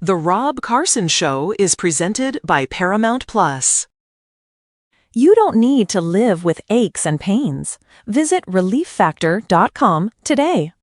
The Rob Carson Show is presented by Paramount Plus. You don't need to live with aches and pains. Visit ReliefFactor.com today.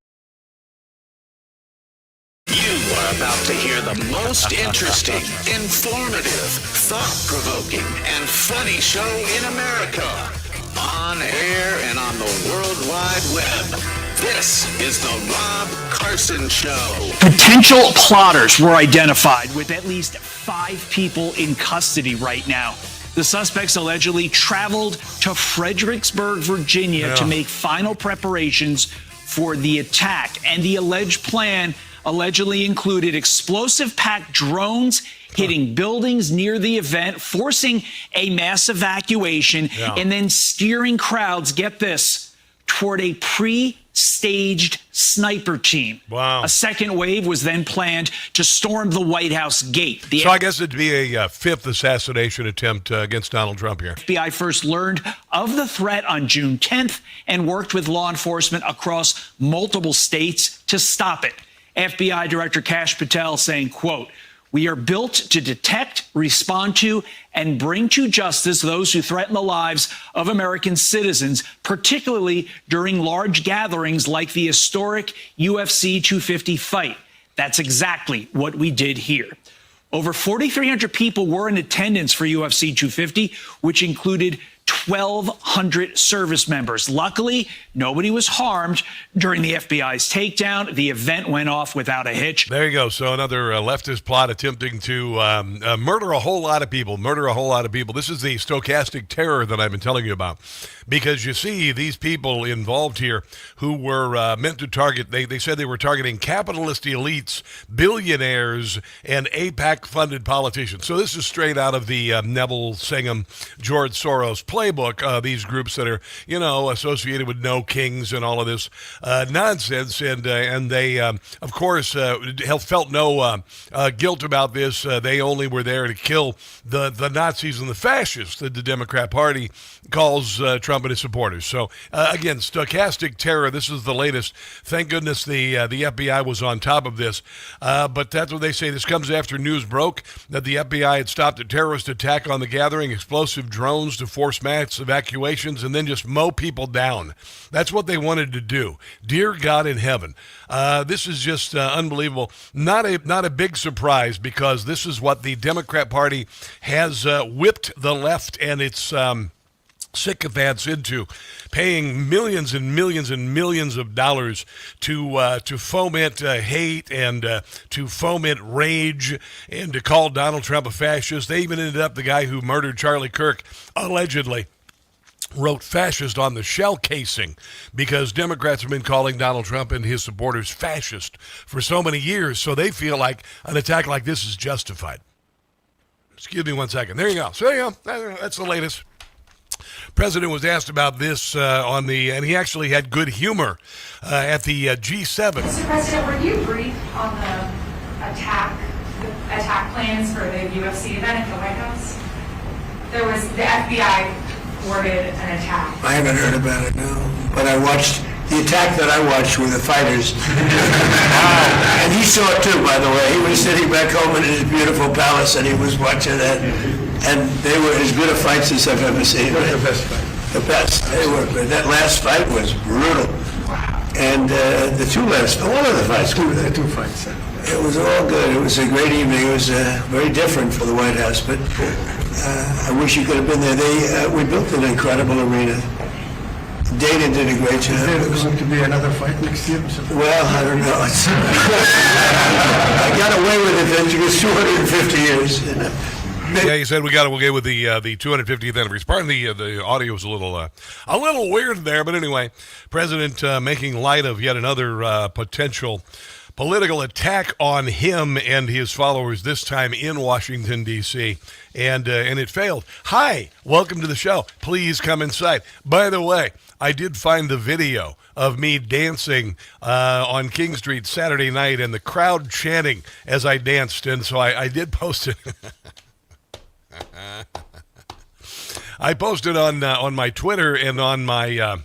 You are about to hear the most interesting, informative, thought-provoking, and funny show in America. On air and on the World Wide Web. This is the Rob Carson Show. Potential plotters were identified with at least 5 people in custody right now. The suspects allegedly traveled to Fredericksburg, Virginia to make final preparations for the attack. And the alleged plan allegedly included explosive-packed drones hitting buildings near the event, forcing a mass evacuation, and then steering crowds, get this, toward a pre-staged sniper team. Wow. A second wave was then planned to storm the White House gate. So I guess it'd be a fifth assassination attempt against Donald Trump here. FBI first learned of the threat on June 10th and worked with law enforcement across multiple states to stop it. FBI Director Kash Patel saying, quote, "We are built to detect, respond to, and bring to justice those who threaten the lives of American citizens, particularly during large gatherings like the historic UFC 250 fight." That's exactly what we did here. Over 4,300 people were in attendance for UFC 250, which included 1,200 service members. Luckily, nobody was harmed during the FBI's takedown. The event went off without a hitch. There you go. So another leftist plot attempting to murder a whole lot of people. This is the stochastic terror that I've been telling you about. Because you see these people involved here who were meant to target, they said they were targeting capitalist elites, billionaires, and AIPAC-funded politicians. So this is straight out of the Neville Singham, George Soros playbook, these groups that are, associated with no kings and all of this nonsense. And they, of course, felt no guilt about this. They only were there to kill the Nazis and the fascists that the Democrat Party calls Trump and his supporters. So, again, stochastic terror. This is the latest. Thank goodness the FBI was on top of this. But that's what they say. This comes after news broke that the FBI had stopped a terrorist attack on the gathering, explosive drones to force mass evacuations, and then just mow people down. That's what they wanted to do. Dear God in heaven. This is just unbelievable. Not a big surprise, because this is what the Democrat Party has whipped the left and its sycophants into, paying millions and millions and millions of dollars to foment hate and to foment rage and to call Donald Trump a fascist. They even ended up, the guy who murdered Charlie Kirk, allegedly wrote fascist on the shell casing, because Democrats have been calling Donald Trump and his supporters fascist for so many years, so they feel like an attack like this is justified. Excuse me one second. There you go. So there you go. That's the latest. President was asked about this and he actually had good humor at the G7. Mr. President, were you briefed on the attack plans for the UFC event at the White House? There was, the FBI ordered an attack. I haven't heard about it, no. But I watched, the attack that I watched were the fighters. And he saw it too, by the way. He was sitting back home in his beautiful palace and he was watching that. And they were as good a fights as I've ever seen. The best fight. The best. They were. That last fight was brutal. Wow. And the two last, one of the fights. Two fights. It was all good. It was a great evening. It was very different for the White House, but I wish you could have been there. We built an incredible arena. Dana did a great job. Is there going to be another fight next year? Well, I don't know. I got away with it then because 250 years. Yeah, he said we got away with the 250th anniversary. Pardon the audio was a little weird there, but anyway, President making light of yet another potential political attack on him and his followers, this time in Washington, D.C., and it failed. Hi, welcome to the show. Please come inside. By the way, I did find the video of me dancing on King Street Saturday night and the crowd chanting as I danced, and so I did post it. I posted on my Twitter and on my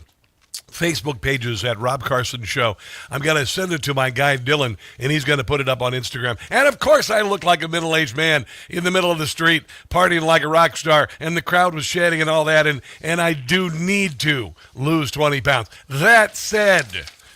Facebook pages at Rob Carson Show. I'm going to send it to my guy Dylan, and he's going to put it up on Instagram. And of course, I look like a middle-aged man in the middle of the street, partying like a rock star, and the crowd was shedding and all that. And I do need to lose 20 pounds. That said,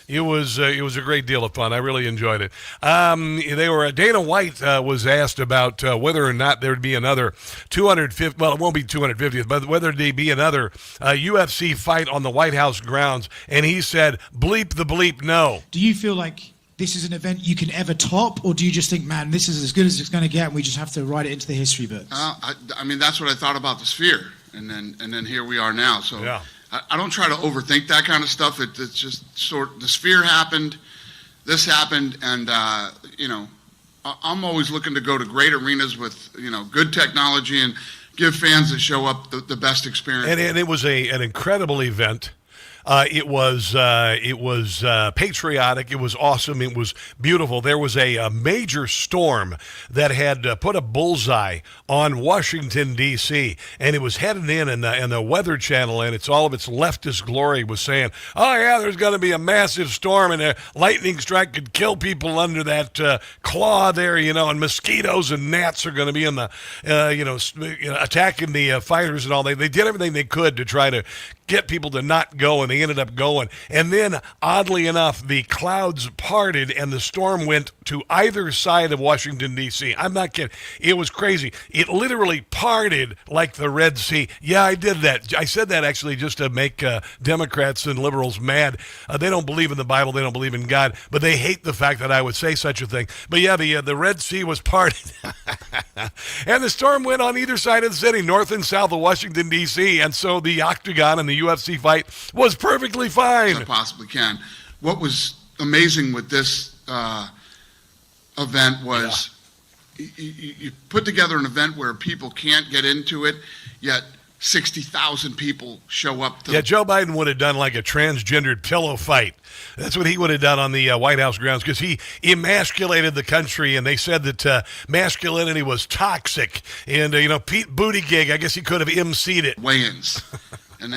it was a great deal of fun. I really enjoyed it. Dana White was asked about whether or not there would be another 250. Well, it won't be 250th, but whether there be another UFC fight on the White House grounds, and he said, "Bleep the bleep, no." Do you feel like this is an event you can ever top, or do you just think, man, this is as good as it's going to get, and we just have to write it into the history books? I mean, that's what I thought about the Sphere, and then here we are now. So. Yeah. I don't try to overthink that kind of stuff. It's just the Sphere happened, this happened, and I'm always looking to go to great arenas with good technology and give fans that show up the best experience. And it was an incredible event. It was patriotic. It was awesome. It was beautiful. There was a major storm that had put a bullseye on Washington, D.C., and it was headed in, and the Weather Channel, and it's all of its leftist glory, was saying, oh, yeah, there's going to be a massive storm, and a lightning strike could kill people under that claw there, and mosquitoes and gnats are going to be in the, attacking the fighters and all. They did everything they could to try to get people to not go, and they ended up going. And then, oddly enough, the clouds parted and the storm went to either side of Washington, D.C. I'm not kidding. It was crazy. It literally parted like the Red Sea. Yeah, I did that. I said that actually just to make Democrats and liberals mad. They don't believe in the Bible. They don't believe in God, but they hate the fact that I would say such a thing. But yeah, the Red Sea was parted. And the storm went on either side of the city, north and south of Washington, D.C., and so the Octagon and the UFC fight was perfectly fine. I possibly can. What was amazing with this event was you put together an event where people can't get into it, yet 60,000 people show up. Joe Biden would have done like a transgendered pillow fight. That's what he would have done on the White House grounds, because he emasculated the country, and they said that masculinity was toxic. And, Pete Buttigieg, I guess he could have emceed it. Weigh-ins. And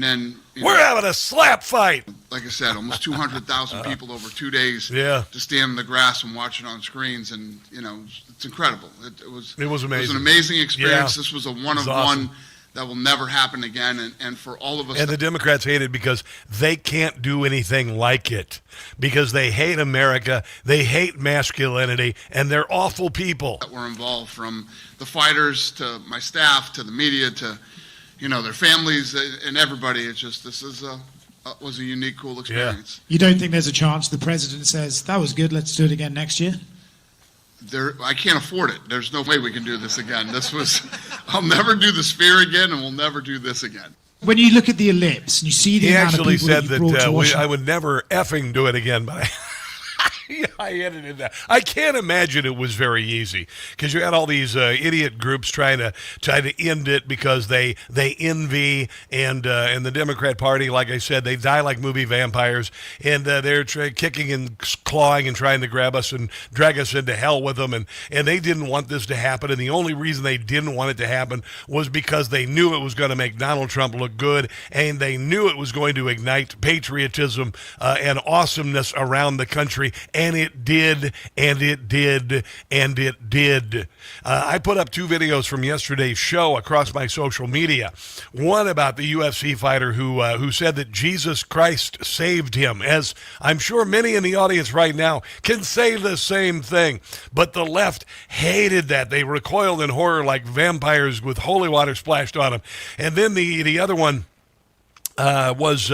then we're having a slap fight. Like I said, almost 200,000 people over 2 days to stand in the grass and watch it on screens, and it's incredible. It was amazing. It was an amazing experience. Yeah. This was a one-of-one awesome. That will never happen again, and for all of us. And the Democrats hate it because they can't do anything like it, because they hate America, they hate masculinity, and they're awful people. That were involved, from the fighters to my staff to the media to their families and everybody. It's just, this is was a unique, cool experience. You don't think there's a chance the president says, that was good, let's do it again next year? I can't afford it. There's no way we can do this again. I'll never do the Sphere again, and we'll never do this again. When you look at the ellipse and you see the amount of people He actually said that I I would never effing do it again, but I edited that. I can't imagine it was very easy, because you had all these idiot groups trying to end it because they envy, and the Democrat Party, like I said, they die like movie vampires, and they're kicking and clawing and trying to grab us and drag us into hell with them, and they didn't want this to happen, and the only reason they didn't want it to happen was because they knew it was going to make Donald Trump look good, and they knew it was going to ignite patriotism and awesomeness around the country. And it did, and it did, and it did. I put up 2 videos from yesterday's show across my social media. One about the UFC fighter who said that Jesus Christ saved him, as I'm sure many in the audience right now can say the same thing. But the left hated that. They recoiled in horror like vampires with holy water splashed on them. And then the other one was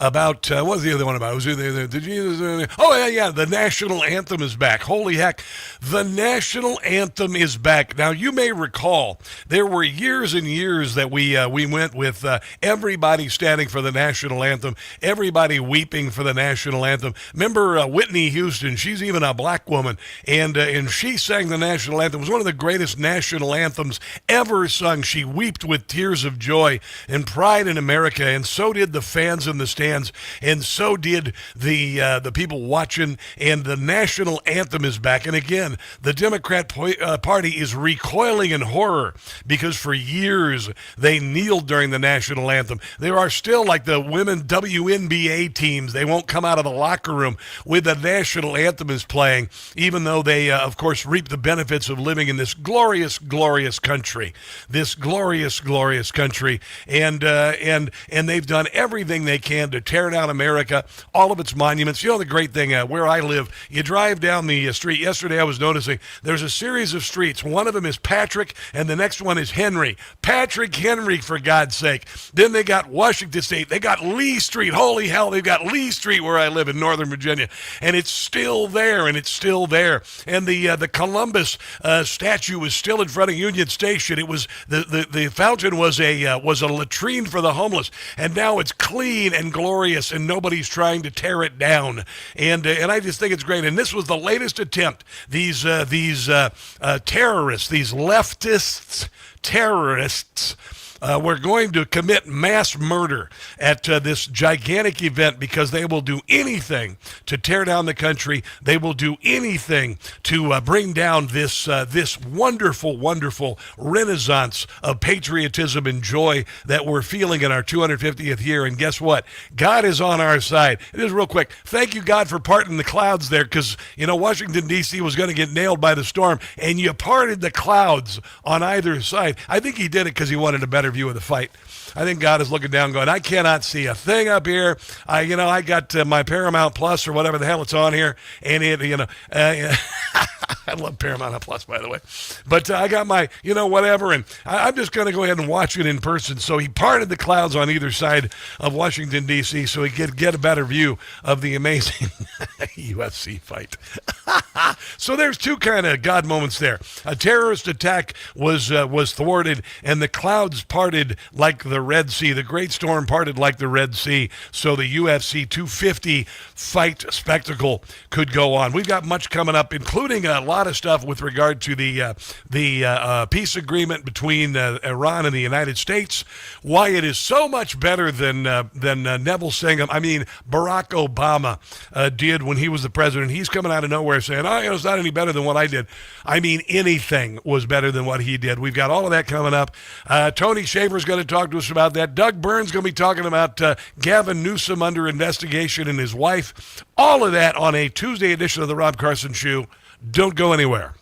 about, what was the other one about? Was it the national anthem is back. Holy heck, the national anthem is back. Now, you may recall, there were years and years that we went with everybody standing for the national anthem, everybody weeping for the national anthem. Remember Whitney Houston? She's even a black woman, and she sang the national anthem. It was one of the greatest national anthems ever sung. She wept with tears of joy and pride in America, and so did the fans in the stands, and so did the people watching. And the national anthem is back. And again, the Democrat Party is recoiling in horror because for years they kneeled during the national anthem. There are still, like the women WNBA teams, they won't come out of the locker room with the national anthem is playing, even though they, of course, reap the benefits of living in this glorious, glorious country. This glorious, glorious country. And they've done everything they can to tear down America, all of its monuments. You know, the great thing, where I live, you drive down the street. Yesterday I was noticing there's a series of streets. One of them is Patrick, and the next one is Henry. Patrick Henry, for God's sake. Then they got Washington State. They got Lee Street. Holy hell, they've got Lee Street where I live in Northern Virginia. And it's still there, and it's still there. And the Columbus statue is still in front of Union Station. It was the fountain was a latrine for the homeless, and now it's clean and glorious, and nobody's trying to tear it down. And I just think it's great. And this was the latest attempt. These terrorists, these leftists, terrorists. We're going to commit mass murder at this gigantic event because they will do anything to tear down the country. They will do anything to bring down this wonderful, wonderful renaissance of patriotism and joy that we're feeling in our 250th year. And guess what? God is on our side. It is real quick. Thank you, God, for parting the clouds there, because, you know, Washington, D.C. was going to get nailed by the storm, and you parted the clouds on either side. I think he did it because he wanted a better view of the fight. I think God is looking down going, I cannot see a thing up here. I got my Paramount Plus or whatever the hell it's on here. And I love Paramount Plus, by the way. But I got my, whatever. And I'm just going to go ahead and watch it in person. So he parted the clouds on either side of Washington, D.C. so he could get a better view of the amazing UFC fight. So there's two kind of God moments there. A terrorist attack was thwarted, and the clouds parted like the Red Sea. The great storm parted like the Red Sea, so the UFC 250 fight spectacle could go on. We've got much coming up, including a lot of stuff with regard to the peace agreement between Iran and the United States. Why it is so much better than Neville Singham. I mean, Barack Obama did when he was the president. He's coming out of nowhere saying, it's not any better than what I did. I mean, anything was better than what he did. We've got all of that coming up. Tony Schaefer's going to talk to us about that. Doug Burns going to be talking about Gavin Newsom under investigation and his wife. All of that on a Tuesday edition of the Rob Carson Show. Don't go anywhere.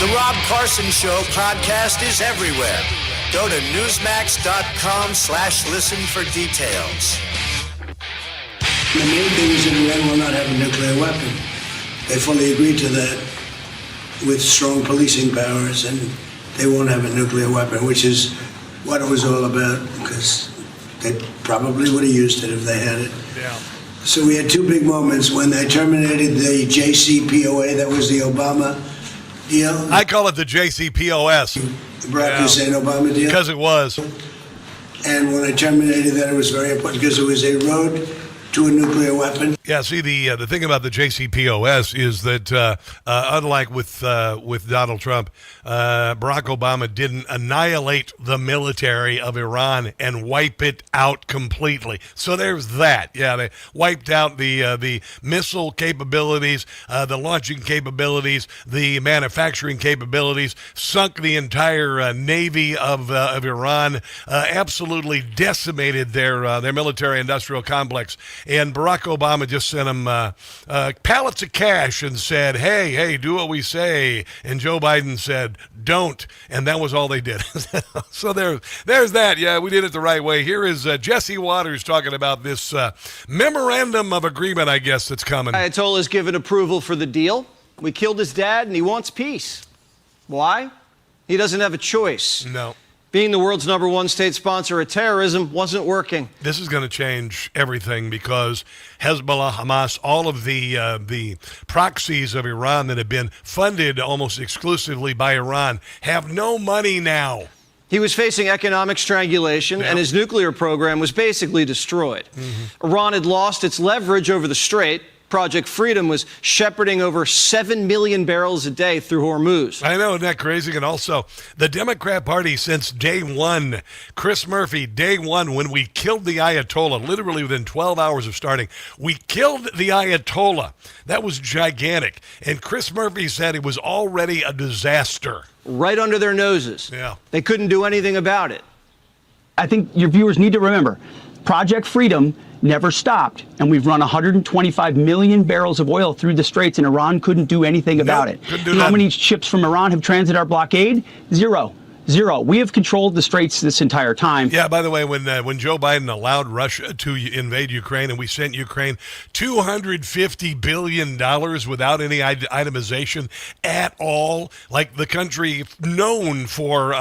The Rob Carson Show podcast is everywhere. Go to newsmax.com/listen for details. The main thing is that Iran will not have a nuclear weapon. They fully agreed to that with strong policing powers, and they won't have a nuclear weapon, which is what it was all about, because they probably would have used it if they had it. Yeah. So we had two big moments when they terminated the JCPOA, that was the Obama deal. I call it the JCPOS. The Barack Hussein Obama deal. Because it was. And when I terminated that, it was very important because it was a road to a nuclear weapon. Yeah, see, the thing about the JCPOS is that unlike with Donald Trump, Barack Obama didn't annihilate the military of Iran and wipe it out completely. So there's that. Yeah, they wiped out the missile capabilities, the launching capabilities, the manufacturing capabilities, sunk the entire navy of Iran, absolutely decimated their military-industrial complex. And Barack Obama just sent him pallets of cash and said, hey, do what we say. And Joe Biden said, don't. And that was all they did. So there's that. Yeah, we did it the right way. Here is Jesse Waters talking about this memorandum of agreement, I guess, that's coming. Ayatollah's given approval for the deal. We killed his dad, and he wants peace. Why? He doesn't have a choice. No. Being the world's #1 state sponsor of terrorism wasn't working. This is going to change everything because Hezbollah, Hamas, all of the proxies of Iran that have been funded almost exclusively by Iran have no money now. He was facing economic strangulation, and his nuclear program was basically destroyed. Iran had lost its leverage over the Strait. Project Freedom was shepherding over 7 million barrels a day through Hormuz. I know, isn't that crazy? And also, the Democrat Party since day one, Chris Murphy, day one, when we killed the Ayatollah, literally within 12 hours of starting, we killed the Ayatollah. That was gigantic. And Chris Murphy said it was already a disaster. Right under their noses. Yeah. They couldn't do anything about it. I think your viewers need to remember, Project Freedom never stopped, and we've run 125 million barrels of oil through the Straits, and Iran couldn't do anything about it. How many ships from Iran have transited our blockade? Zero. We have controlled the Straits this entire time. Yeah, by the way, when Joe Biden allowed Russia to invade Ukraine and we sent Ukraine $250 billion without any itemization at all, like the country known for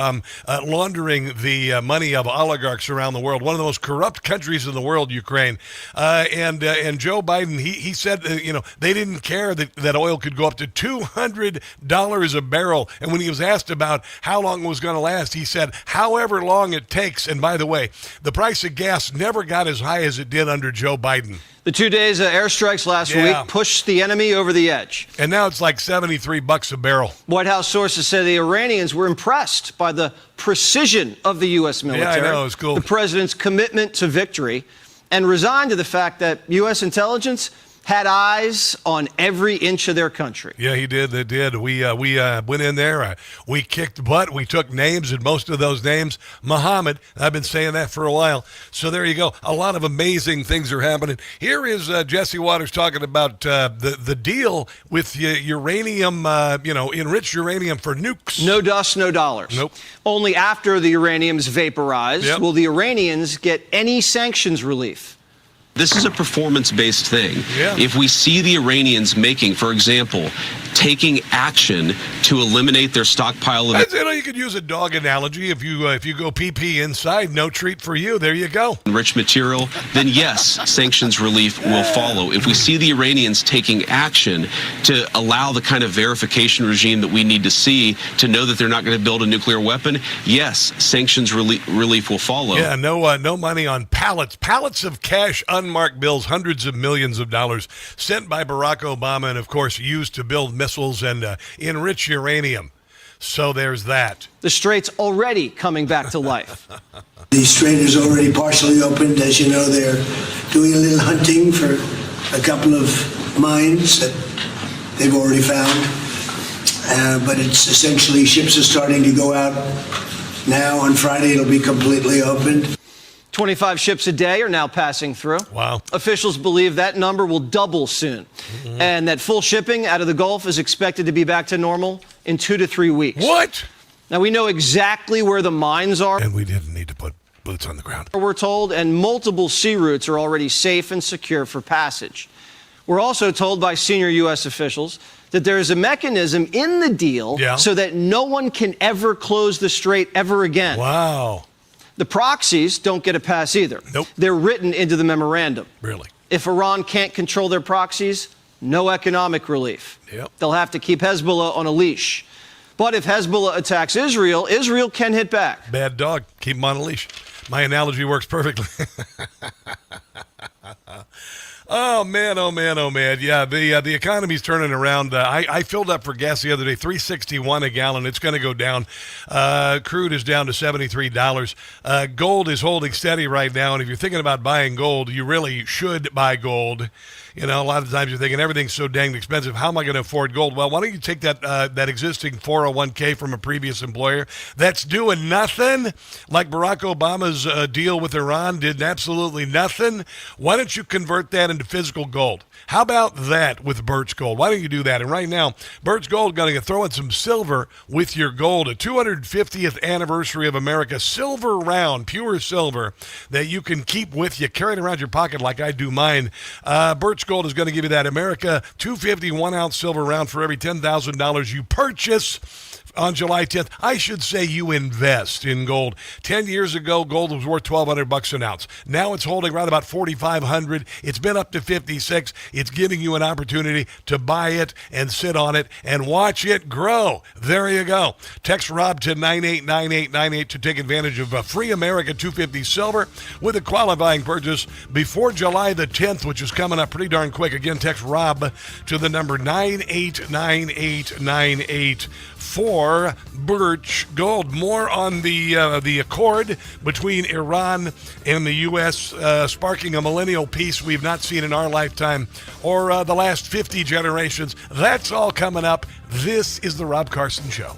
laundering the money of oligarchs around the world, one of the most corrupt countries in the world, Ukraine. And Joe Biden, he said, they didn't care that oil could go up to $200 a barrel. And when he was asked about how long it was going to last, he said, however long it takes. And by the way, the price of gas never got as high as it did under Joe Biden. The 2 days of airstrikes last week pushed the enemy over the edge. And now it's like $73 a barrel. White House sources say the Iranians were impressed by the precision of the U.S. military. Yeah, I know, it's cool. The president's commitment to victory, and resigned to the fact that U.S. intelligence had eyes on every inch of their country. Yeah, he did. They did. We went in there. We kicked butt. We took names, and most of those names, Muhammad. I've been saying that for a while. So there you go. A lot of amazing things are happening. Here is Jesse Waters talking about the deal with uranium, enriched uranium for nukes. No dust, no dollars. Nope. Only after the uranium is vaporized will the Iranians get any sanctions relief. This is a performance-based thing. Yeah. If we see the Iranians making, for example, taking action to eliminate their stockpile of... You could use a dog analogy. If you go pee-pee inside, no treat for you. There you go. ...enriched material, then yes, sanctions relief will follow. If we see the Iranians taking action to allow the kind of verification regime that we need to see to know that they're not going to build a nuclear weapon, yes, sanctions relief will follow. Yeah, no money on pallets of cash, unmarked bills, hundreds of millions of dollars sent by Barack Obama and, of course, used to build missiles and enrich uranium. So there's that. The Strait's already coming back to life. The Strait is already partially opened. As you know, they're doing a little hunting for a couple of mines that they've already found. But it's essentially ships are starting to go out now. On Friday, it'll be completely opened. 25 ships a day are now passing through. Wow. Officials believe that number will double soon, and that full shipping out of the Gulf is expected to be back to normal in 2 to 3 weeks. What? Now, we know exactly where the mines are. And we didn't need to put boots on the ground. We're told, and multiple sea routes are already safe and secure for passage. We're also told by senior U.S. officials that there is a mechanism in the deal so that no one can ever close the strait ever again. Wow. The proxies don't get a pass either. Nope. They're written into the memorandum. Really? If Iran can't control their proxies, no economic relief. Yep. They'll have to keep Hezbollah on a leash. But if Hezbollah attacks Israel, Israel can hit back. Bad dog. Keep him on a leash. My analogy works perfectly. Oh, man, oh, man, oh, man. Yeah, the economy's turning around. I filled up for gas the other day, $3.61 a gallon. It's going to go down. Crude is down to $73. Gold is holding steady right now, and if you're thinking about buying gold, you really should buy gold. You know, a lot of times you're thinking everything's so dang expensive. How am I going to afford gold? Well, why don't you take that existing 401k from a previous employer that's doing nothing, like Barack Obama's deal with Iran did absolutely nothing? Why don't you convert that into physical gold? How about that with Birch Gold? Why don't you do that? And right now, Birch Gold going to throw in some silver with your gold. A 250th anniversary of America silver round, pure silver that you can keep with you, carry it around your pocket like I do mine. Birch Gold is going to give you that America 250 1-ounce silver round for every $10,000 you purchase on July 10th. I should say you invest in gold. 10 years ago, gold was worth $1,200 an ounce. Now it's holding right about $4,500. It's been up to $56. It's giving you an opportunity to buy it and sit on it and watch it grow. There you go. Text Rob to 989898 to take advantage of a free America 250 silver with a qualifying purchase before July the 10th, which is coming up pretty darn quick. Again, text Rob to the number 989898 for Birch Gold. More on the accord between Iran and the U.S. Sparking a millennial peace we've not seen in our lifetime or the last 50 generations. That's all coming up. This is the Rob Carson Show.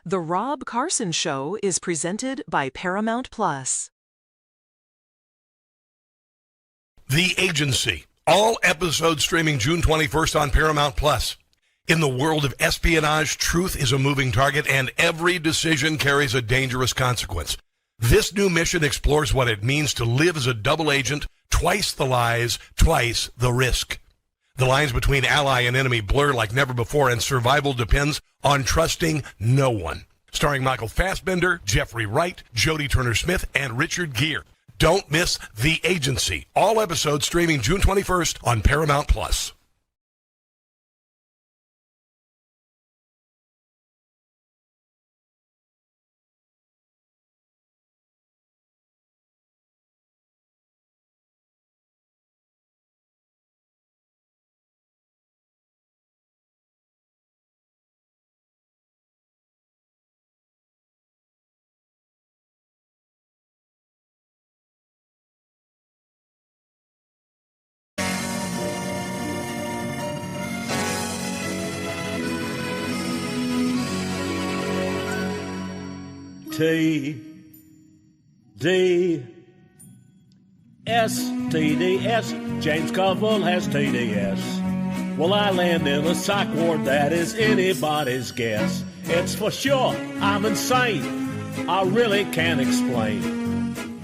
The Rob Carson Show is presented by Paramount Plus. The Agency. All episodes streaming June 21st on Paramount Plus. In the world of espionage, truth is a moving target, and every decision carries a dangerous consequence. This new mission explores what it means to live as a double agent, twice the lies, twice the risk. The lines between ally and enemy blur like never before, and survival depends on trusting no one. Starring Michael Fassbender, Jeffrey Wright, Jodie Turner-Smith, and Richard Gere. Don't miss The Agency. All episodes streaming June 21st on Paramount Plus. TDS, James Covell has TDS. Will I land in a psych ward? That is anybody's guess. It's for sure, I'm insane. I really can't explain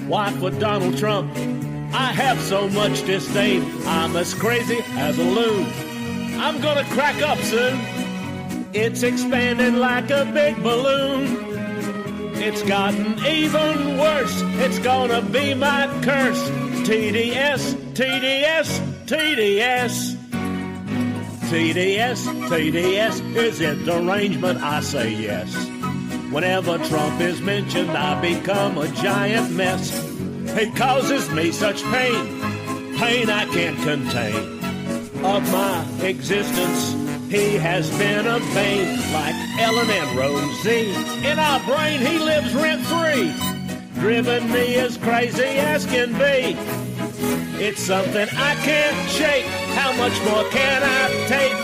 why for Donald Trump I have so much disdain. I'm as crazy as a loon. I'm gonna crack up soon. It's expanding like a big balloon. It's gotten even worse. It's gonna be my curse. TDS, TDS, TDS. TDS, TDS. Is it derangement? I say yes. Whenever Trump is mentioned, I become a giant mess. He causes me such pain, pain I can't contain. Of my existence, he has been a bane, like Ellen and Rosie. In our brain, he lives rent-free, driven me as crazy as can be. It's something I can't shake. How much more can I take?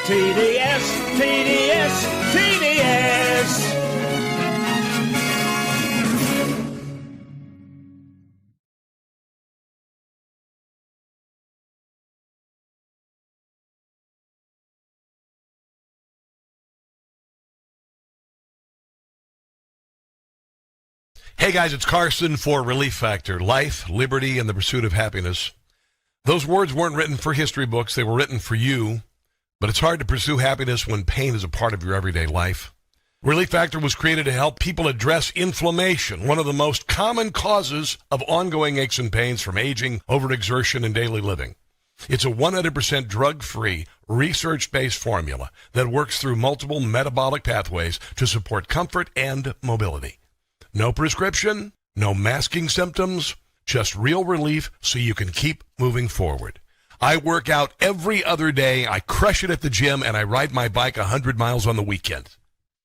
TDS, TDS, TDS. Hey guys, it's Carson for Relief Factor. Life, liberty, and the pursuit of happiness. Those words weren't written for history books. They were written for you. But it's hard to pursue happiness when pain is a part of your everyday life. Relief Factor was created to help people address inflammation, one of the most common causes of ongoing aches and pains from aging, overexertion, and daily living. It's a 100% drug-free, research-based formula that works through multiple metabolic pathways to support comfort and mobility. No prescription, no masking symptoms, just real relief so you can keep moving forward. I work out every other day, I crush it at the gym, and I ride my bike 100 miles on the weekend.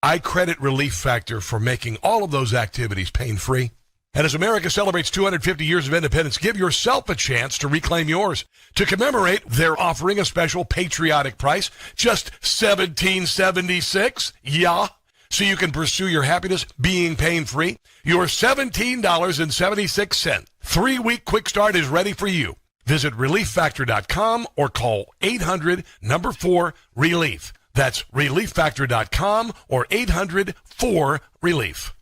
I credit Relief Factor for making all of those activities pain-free. And as America celebrates 250 years of independence, give yourself a chance to reclaim yours. To commemorate, they're offering a special patriotic price, just $17.76. Yeah. So you can pursue your happiness being pain-free. Your $17.76 3-week quick start is ready for you. Visit ReliefFactor.com or call 800-4-RELIEF. That's ReliefFactor.com or 800-4-RELIEF.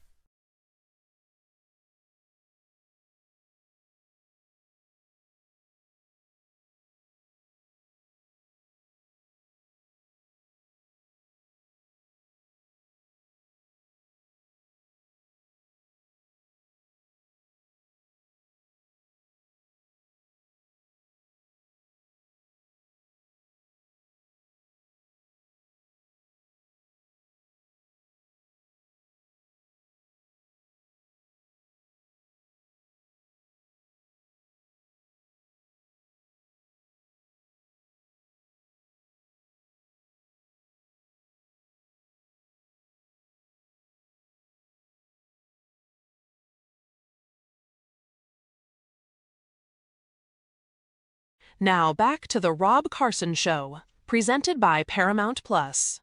Now back to the Rob Carson Show, presented by Paramount Plus.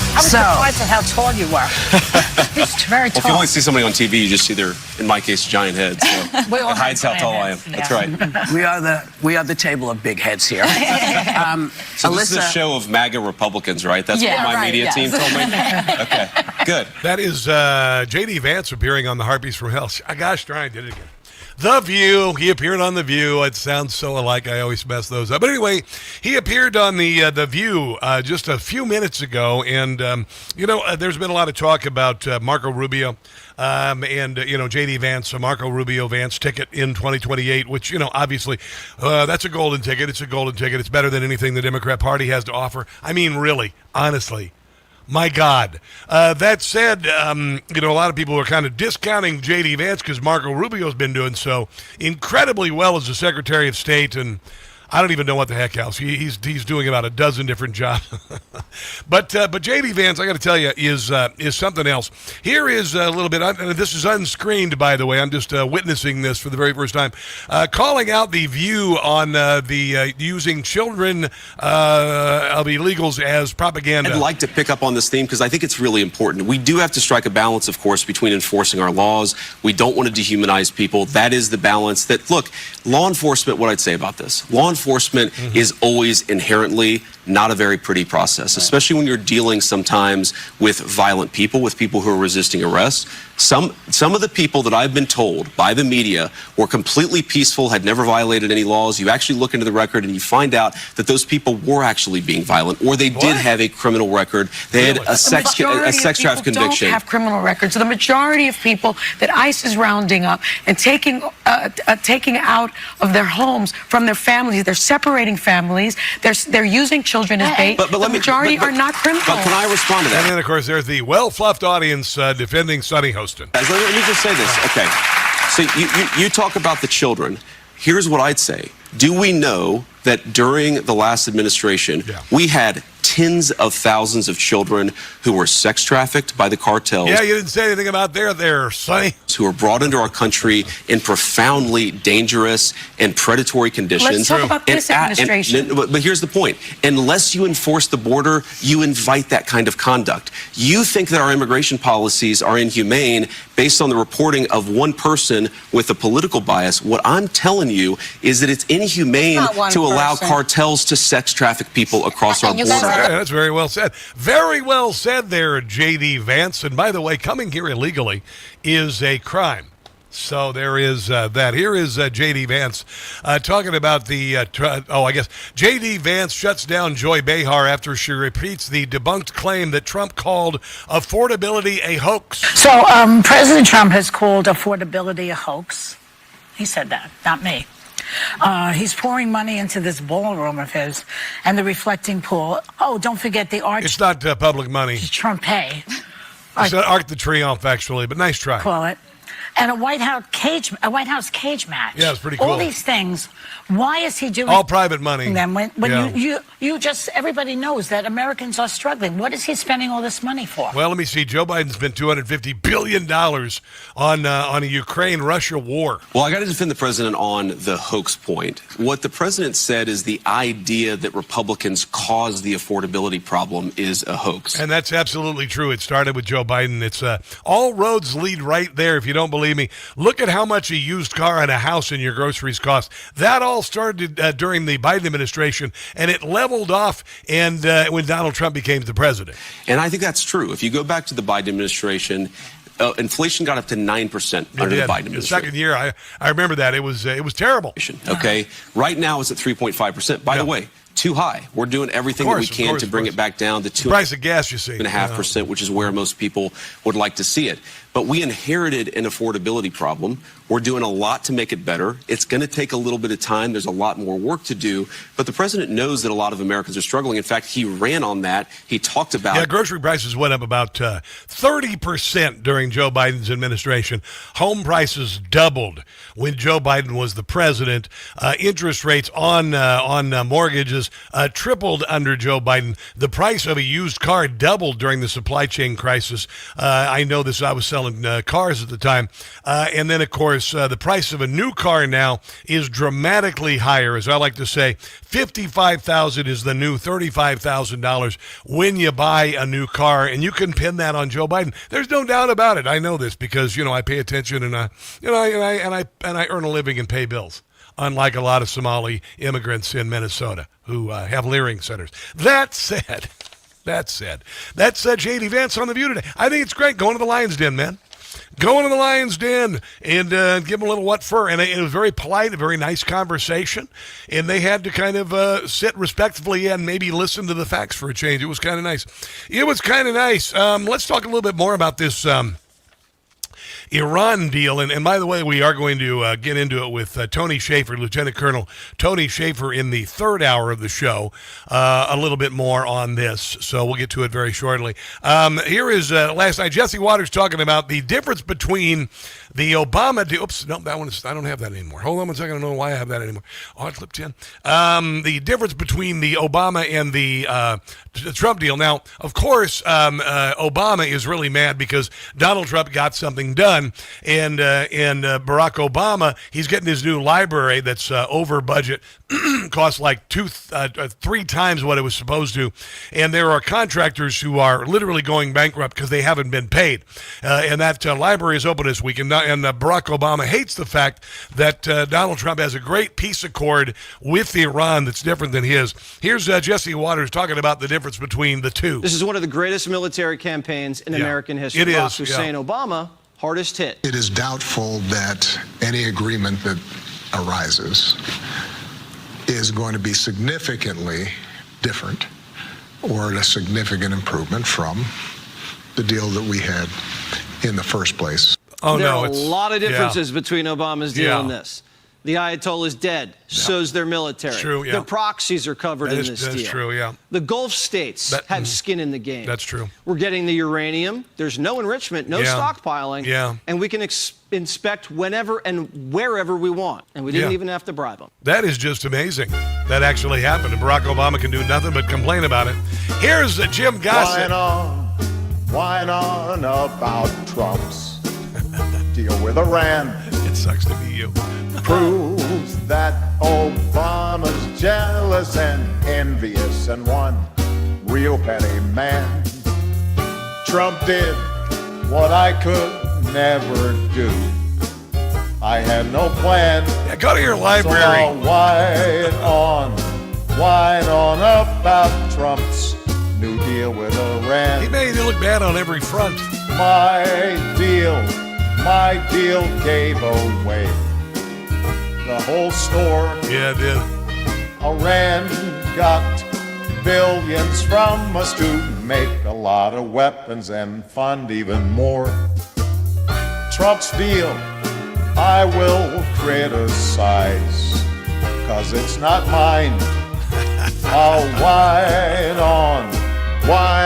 I was surprised at how tall you were. It's very tall. Well, if you only see somebody on TV, you just see their, in my case, giant head. So We all it hides how have tall I am. giant That's heads, right. We are the table of big heads here. So this is a show of MAGA Republicans, right? That's what my media team told me? Okay, good. That is J.D. Vance appearing on the Harpies from Hell. Gosh darn, I did it again. The View. He appeared on The View. It sounds so alike. I always mess those up. But anyway, he appeared on The View just a few minutes ago. And, there's been a lot of talk about Marco Rubio and J.D. Vance, Marco Rubio Vance ticket in 2028, which, obviously that's a golden ticket. It's a golden ticket. It's better than anything the Democrat Party has to offer. I mean, really, honestly. My God. That said, a lot of people are kind of discounting J.D. Vance because Marco Rubio's been doing so incredibly well as the Secretary of State, and I don't even know what the heck else. He's doing about a dozen different jobs. But J.D. Vance, I got to tell you, is something else. Here is a little bit. This is unscreened, by the way. I'm just witnessing this for the very first time. Calling out The View on the using children of illegals as propaganda. I'd like to pick up on this theme because I think it's really important. We do have to strike a balance, of course, between enforcing our laws. We don't want to dehumanize people. That is the balance that, look, law enforcement, what I'd say about this, law enforcement is always inherently not a very pretty process, especially when you're dealing sometimes with violent people, with people who are resisting arrest. Some of the people that I've been told by the media were completely peaceful, had never violated any laws. You actually look into the record and you find out that those people were actually being violent, or they did have a criminal record. They had a sex trafficking conviction. Don't have criminal records. So the majority of people that ICE is rounding up and taking out of their homes from their families, they're separating families. They're using children as bait. But the majority are not criminal. But can I respond to that? And then, of course, there's the well-fluffed audience defending Sonny Hostin. Let me just say this. Okay. So you talk about the children. Here's what I'd say. Do we know that during the last administration, we had tens of thousands of children who were sex trafficked by the cartels. Yeah, you didn't say anything about there, Sonny. Who are brought into our country in profoundly dangerous and predatory conditions. Let's talk about this administration. But here's the point. Unless you enforce the border, you invite that kind of conduct. You think that our immigration policies are inhumane based on the reporting of one person with a political bias. What I'm telling you is that it's inhumane to allow cartels to sex traffic people across our border. Yeah, that's very well said. Very well said there, J.D. Vance. And by the way, coming here illegally is a crime. So there is that. Here is J.D. Vance talking about the, I guess, J.D. Vance shuts down Joy Behar after she repeats the debunked claim that Trump called affordability a hoax. So President Trump has called affordability a hoax. He said that, not me. He's pouring money into this ballroom of his and the reflecting pool. Oh, don't forget the Arch. It's not public money. Trump pay. It's an Arc de Triomphe, actually, but nice try. Call it. And a White House cage match. Yeah, it's pretty cool. All these things. Why is he doing all private money? Them when you just everybody knows that Americans are struggling. What is he spending all this money for? Well, let me see. Joe Biden spent $250 billion on a Ukraine-Russia war. Well, I got to defend the president on the hoax point. What the president said is the idea that Republicans caused the affordability problem is a hoax. And that's absolutely true. It started with Joe Biden. It's all roads lead right there. If you don't believe me, look at how much a used car and a house in your groceries cost. That all started during the Biden administration, and it leveled off and when Donald Trump became the president. And I think that's true. If you go back to the Biden administration, inflation got up to 9% under the Biden administration. The second year, I remember that. It was terrible. Okay. Right now it's at 3.5%. By the way, too high. We're doing everything that we can to bring it back down to 2.5%. Price of gas, you see. 2.5%, which is where most people would like to see it. But we inherited an affordability problem. We're doing a lot to make it better. It's going to take a little bit of time. There's a lot more work to do. But the president knows that a lot of Americans are struggling. In fact, he ran on that. He talked about... Yeah, grocery prices went up about 30% during Joe Biden's administration. Home prices doubled when Joe Biden was the president. Interest rates on mortgages tripled under Joe Biden. The price of a used car doubled during the supply chain crisis. I know this. I was selling cars at the time. And then, of course, the price of a new car now is dramatically higher. As I like to say, $55,000 is the new $35,000 when you buy a new car, and you can pin that on Joe Biden. There's no doubt about it. I know this because I pay attention and I earn a living and pay bills. Unlike a lot of Somali immigrants in Minnesota who have leering centers. That said, that's J.D. Vance on The View today. I think it's great. Going to the Lion's Den, man. Go into the Lion's Den and give them a little what for. And it was very polite, a very nice conversation. And they had to kind of sit respectfully and maybe listen to the facts for a change. It was kind of nice. Let's talk a little bit more about this Iran deal. And by the way, we are going to get into it with Tony Shaffer, Lieutenant Colonel Tony Shaffer, in the third hour of the show, a little bit more on this. So we'll get to it very shortly. Here is last night, Jesse Waters talking about the difference between the Obama deal. Oops, no, that one is, I don't have that anymore. Hold on one second. I don't know why I have that anymore. Oh, it flipped in. The difference between the Obama and the Trump deal. Now, of course, Obama is really mad because Donald Trump got something done. And Barack Obama, he's getting his new library that's over budget, costs like 3 times what it was supposed to. And there are contractors who are literally going bankrupt because they haven't been paid. And that library is open this week. And Barack Obama hates the fact that Donald Trump has a great peace accord with Iran that's different than his. Here's Jesse Waters talking about the difference between the two. This is one of the greatest military campaigns in American history. It is. Barack Hussein Obama, hardest hit. It is doubtful that any agreement that arises is going to be significantly different or a significant improvement from the deal that we had in the first place. There are a lot of differences between Obama's deal and this. The Ayatollah is dead. So's their military. True, yeah. Their proxies are covered in this deal. That's true, yeah. The Gulf states have skin in the game. That's true. We're getting the uranium. There's no enrichment, no stockpiling. Yeah. And we can inspect whenever and wherever we want. And we didn't even have to bribe them. That is just amazing. That actually happened. And Barack Obama can do nothing but complain about it. Here's Jim Gossett. Whine on about Trump's deal with Iran. It sucks to be you. Proves that Obama's jealous and envious and one real petty man. Trump did what I could never do. I had no plan. Yeah, go to your library. So I'll whine on about Trump's new deal with Iran. He made it look bad on every front. My deal gave away the whole store. Yeah, it did. Iran got billions from us to make a lot of weapons and fund even more. Trump's deal I will criticize, 'cause it's not mine. I'll whine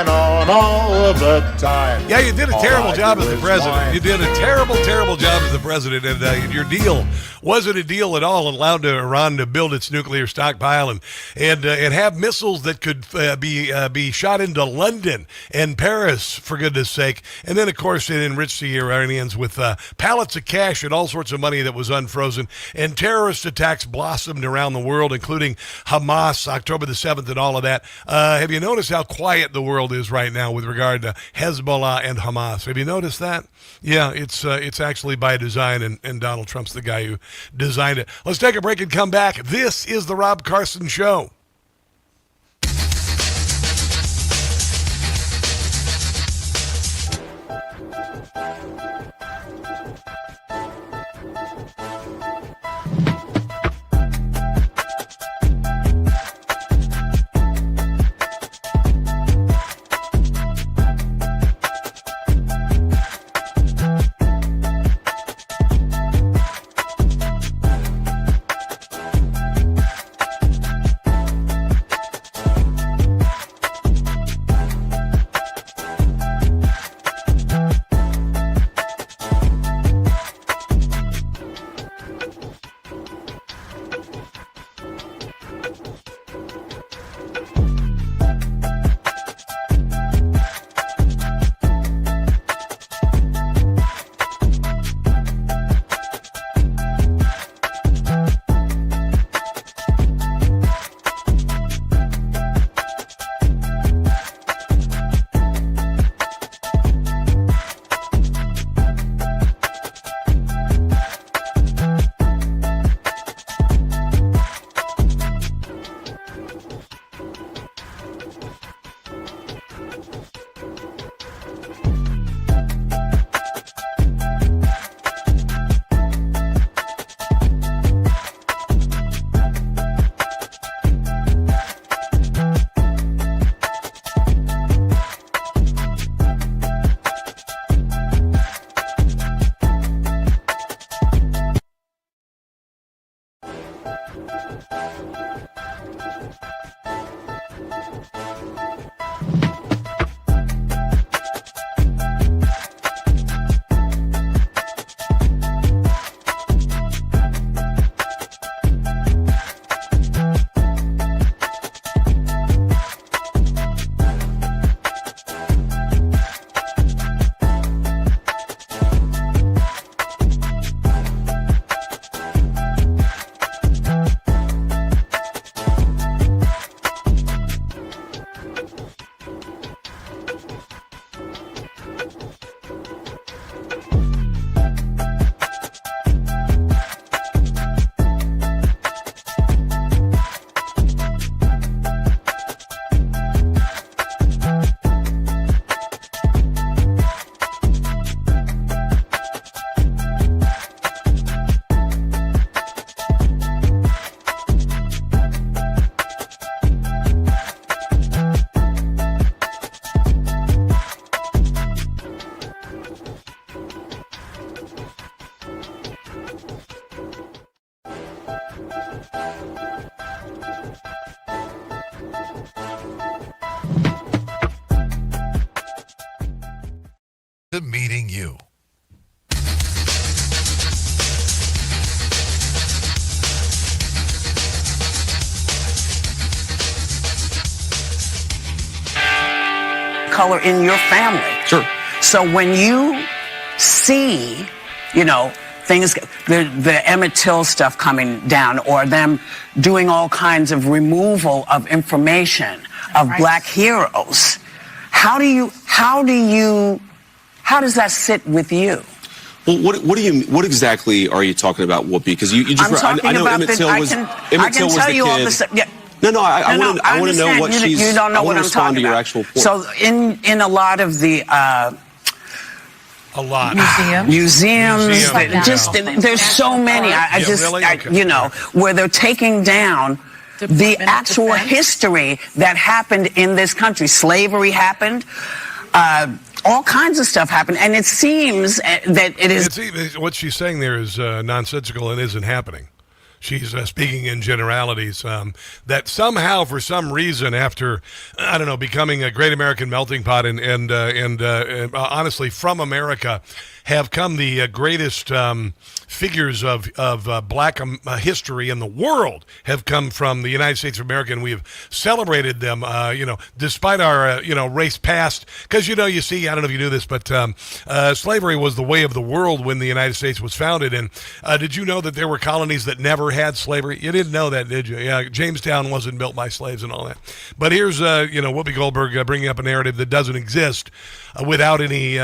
on all of the time. Yeah, you did a terrible job as the president. You did a terrible job as the president, and your deal wasn't a deal at all. It allowed Iran to build its nuclear stockpile and have missiles that could be shot into London and Paris, for goodness sake. And then, of course, it enriched the Iranians with pallets of cash and all sorts of money that was unfrozen. And terrorist attacks blossomed around the world, including Hamas, October the 7th, and all of that. Have you noticed how quiet the world is right now with regard to Hezbollah and Hamas? Have you noticed that? Yeah, it's actually by design, and Donald Trump's the guy who designed it. Let's take a break and come back. This is the Rob Carson Show. color in your family. Sure. So when you see, you know, things, the Emmett Till stuff coming down, or them doing all kinds of removal of information of black heroes, how does that sit with you? Well, what exactly are you talking about, Whoopi? Because you just I know Emmett Till was Emmett Till was the kid. All the stuff. Yeah. I want to know what she's. You don't know what I'm talking to your about. actual point. So in a lot of the museums, there's so many. You know, where they're taking down the actual history that happened in this country. Slavery happened. All kinds of stuff happened, and it seems that it is. What she's saying there is nonsensical and isn't happening. She's speaking in generalities that somehow, for some reason, after, I don't know, becoming a great American melting pot and honestly from America, have come the greatest figures of black history in the world have come from the United States of America, and we have celebrated them, despite our, race past. Because, you see, I don't know if you knew this, but slavery was the way of the world when the United States was founded. And did you know that there were colonies that never had slavery? You didn't know that, did you? Yeah, Jamestown wasn't built by slaves and all that. But here's, Whoopi Goldberg bringing up a narrative that doesn't exist without any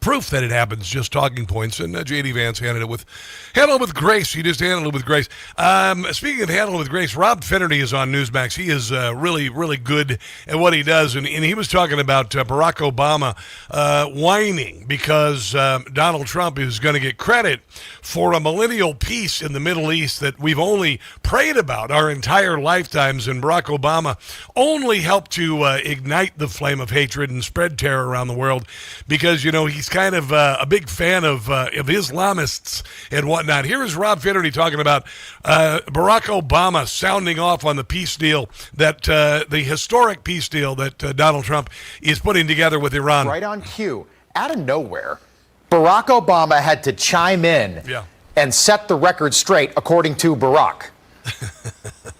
proof that it happens, just talking points, and J.D. Vance handled it with grace. He just handled it with grace. Speaking of handling it with grace, Rob Finnerty is on Newsmax. He is really, really good at what he does, and he was talking about Barack Obama whining because Donald Trump is going to get credit for a millennial peace in the Middle East that we've only prayed about our entire lifetimes, and Barack Obama only helped to ignite the flame of hatred and spread terror around the world because, he's kind of a big fan of Islamists and whatnot. Here is Rob Finnerty talking about Barack Obama sounding off on the peace deal, that the historic peace deal that Donald Trump is putting together with Iran. Right on cue, out of nowhere, Barack Obama had to chime in and set the record straight, according to Barack.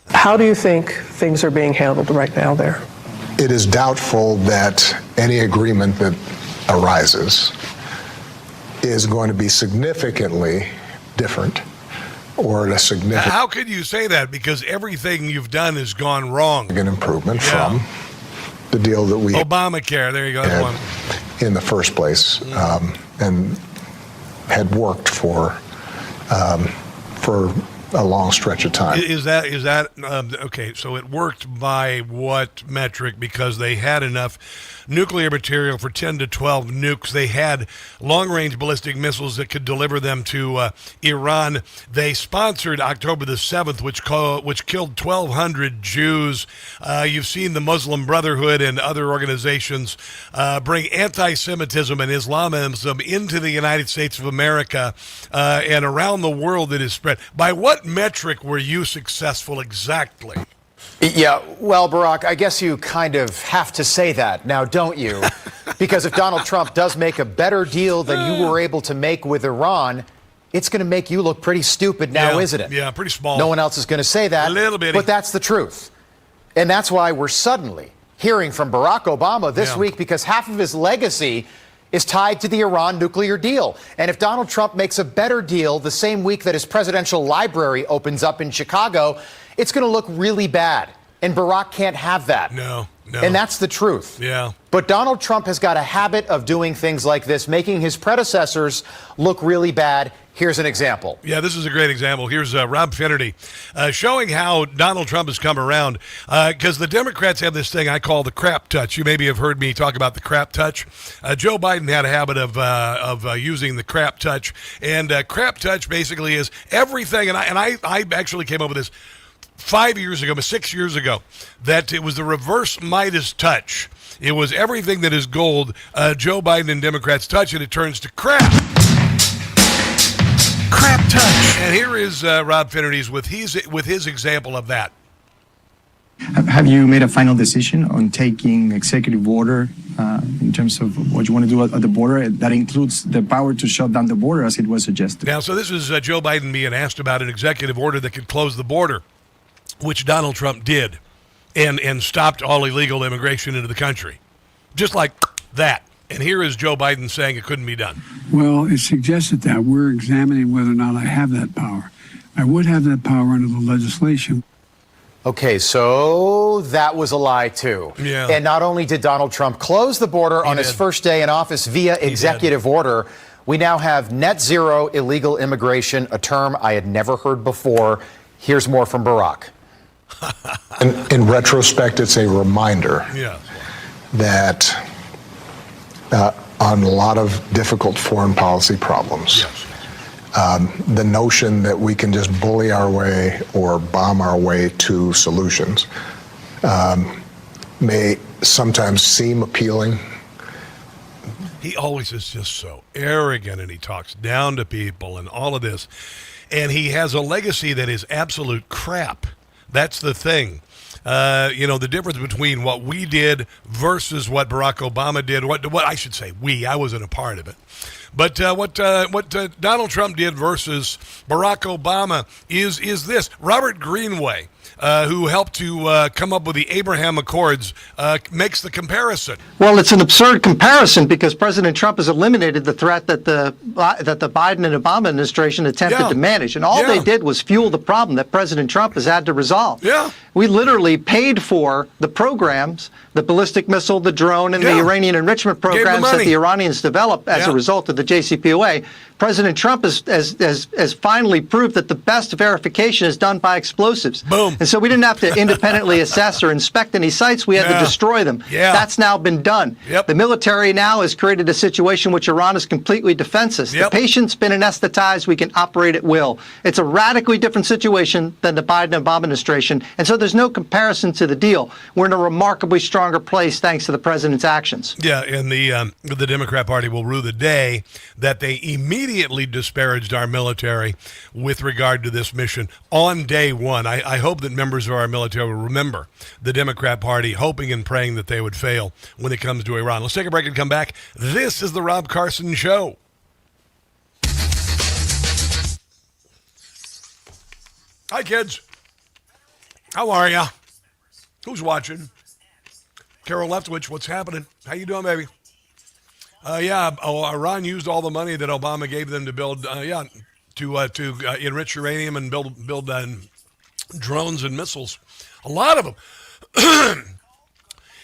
How do you think things are being handled right now there? It is doubtful that any agreement that arises is going to be significantly different or at a significant... How could you say that? Because everything you've done has gone wrong. An improvement from the deal that we... Obamacare, there you go. Had in the first place, and had worked for a long stretch of time. Is that okay? So it worked by what metric? Because they had enough nuclear material for 10 to 12 nukes. They had long-range ballistic missiles that could deliver them to Iran. They sponsored October the 7th, which killed 1,200 Jews. You've seen the Muslim Brotherhood and other organizations bring anti-Semitism and Islamism into the United States of America and around the world. That is spread. By what metric were you successful exactly? Yeah, well, Barack, I guess you kind of have to say that now, don't you? Because if Donald Trump does make a better deal than you were able to make with Iran, it's going to make you look pretty stupid now, isn't it? Yeah, pretty small. No one else is going to say that. A little bit. But that's the truth. And that's why we're suddenly hearing from Barack Obama this week, because half of his legacy is tied to the Iran nuclear deal. And if Donald Trump makes a better deal the same week that his presidential library opens up in Chicago, it's going to look really bad. And Barack can't have that. No. And that's the truth. Yeah. But Donald Trump has got a habit of doing things like this, making his predecessors look really bad. Here's an example. Yeah, this is a great example. Here's Rob Finnerty showing how Donald Trump has come around, because the Democrats have this thing I call the crap touch. You maybe have heard me talk about the crap touch. Joe Biden had a habit of using the crap touch, and crap touch basically is everything, and I actually came up with this 6 years ago, that it was the reverse Midas touch. It was everything that is gold, Joe Biden and Democrats touch, and it turns to crap. Crap touch. And here is Rob Finnerty's with his example of that. Have you made a final decision on taking executive order in terms of what you want to do at the border? That includes the power to shut down the border, as it was suggested. Now, so this is Joe Biden being asked about an executive order that could close the border, which Donald Trump did. and stopped all illegal immigration into the country. Just like that. And here is Joe Biden saying it couldn't be done. Well, it suggested that we're examining whether or not I have that power. I would have that power under the legislation. Okay, so that was a lie, too. Yeah. And not only did Donald Trump close the border on his first day in office via executive order, we now have net zero illegal immigration, a term I had never heard before. Here's more from Barack. In retrospect, it's a reminder that on a lot of difficult foreign policy problems, the notion that we can just bully our way or bomb our way to solutions may sometimes seem appealing. He always is just so arrogant, and he talks down to people and all of this. And he has a legacy that is absolute crap. That's the thing. The difference between what we did versus what Barack Obama did, what I should say I wasn't a part of it. But what Donald Trump did versus Barack Obama is this. Robert Greenway, who helped to come up with the Abraham Accords, makes the comparison. Well, it's an absurd comparison because President Trump has eliminated the threat that the Biden and Obama administration attempted to manage. And all they did was fuel the problem that President Trump has had to resolve. Yeah. We literally paid for the programs, the ballistic missile, the drone, and the uranium enrichment programs that the Iranians developed as a result of the JCPOA. President Trump has finally proved that the best verification is done by explosives. Boom. And so we didn't have to independently assess or inspect any sites. We had to destroy them. Yeah. That's now been done. Yep. The military now has created a situation which Iran is completely defenseless. Yep. The patient's been anesthetized. We can operate at will. It's a radically different situation than the Biden and Obama administration. And so there's no comparison to the deal. We're in a remarkably stronger place thanks to the president's actions. Yeah, and the Democrat Party will rue the day that they immediately disparaged our military with regard to this mission on day one. I hope that members of our military will remember the Democrat Party hoping and praying that they would fail when it comes to Iran. Let's take a break and come back. This is the Rob Carson Show. Hi, kids. How are ya? Who's watching? Carol Leftwich, what's happening? How you doing, baby? Iran used all the money that Obama gave them to build, to enrich uranium and build drones and missiles. A lot of them.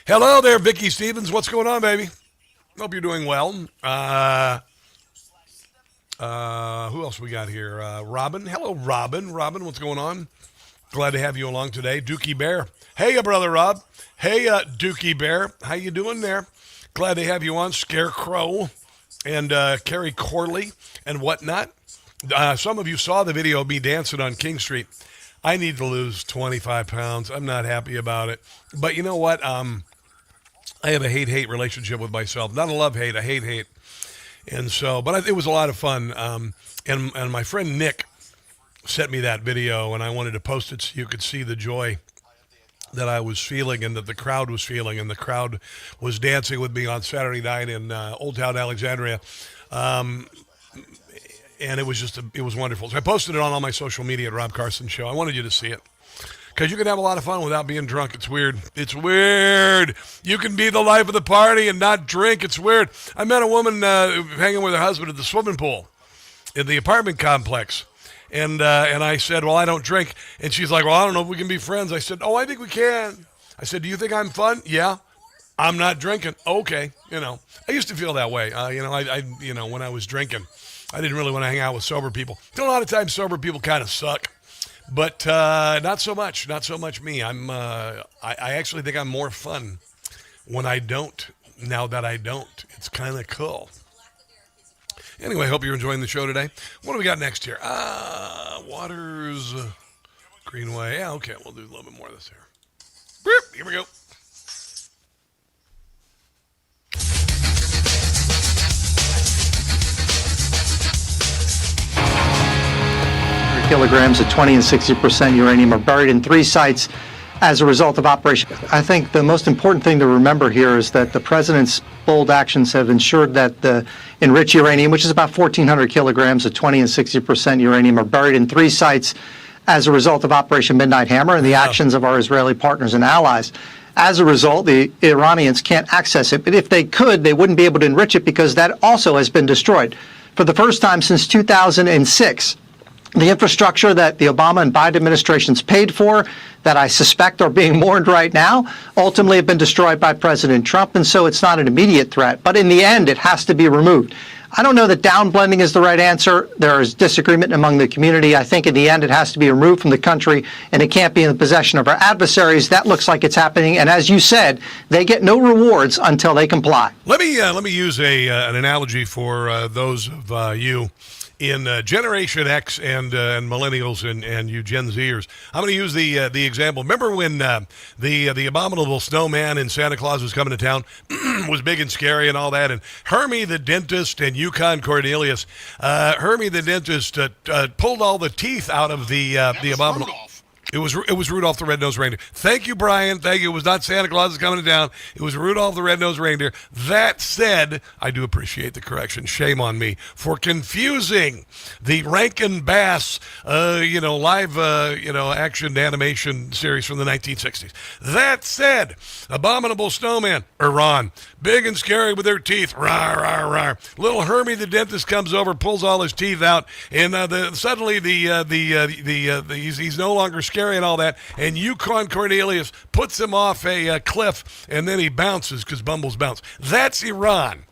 Hello there, Vicki Stevens. What's going on, baby? Hope you're doing well. Who else we got here? Robin. Hello, Robin. Robin, what's going on? Glad to have you along today. Dookie Bear. Hey, brother Rob. Hey, Dookie Bear. How you doing there? Glad to have you on. Scarecrow and Carrie Corley and whatnot. Some of you saw the video of me dancing on King Street. I need to lose 25 pounds. I'm not happy about it. But you know what? I have a hate-hate relationship with myself. Not a love-hate, a hate-hate. And so, but it was a lot of fun. And my friend Nick sent me that video, and I wanted to post it so you could see the joy that I was feeling and that the crowd was feeling, and the crowd was dancing with me on Saturday night in Old Town Alexandria. And it was it was wonderful. So I posted it on all my social media at Rob Carson Show. I wanted you to see it. Because you can have a lot of fun without being drunk. It's weird. It's weird. You can be the life of the party and not drink. It's weird. I met a woman hanging with her husband at the swimming pool in the apartment complex. And I said, well, I don't drink. And she's like, well, I don't know if we can be friends. I said, oh, I think we can. I said, do you think I'm fun? Yeah. I'm not drinking. Okay. I used to feel that way. When I was drinking, I didn't really want to hang out with sober people. A lot of times sober people kind of suck. But not so much. Not so much me. I actually think I'm more fun when I don't. Now that I don't, it's kind of cool. Anyway, hope you're enjoying the show today. What do we got next here? Waters, Greenway. Yeah, okay, we'll do a little bit more of this here. Here we go. Kilograms of 20 and 60% uranium are buried in 3 sites as a result of Operation. I think the most important thing to remember here is that the president's bold actions have ensured that the enriched uranium, which is about 1,400 kilograms of 20 and 60% uranium, are buried in 3 sites as a result of Operation Midnight Hammer and the actions of our Israeli partners and allies. As a result, the Iranians can't access it. But if they could, they wouldn't be able to enrich it because that also has been destroyed. For the first time since 2006, the infrastructure that the Obama and Biden administrations paid for, that I suspect are being mourned right now, ultimately have been destroyed by President Trump, and so it's not an immediate threat. But in the end, it has to be removed. I don't know that downblending is the right answer. There is disagreement among the community. I think in the end, it has to be removed from the country, and it can't be in the possession of our adversaries. That looks like it's happening. And as you said, they get no rewards until they comply. Let me use an analogy for those of you in Generation X and millennials and you Gen Zers. I'm going to use the example. Remember when the abominable snowman in Santa Claus was coming to town, was big and scary and all that, and Hermie the dentist and Yukon Cornelius, Hermie the dentist pulled all the teeth out of the abominable. It was Rudolph the Red-Nosed Reindeer. Thank you, Brian. Thank you. It was not Santa Claus is coming to town. It was Rudolph the Red-Nosed Reindeer. That said, I do appreciate the correction. Shame on me for confusing the Rankin Bass, live, action animation series from the 1960s. That said, Abominable Snowman, Iran, big and scary with their teeth. Rawr, rawr, rawr. Little Hermie the dentist comes over, pulls all his teeth out, and suddenly he's no longer scary and all that, and Yukon Cornelius puts him off a cliff, and then he bounces because Bumbles bounce. That's Iran.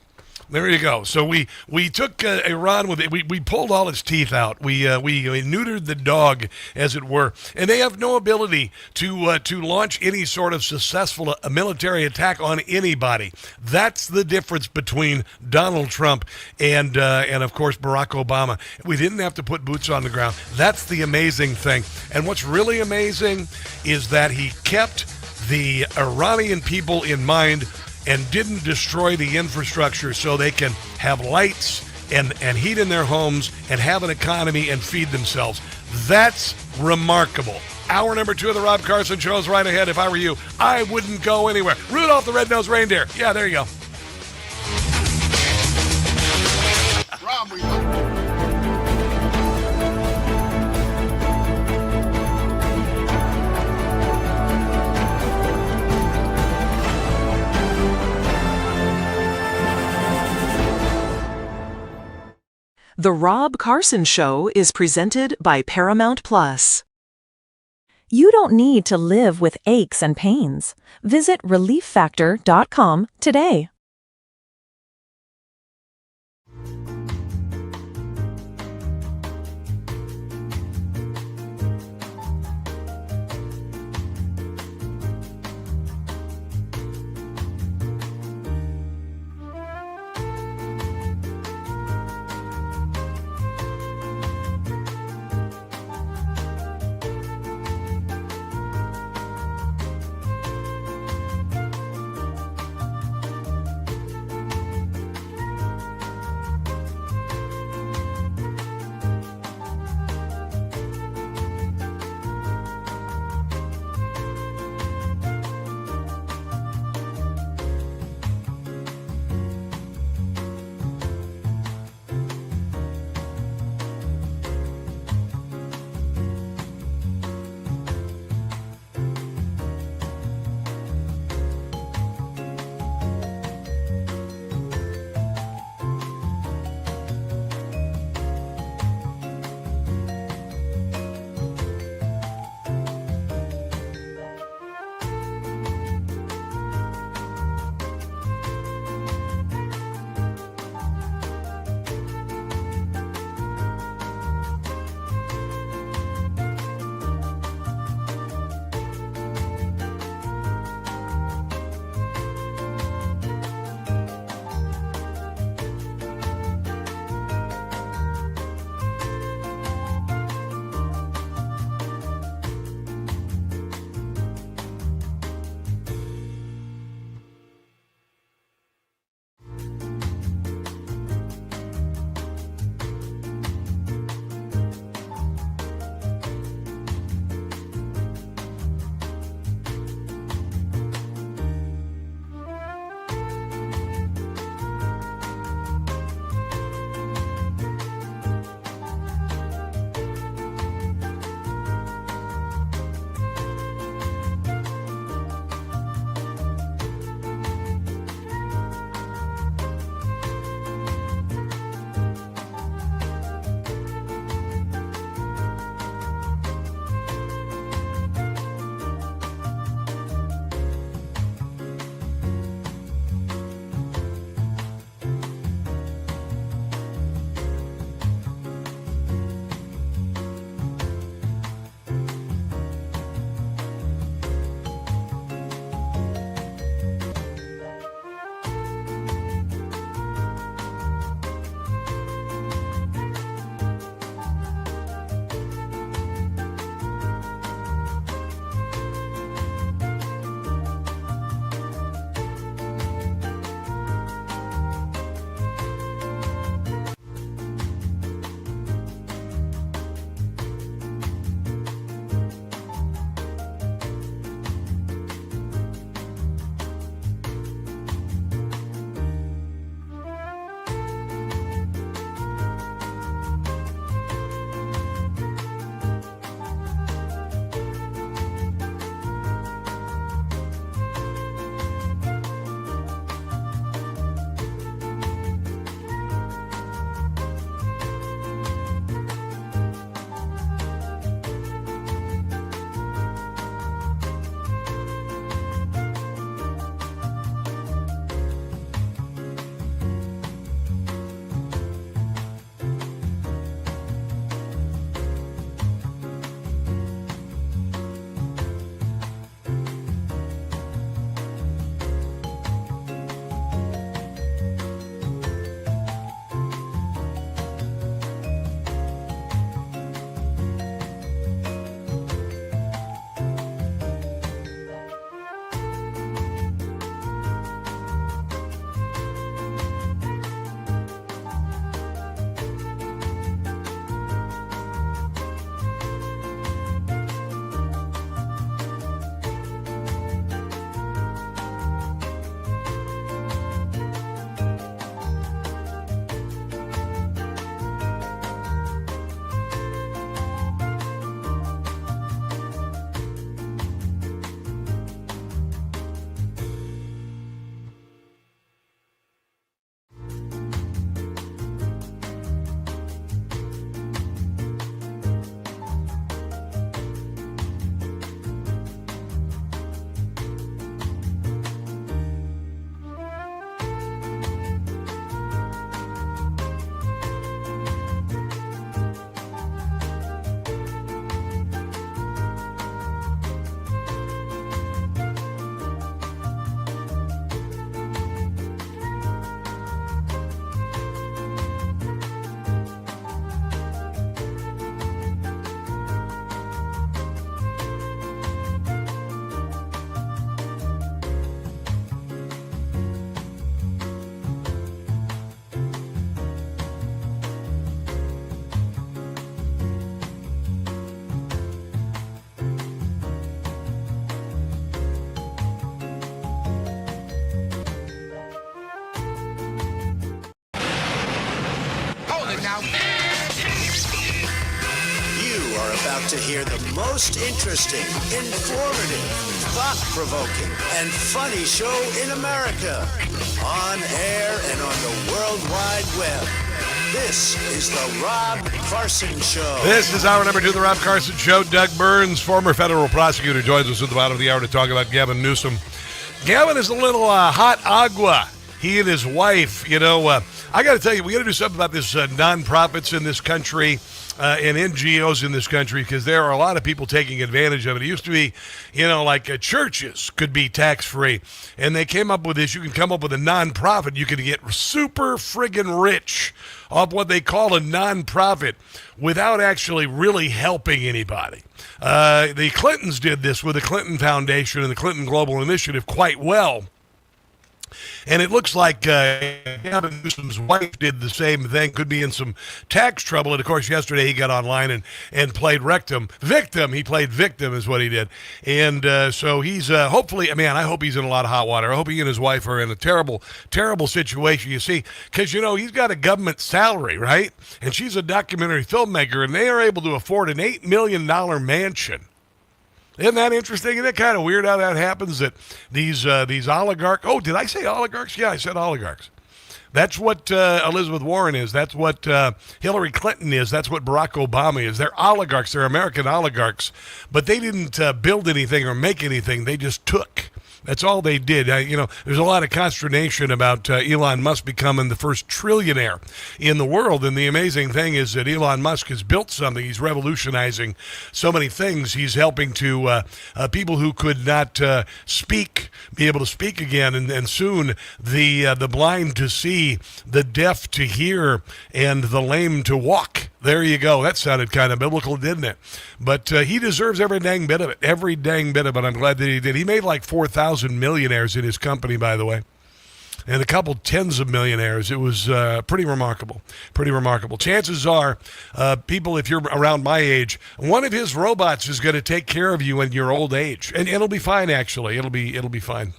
There you go. So we took Iran with it. We pulled all its teeth out. We neutered the dog, as it were, and they have no ability to launch any sort of successful military attack on anybody. That's the difference between Donald Trump and of course Barack Obama. We didn't have to put boots on the ground. That's the amazing thing. And what's really amazing is that he kept the Iranian people in mind and didn't destroy the infrastructure so they can have lights and heat in their homes and have an economy and feed themselves. That's remarkable. Hour number 2 of the Rob Carson Show is right ahead. If I were you, I wouldn't go anywhere. Rudolph the Red-Nosed Reindeer. Yeah, there you go. The Rob Carson Show is presented by Paramount Plus. You don't need to live with aches and pains. Visit ReliefFactor.com today. about to hear the most interesting, informative, thought-provoking, and funny show in America. On air and on the World Wide Web. This is the Rob Carson Show. This is hour number 2 of the Rob Carson Show. Doug Burns, former federal prosecutor, joins us at the bottom of the hour to talk about Gavin Newsom. Gavin is a little hot agua. He and his wife, I got to tell you, we got to do something about this nonprofits in this country and NGOs in this country, because there are a lot of people taking advantage of it. It used to be, like churches could be tax-free, and they came up with this. You can come up with a nonprofit. You can get super friggin' rich off what they call a nonprofit without actually really helping anybody. The Clintons did this with the Clinton Foundation and the Clinton Global Initiative quite well. And it looks like Gavin Newsom's wife did the same thing, could be in some tax trouble. And, of course, yesterday he got online and played victim. He played victim is what he did. And so he's hopefully, I hope he's in a lot of hot water. I hope he and his wife are in a terrible, terrible situation, you see, because, he's got a government salary, right? And she's a documentary filmmaker, and they are able to afford an $8 million mansion. Isn't that interesting? Isn't that kind of weird how that happens, that these oligarchs... Oh, did I say oligarchs? Yeah, I said oligarchs. That's what Elizabeth Warren is. That's what Hillary Clinton is. That's what Barack Obama is. They're oligarchs. They're American oligarchs. But they didn't build anything or make anything. They just took. That's all they did. There's a lot of consternation about Elon Musk becoming the first trillionaire in the world. And the amazing thing is that Elon Musk has built something. He's revolutionizing so many things. He's helping to people who could not speak, be able to speak again. And soon the blind to see, the deaf to hear, and the lame to walk. There you go. That sounded kind of biblical, didn't it? But he deserves every dang bit of it. Every dang bit of it. I'm glad that he did. He made like 4,000 millionaires in his company, by the way, and a couple tens of millionaires. It was pretty remarkable. Pretty remarkable. Chances are, people, if you're around my age, one of his robots is going to take care of you in your old age. And it'll be fine, actually. It'll be fine.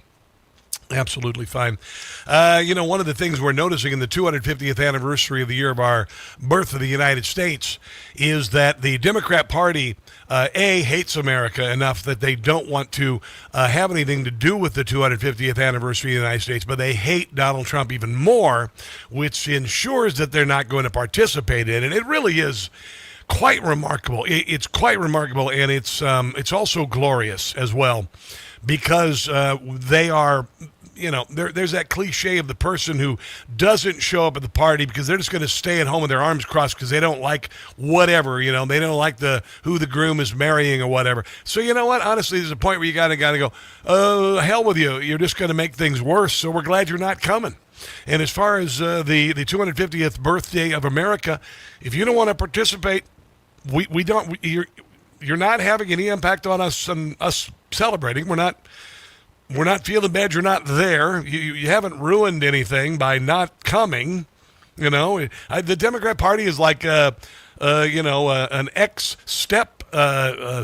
Absolutely fine. One of the things we're noticing in the 250th anniversary of the year of our birth of the United States is that the Democrat Party, hates America enough that they don't want to have anything to do with the 250th anniversary of the United States, but they hate Donald Trump even more, which ensures that they're not going to participate in it. It really is quite remarkable. It's quite remarkable, and it's also glorious as well, because they are... there's that cliche of the person who doesn't show up at the party because they're just going to stay at home with their arms crossed because they don't like whatever, they don't like who the groom is marrying or whatever. So you know what? Honestly, there's a point where you got to go, oh, hell with you. You're just going to make things worse, so we're glad you're not coming. And as far as the 250th birthday of America, if you don't want to participate, you're not having any impact on us and us celebrating. We're not feeling bad you're not there. You haven't ruined anything by not coming. The Democrat Party is like, an ex-step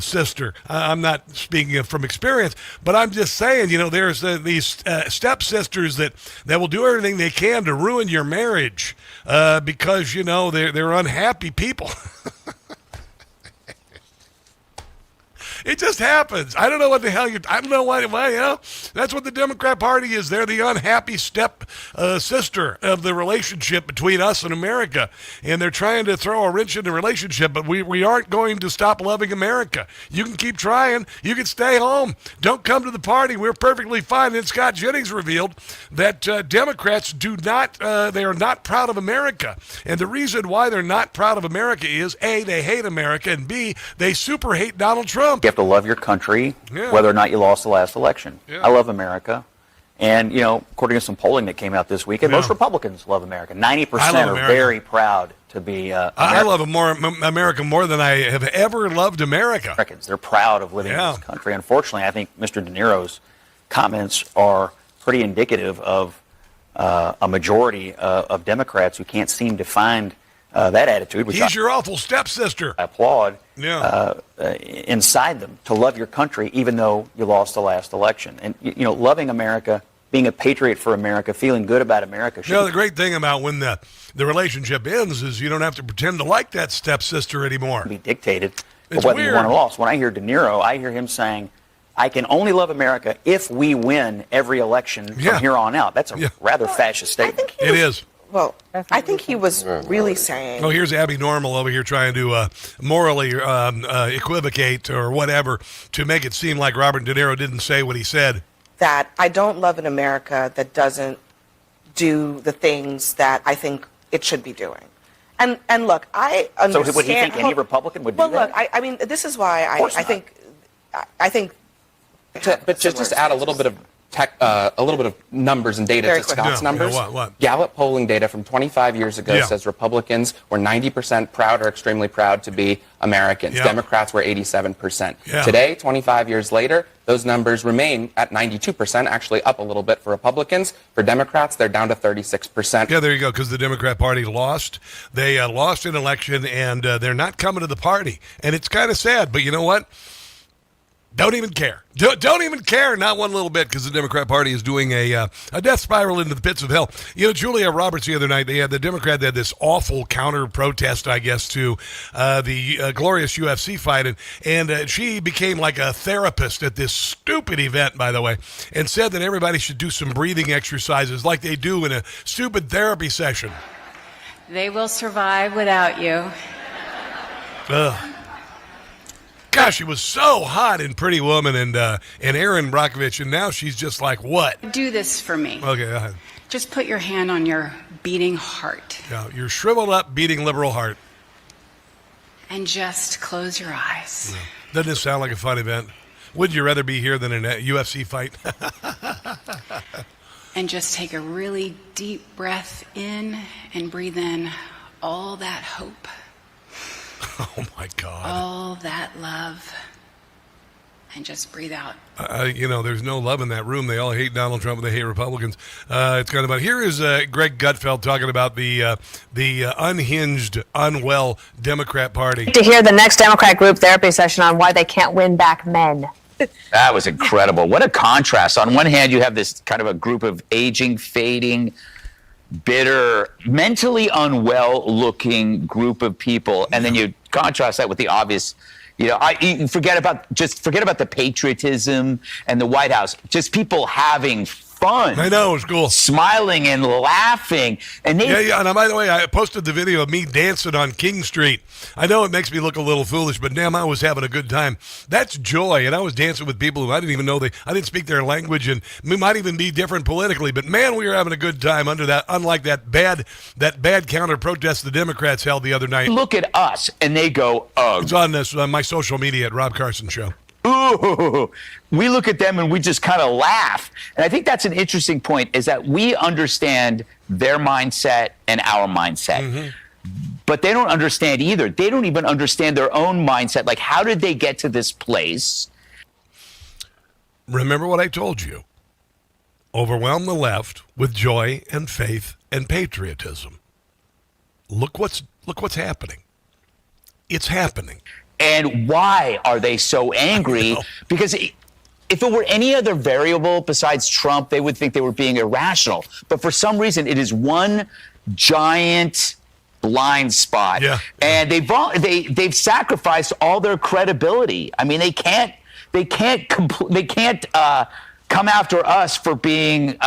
sister. I'm not speaking from experience, but I'm just saying, there's these stepsisters that will do everything they can to ruin your marriage because, they're unhappy people. It just happens. I don't know what the hell I don't know why, that's what the Democrat Party is. They're the unhappy step sister of the relationship between us and America. And they're trying to throw a wrench in the relationship, but we aren't going to stop loving America. You can keep trying. You can stay home. Don't come to the party. We're perfectly fine. And Scott Jennings revealed that Democrats they are not proud of America. And the reason why they're not proud of America is, A, they hate America, and B, they super hate Donald Trump. You have to love your country, whether or not you lost the last election. I love America. And, according to some polling that came out this week, most Republicans love America. 90% are very proud to be American. I love America more than I have ever loved America. Americans, they're proud of living in this country. Unfortunately, I think Mr. De Niro's comments are pretty indicative of a majority of Democrats who can't seem to find that attitude, which he's your awful stepsister. I applaud inside them to love your country, even though you lost the last election. And loving America, being a patriot for America, feeling good about America. The great thing about when the relationship ends is you don't have to pretend to like that stepsister anymore. Be dictated It's whether you won or lost. When I hear De Niro, I hear him saying, I can only love America if we win every election from here on out. That's a rather fascist statement. It is. Well, I think he was really saying... Oh, here's Abby Normal over here trying to morally equivocate or whatever to make it seem like Robert De Niro didn't say what he said. That I don't love an America that doesn't do the things that I think it should be doing. And look, I understand... So would he think any Republican would do that? Well, look, I mean, this is why I think... But just to add a little bit of a little bit of numbers and data to Scott's numbers. What? Gallup polling data from 25 years ago says Republicans were 90% proud or extremely proud to be Americans. Democrats were 87%. Today, 25 years later, those numbers remain at 92%, actually up a little bit for Republicans. For Democrats, they're down to 36%. Yeah, there you go, because the Democrat Party lost. They lost an election, and they're not coming to the party. And it's kind of sad, but you know what? Don't even care. Don't even care, not one little bit, because the Democrat Party is doing a death spiral into the pits of hell. You know, Julia Roberts the other night, the Democrat had this awful counter-protest, I guess, to the glorious UFC fight, and she became like a therapist at this stupid event, by the way, and said that everybody should do some breathing exercises like they do in a stupid therapy session. They will survive without you. Gosh, she was so hot in Pretty Woman and Erin Brockovich, and now she's just like, what? Do this for me. Okay, go ahead. Just put your hand on your beating heart. Yeah, your shriveled up, beating liberal heart. And just close your eyes. Yeah. Doesn't this sound like a fun event? Would you rather be here than in a UFC fight? And just take a really deep breath in and breathe in all that hope. Oh, my God. All that love. And just breathe out. You know, there's no love in that room. They all hate Donald Trump and they hate Republicans. It's kind of about... Here is Greg Gutfeld talking about the unhinged, unwell Democrat Party. To hear the next Democrat group therapy session on why they can't win back men. That was incredible. What a contrast. On one hand, you have this kind of a group of aging, fading, bitter, mentally unwell-looking group of people, and then you contrast that with the obvious, you know, you forget about the patriotism and the White House. Just people having fun. I know, it was cool. Smiling and laughing. And they, and by the way, I posted the video of me dancing on King Street. I know it makes me look a little foolish, but damn, I was having a good time. That's joy, and I was dancing with people who I didn't even know I didn't speak their language, and we might even be different politically, but man, we were having a good time unlike that bad counter protest the Democrats held the other night. Look at us, and they go, ugh. It's on my social media at Rob Carson Show. Ooh, we look at them and we just kind of laugh. And I think that's an interesting point, is that we understand their mindset and our mindset. Mm-hmm. But they don't understand either. They don't even understand their own mindset. Like, how did they get to this place? Remember what I told you. Overwhelm the left with joy and faith and patriotism. Look what's happening. It's happening. And why are they so angry? Because if it were any other variable besides Trump, they would think they were being irrational. But for some reason, it is one giant blind spot. Yeah. And they've sacrificed all their credibility. I mean, they can't come after us for being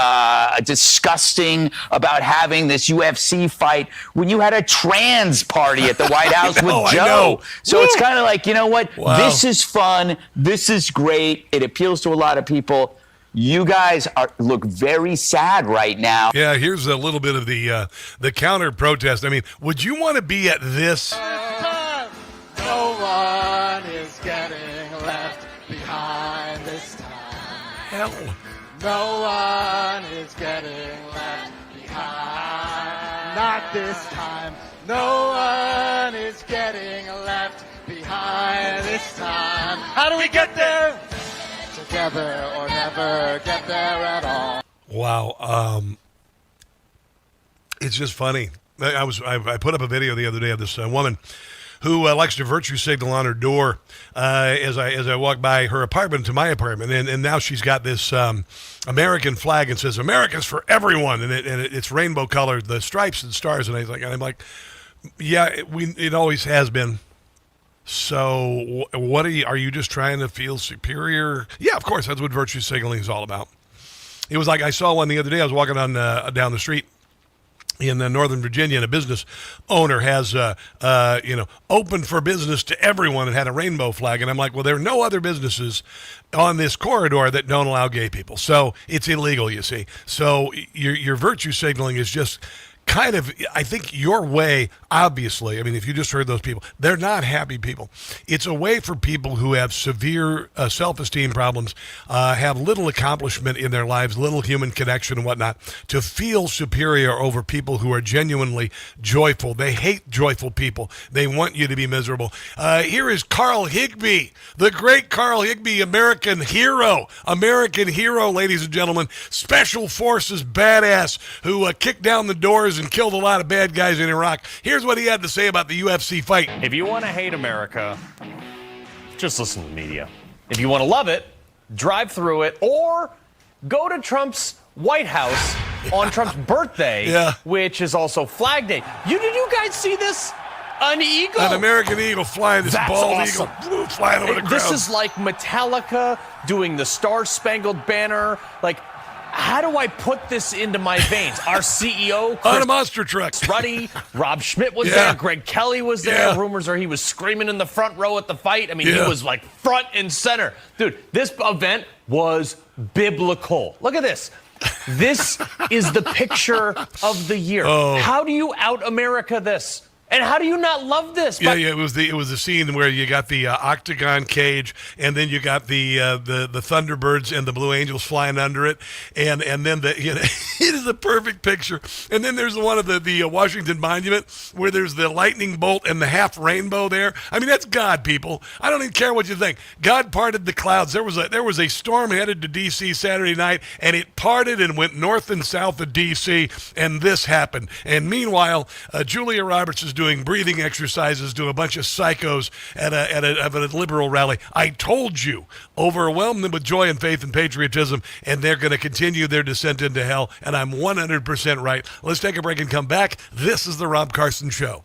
disgusting about having this UFC fight when you had a trans party at the White House with Joe. So it's kind of like, you know what? Wow. This is fun. This is great. It appeals to a lot of people. You guys look very sad right now. Yeah, here's a little bit of the counter protest. I mean, would you want to be at this? No one is getting left behind this time. Hell. No one is getting left behind. Not this time. No one is getting left behind this time. How do we get there? Together or never get there at all. Wow. It's just funny. I put up a video the other day of this woman who likes to virtue signal on her door as I walk by her apartment to my apartment, and now she's got this American flag and says "America's for everyone," and it's rainbow colored, the stripes and stars, and I'm like, yeah, it always has been. So what are you just trying to feel superior? Yeah, of course, that's what virtue signaling is all about. It was like I saw one the other day. I was walking on down the street in Northern Virginia, and a business owner has, open for business to everyone and had a rainbow flag. And I'm like, well, there are no other businesses on this corridor that don't allow gay people. So it's illegal, you see. So your virtue signaling is just kind of, I think your way, obviously, I mean, if you just heard those people, they're not happy people. It's a way for people who have severe self-esteem problems, have little accomplishment in their lives, little human connection and whatnot, to feel superior over people who are genuinely joyful. They hate joyful people. They want you to be miserable. Here is Carl Higbie, the great Carl Higbie, American hero, ladies and gentlemen, Special Forces badass who kicked down the doors and killed a lot of bad guys in Iraq. Here's what he had to say about the UFC fight. If you want to hate America, just listen to the media. If you want to love it, drive through it, or go to Trump's White House on Trump's birthday, which is also Flag Day. Did you guys see this? An eagle? An American eagle flying, this bald awesome. eagle flying over the ground. This is like Metallica doing the Star Spangled Banner. Like, how do I put this into my veins? Our CEO, on a monster truck. Ruddy, Rob Schmidt was there, Greg Kelly was there. Rumors are he was screaming in the front row at the fight. I mean, he was like front and center. Dude, this event was biblical. Look at this. This is the picture of the year. How do you out-America this? And how do you not love this? It was the scene where you got the octagon cage, and then you got the Thunderbirds and the Blue Angels flying under it, and then it is a perfect picture. And then there's the one of the Washington Monument where there's the lightning bolt and the half rainbow there. I mean, that's God, people. I don't even care what you think. God parted the clouds. There was a storm headed to D.C. Saturday night, and it parted and went north and south of D.C. and this happened. And meanwhile, Julia Roberts is doing breathing exercises to a bunch of psychos at a liberal rally. I told you, overwhelm them with joy and faith and patriotism, and they're going to continue their descent into hell, and I'm 100% right. Let's take a break and come back. This is the Rob Carson Show.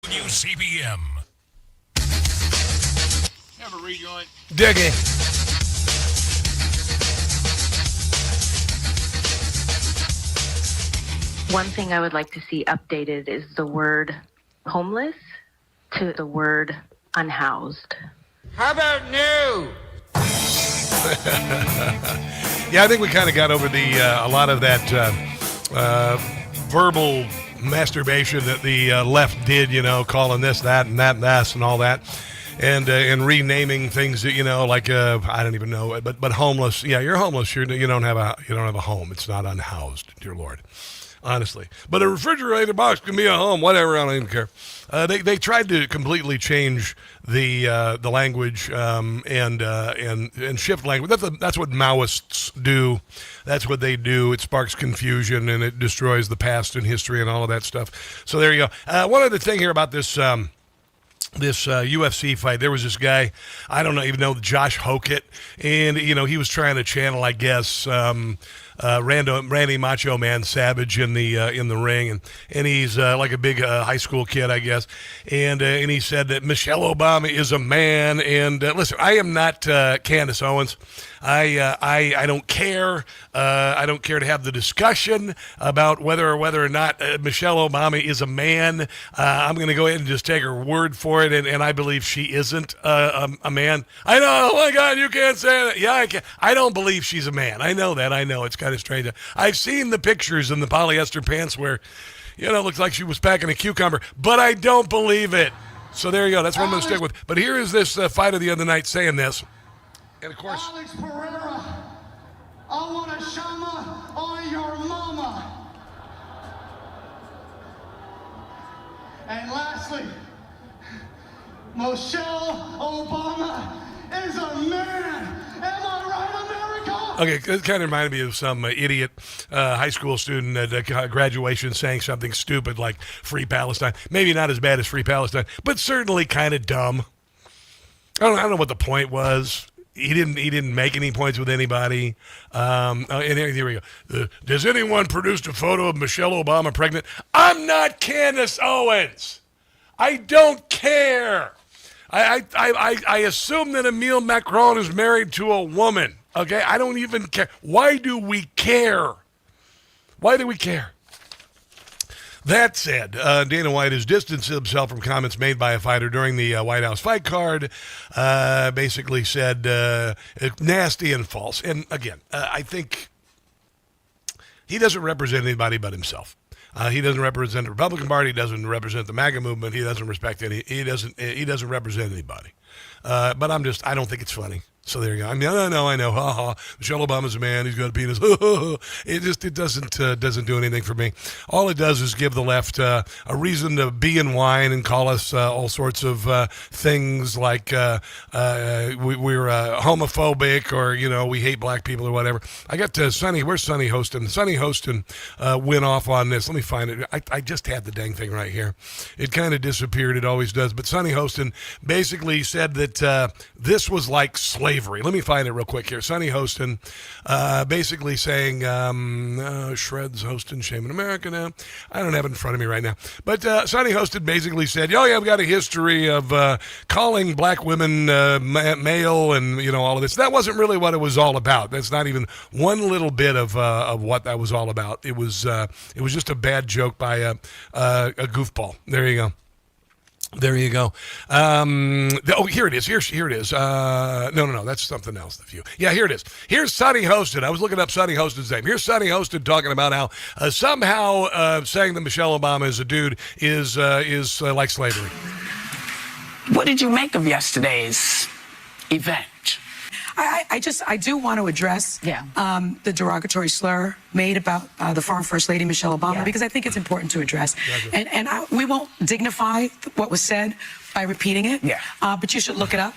WCBM. Have a rejoin. Dig it. One thing I would like to see updated is the word homeless to the word unhoused. How about new? Yeah, I think we kind of got over a lot of that verbal masturbation that the left did, calling this, that, and that, and that, and all that. And renaming things that, like I don't even know, but homeless. Yeah, you're homeless. You don't have a home. It's not unhoused, dear Lord. Honestly, but a refrigerator box can be a home. Whatever, I don't even care. They tried to completely change the language and shift language. That's what Maoists do. That's what they do. It sparks confusion and it destroys the past and history and all of that stuff. So there you go. One other thing here about this UFC fight. There was this guy, I don't even know, Josh Hokett, and he was trying to channel, I guess, Randy Macho Man Savage in the ring, and he's like a big high school kid, I guess, and he said that Michelle Obama is a man. And listen, I am not Candace Owens. I don't care. I don't care to have the discussion about whether or not Michelle Obama is a man. I'm going to go ahead and just take her word for it, and I believe she isn't a man. I know. Oh my God, you can't say that. Yeah, I can. I don't believe she's a man. I know that. I know it's kind of strange. I've seen the pictures in the polyester pants where, it looks like she was packing a cucumber, but I don't believe it. So there you go. That's what I'm going to stick with. But here is this fighter the other night saying this. And of course, Alex Pereira, I want a shama on your mama. And lastly, Michelle Obama is a man. Am I right, America? Okay, it kind of reminded me of some idiot high school student at graduation saying something stupid like Free Palestine. Maybe not as bad as Free Palestine, but certainly kind of dumb. I don't know what the point was. He didn't make any points with anybody. And here we go. Does anyone produce a photo of Michelle Obama pregnant? I'm not Candace Owens. I don't care. I assume that Emile Macron is married to a woman. Okay, I don't even care. Why do we care? Why do we care? That said, Dana White has distanced himself from comments made by a fighter during the White House fight card. Basically said nasty and false. And again, I think he doesn't represent anybody but himself. He doesn't represent the Republican Party. He doesn't represent the MAGA movement. He doesn't respect any. He doesn't represent anybody. But I don't think it's funny. So there you go. I mean, I know. Ha ha. Michelle Obama's a man. He's got a penis. It doesn't do anything for me. All it does is give the left a reason to be and whine and call us all sorts of things like we're homophobic or we hate black people or whatever. I got Sonny. Where's Sonny Hostin? Sonny Hostin went off on this. Let me find it. I just had the dang thing right here. It kind of disappeared. It always does. But Sonny Hostin basically said that this was like slavery. Let me find it real quick here. Sonny Hostin basically saying, Shreds Hostin, shame in America now. I don't have it in front of me right now. But Sonny Hostin basically said, I've got a history of calling black women male and, all of this. That wasn't really what it was all about. That's not even one little bit of what that was all about. It was just a bad joke by a goofball. There you go. There you go. Here it is. Here it is. No. That's something else. The View. Yeah, here it is. Here's Sonny Hostin. I was looking up Sonny Hostin's name. Here's Sonny Hostin talking about how somehow saying that Michelle Obama is a dude is like slavery. What did you make of yesterday's event? I do want to address the derogatory slur made about the former First Lady Michelle Obama because I think it's important to address. And we won't dignify what was said by repeating it, but you should look it up.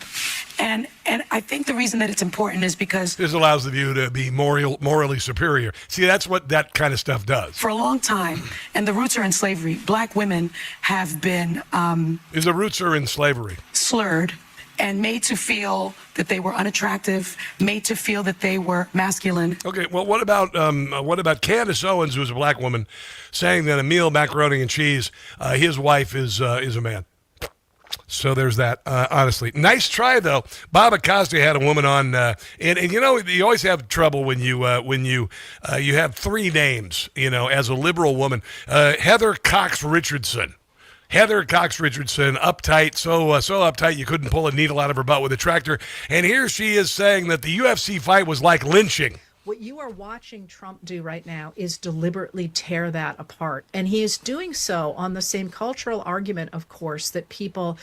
And I think the reason that it's important is because this allows the View to be morally superior. See, that's what that kind of stuff does. For a long time, and the roots are in slavery, black women have been... the roots are in slavery. Slurred and made to feel that they were unattractive, made to feel that they were masculine. Okay, well, what about Candace Owens, who's a black woman, saying that Emil Macaroni and Cheese, his wife is a man? So there's that, honestly. Nice try, though. Bob Acosta had a woman on, and you know, you always have trouble when you have three names, you know, as a liberal woman. Heather Cox Richardson. Heather Cox Richardson, uptight, so uptight you couldn't pull a needle out of her butt with a tractor. And here she is saying that the UFC fight was like lynching. What you are watching Trump do right now is deliberately tear that apart. And he is doing so on the same cultural argument, of course, that people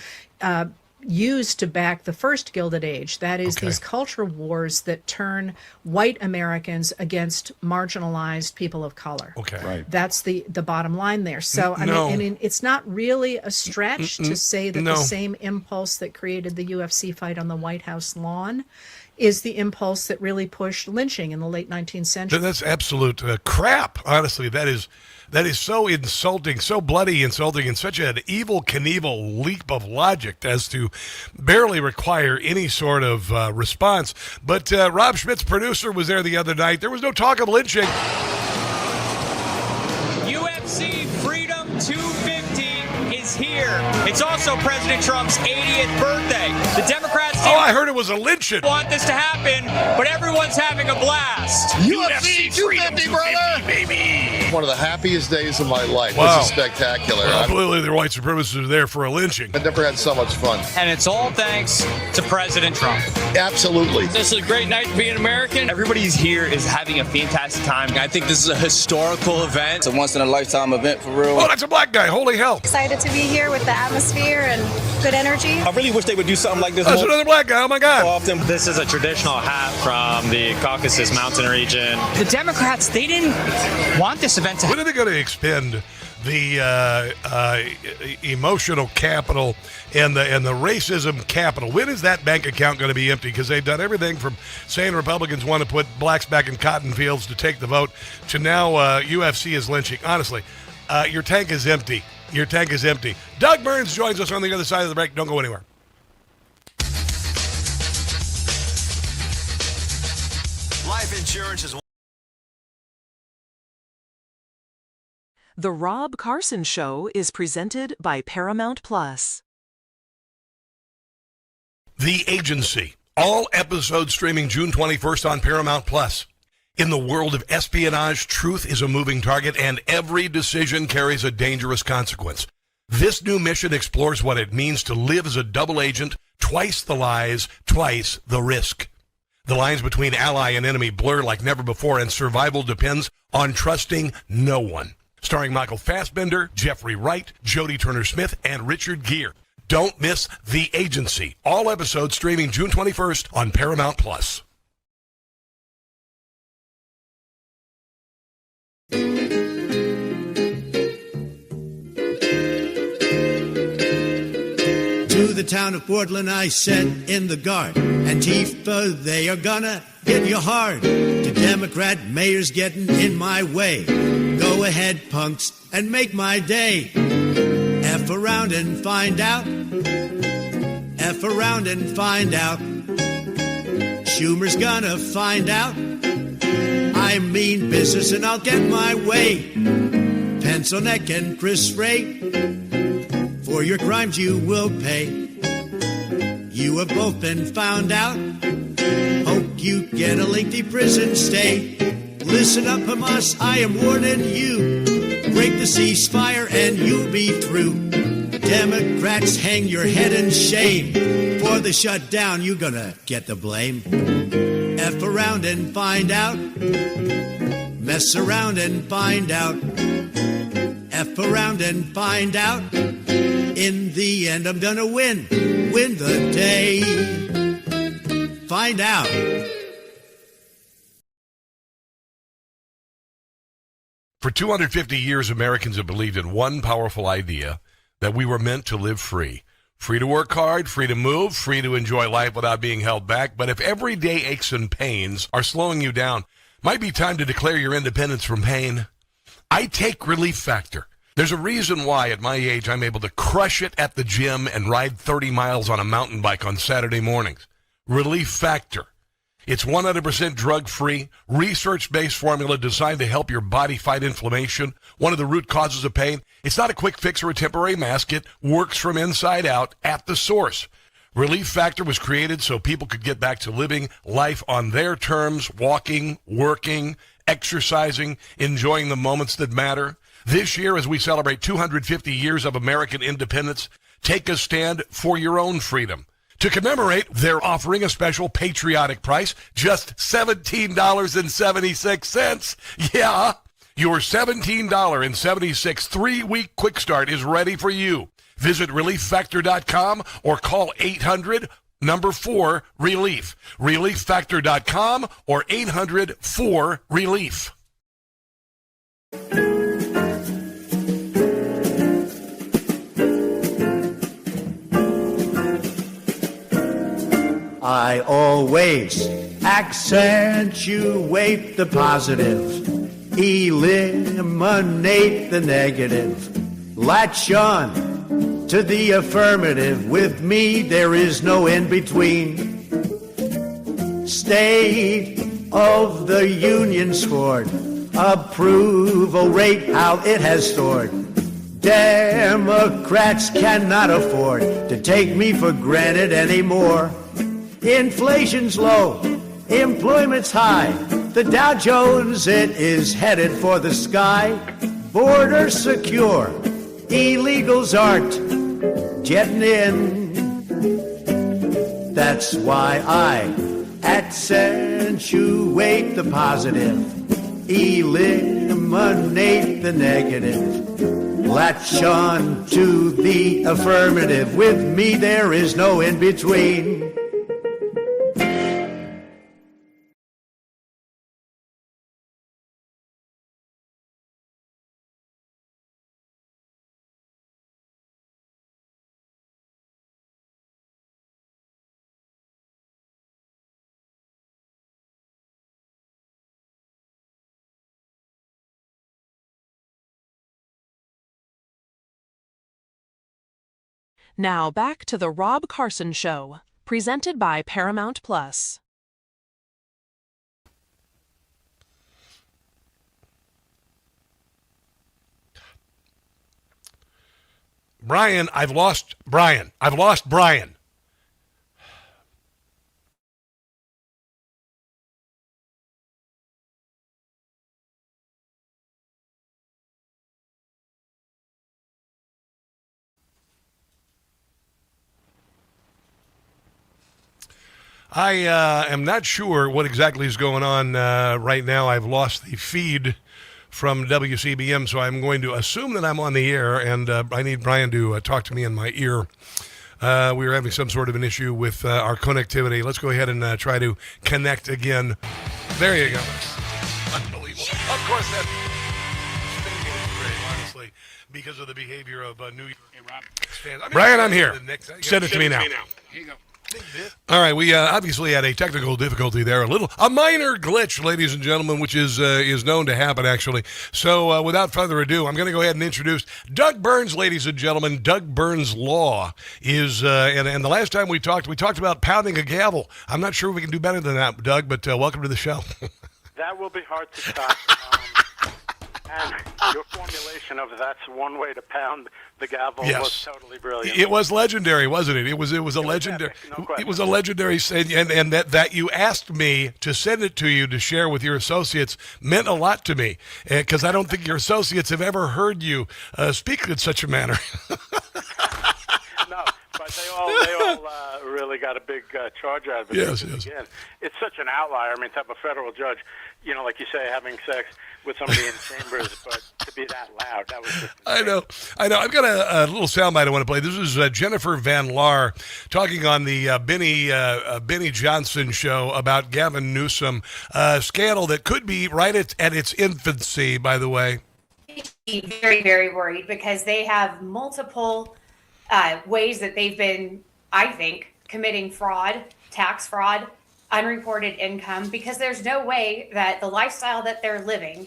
used to back the first Gilded Age. That is these culture wars that turn white Americans against marginalized people of color. Okay. Right. That's the bottom line there. So, I mean, it's not really a stretch to say that the same impulse that created the UFC fight on the White House lawn is the impulse that really pushed lynching in the late 19th century. That's absolute crap, honestly. That is so insulting, so bloody insulting, and such an evil Knievel leap of logic as to barely require any sort of response. But Rob Schmidt's producer was there the other night. There was no talk of lynching. UFC Freedom 250 is here. It's also President Trump's 80th birthday. The Democrats I heard it was a lynching. Want this to happen, but everyone's having a blast. UFC 250, brother! Baby! One of the happiest days of my life. Wow. This is spectacular. Well, clearly the white supremacists are there for a lynching. I've never had so much fun. And it's all thanks to President Trump. Absolutely. This is a great night to be an American. Everybody's here is having a fantastic time. I think this is a historical event. It's a once-in-a-lifetime event for real. Oh, that's a black guy. Holy hell. Excited to be here with the atmosphere and good energy. I really wish they would do something like this. That's another black guy. Oh, my God. Often. This is a traditional hat from the Caucasus Mountain region. The Democrats, they didn't want this event to happen. When are they going to expend the emotional capital and the racism capital? When is that bank account going to be empty? Because they've done everything from saying Republicans want to put blacks back in cotton fields to take the vote to now UFC is lynching. Honestly, your tank is empty. Your tank is empty. Doug Burns joins us on the other side of the break. Don't go anywhere. Life insurance is... The Rob Carson Show is presented by Paramount Plus. The Agency. All episodes streaming June 21st on Paramount Plus. In the world of espionage, truth is a moving target, and every decision carries a dangerous consequence. This new mission explores what it means to live as a double agent, twice the lies, twice the risk. The lines between ally and enemy blur like never before, and survival depends on trusting no one. Starring Michael Fassbender, Jeffrey Wright, Jodie Turner-Smith, and Richard Gere. Don't miss The Agency. All episodes streaming June 21st on Paramount Plus. To the town of Portland I said in the guard, Antifa, they are gonna hit you hard. To Democrat mayors getting in my way, go ahead punks and make my day. F around and find out, F around and find out. Schumer's gonna find out, I mean business and I'll get my way. Pencil neck and Chris Ray, for your crimes you will pay. You have both been found out. Hope you get a lengthy prison stay. Listen up, Hamas, I am warning you. Break the ceasefire and you'll be through. Democrats, hang your head in shame. For the shutdown, you're gonna get the blame. F around and find out. Mess around and find out. F around and find out. In the end, I'm gonna win the day. Find out. For 250 years, Americans have believed in one powerful idea, that we were meant to live free. Free to work hard, free to move, free to enjoy life without being held back. But if everyday aches and pains are slowing you down, might be time to declare your independence from pain. I take Relief Factor. There's a reason why at my age I'm able to crush it at the gym and ride 30 miles on a mountain bike on Saturday mornings. Relief Factor. It's 100% drug-free, research-based formula designed to help your body fight inflammation, one of the root causes of pain. It's not a quick fix or a temporary mask. It works from inside out at the source. Relief Factor was created so people could get back to living life on their terms, walking, working, exercising, enjoying the moments that matter. This year, as we celebrate 250 years of American independence, take a stand for your own freedom. To commemorate, they're offering a special patriotic price, just $17.76. Yeah, your $17.76 3-week quick start is ready for you. Visit ReliefFactor.com or call 800-4-RELIEF. ReliefFactor.com or 800-4-RELIEF. I always accentuate the positive, eliminate the negative, latch on to the affirmative. With me, there is no in between. State of the Union scored, approval rate how it has soared. Democrats cannot afford to take me for granted anymore. Inflation's low, employment's high. The Dow Jones, it is headed for the sky. Border secure, illegals aren't getting in. That's why I accentuate the positive, eliminate the negative, latch on to the affirmative. With me, there is no in between. Now back to the Rob Carson Show, presented by Paramount Plus. I've lost Brian. I am not sure what exactly is going on right now. I've lost the feed from WCBM, so I'm going to assume that I'm on the air, and I need Brian to talk to me in my ear. We were having some sort of an issue with our connectivity. Let's go ahead and try to connect again. There you go. Unbelievable. Of course, that's great, honestly, because of the behavior of New York fans. Brian, I'm here. Send it to me now. Here you go. All right, we obviously had a technical difficulty there, a minor glitch, ladies and gentlemen, which is known to happen, actually. So without further ado, I'm going to go ahead and introduce Doug Burns, ladies and gentlemen. Doug Burns Law is, and the last time we talked about pounding a gavel. I'm not sure we can do better than that, Doug, but welcome to the show. That will be hard to top. And your formulation of that's one way to pound the gavel was totally brilliant. It was legendary, wasn't it? It was a legendary. It was a legendary saying, and that you asked me to send it to you to share with your associates meant a lot to me, because I don't think your associates have ever heard you speak in such a manner. No, but they all really got a big charge out of it. Yes. Again, it's such an outlier. I mean, to have a federal judge, like you say, having sex with somebody in chambers, but to be that loud, that was just insane. I know. I've got a little soundbite I want to play. This is Jennifer Van Laar talking on the Benny Johnson show about Gavin Newsom, scandal that could be right at its infancy, by the way. Very, very worried because they have multiple ways that they've been, I think, committing fraud, tax fraud, unreported income, because there's no way that the lifestyle that they're living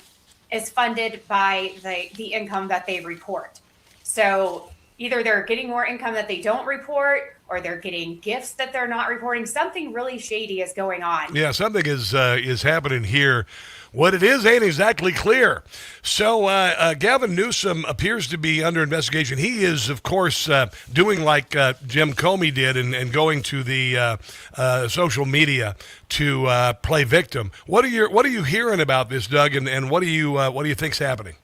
is funded by the income that they report. So either they're getting more income that they don't report, or they're getting gifts that they're not reporting. Something really shady is going on. Yeah, something is happening here. What it is ain't exactly clear. So Gavin Newsom appears to be under investigation. He is, of course, doing like Jim Comey did and going to the social media to play victim. What are you hearing about this, Doug? And what do you think's happening?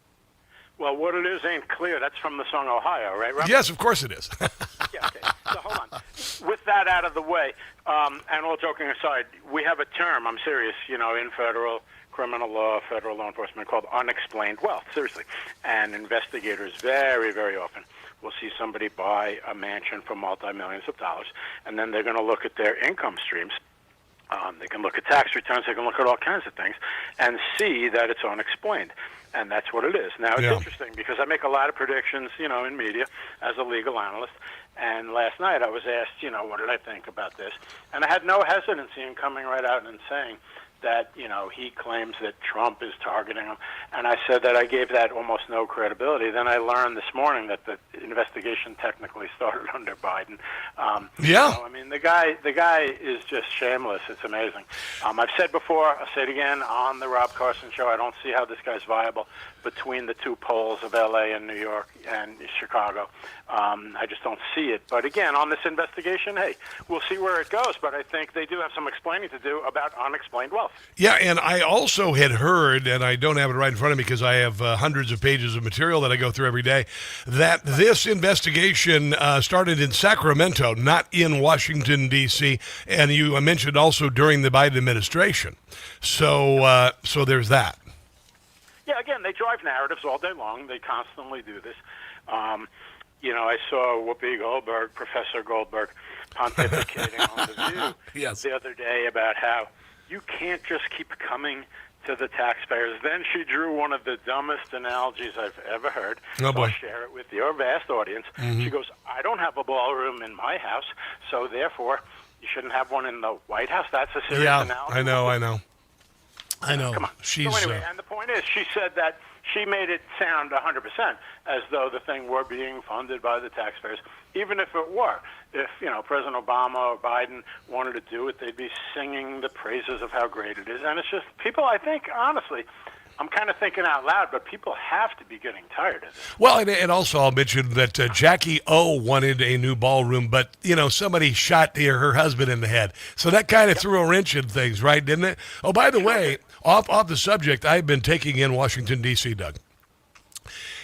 Well, what it is ain't clear. That's from the song Ohio, right, Rob? Yes, of course it is. Yeah, okay. So hold on. With that out of the way, and all joking aside, we have a term, I'm serious, in federal criminal law, federal law enforcement, called unexplained wealth, seriously. And investigators very, very often will see somebody buy a mansion for multi-millions of dollars, and then they're going to look at their income streams. They can look at tax returns, they can look at all kinds of things, and see that it's unexplained. And that's what it is. Now, it's interesting because I make a lot of predictions, in media as a legal analyst. And last night I was asked, what did I think about this? And I had no hesitancy in coming right out and saying that, he claims that Trump is targeting him. And I said that I gave that almost no credibility. Then I learned this morning that the investigation technically started under Biden. The guy is just shameless. It's amazing. I've said before, I'll say it again on the Rob Carson show, I don't see how this guy's viable between the two poles of L.A. and New York and Chicago. I just don't see it. But again, on this investigation, hey, we'll see where it goes. But I think they do have some explaining to do about unexplained wealth. Yeah, and I also had heard, and I don't have it right in front of me because I have hundreds of pages of material that I go through every day, that this investigation started in Sacramento, not in Washington, D.C., and you mentioned also during the Biden administration. So there's that. Yeah, again, they drive narratives all day long. They constantly do this. I saw Whoopi Goldberg, Professor Goldberg, pontificating on The View the other day about how you can't just keep coming to the taxpayers. Then she drew one of the dumbest analogies I've ever heard. Oh, boy. I'll share it with your vast audience. Mm-hmm. She goes, I don't have a ballroom in my house, so therefore you shouldn't have one in the White House. That's a serious analogy. I know. Come on. She's, so anyway, and the point is, she said that she made it sound 100% as though the thing were being funded by the taxpayers, even if it were. If, President Obama or Biden wanted to do it, they'd be singing the praises of how great it is. And it's just, people, I think, honestly, I'm kind of thinking out loud, but people have to be getting tired of this. Well, and also I'll mention that Jackie O wanted a new ballroom, but, somebody shot her husband in the head. So that kind of threw a wrench in things, right, didn't it? Oh, by the way, off the subject, I've been taking in Washington, D.C., Doug.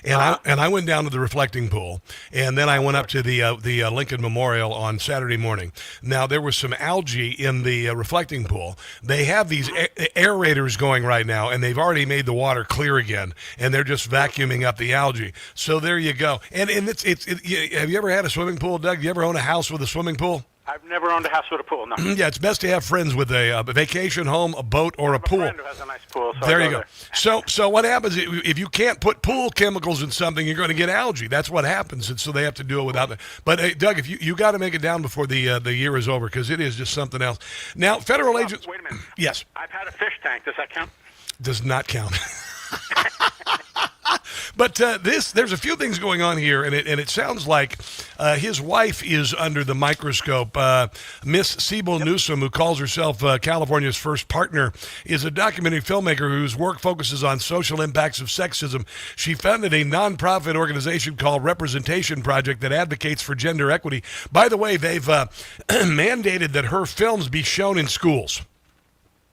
And I went down to the reflecting pool, and then I went up to the Lincoln Memorial on Saturday morning. Now, there was some algae in the reflecting pool. They have these aerators going right now, and they've already made the water clear again, and they're just vacuuming up the algae. So there you go. And it's have you ever had a swimming pool, Doug? You ever own a house with a swimming pool? I've never owned a house with a pool, no. Yeah, it's best to have friends with a vacation home, a boat, or a pool. I have a friend who has a nice pool. So there you go. So what happens if you can't put pool chemicals in something, you're going to get algae. That's what happens, and so they have to do it without that. But hey, Doug, if you got to make it down before the year is over, because it is just something else. Now, federal agents. Wait a minute. Yes. I've had a fish tank. Does that count? Does not count. But there's a few things going on here, and it sounds like his wife is under the microscope. Miss Sibyl Newsom, who calls herself California's first partner, is a documentary filmmaker whose work focuses on social impacts of sexism. She founded a nonprofit organization called Representation Project that advocates for gender equity. By the way, they've mandated that her films be shown in schools.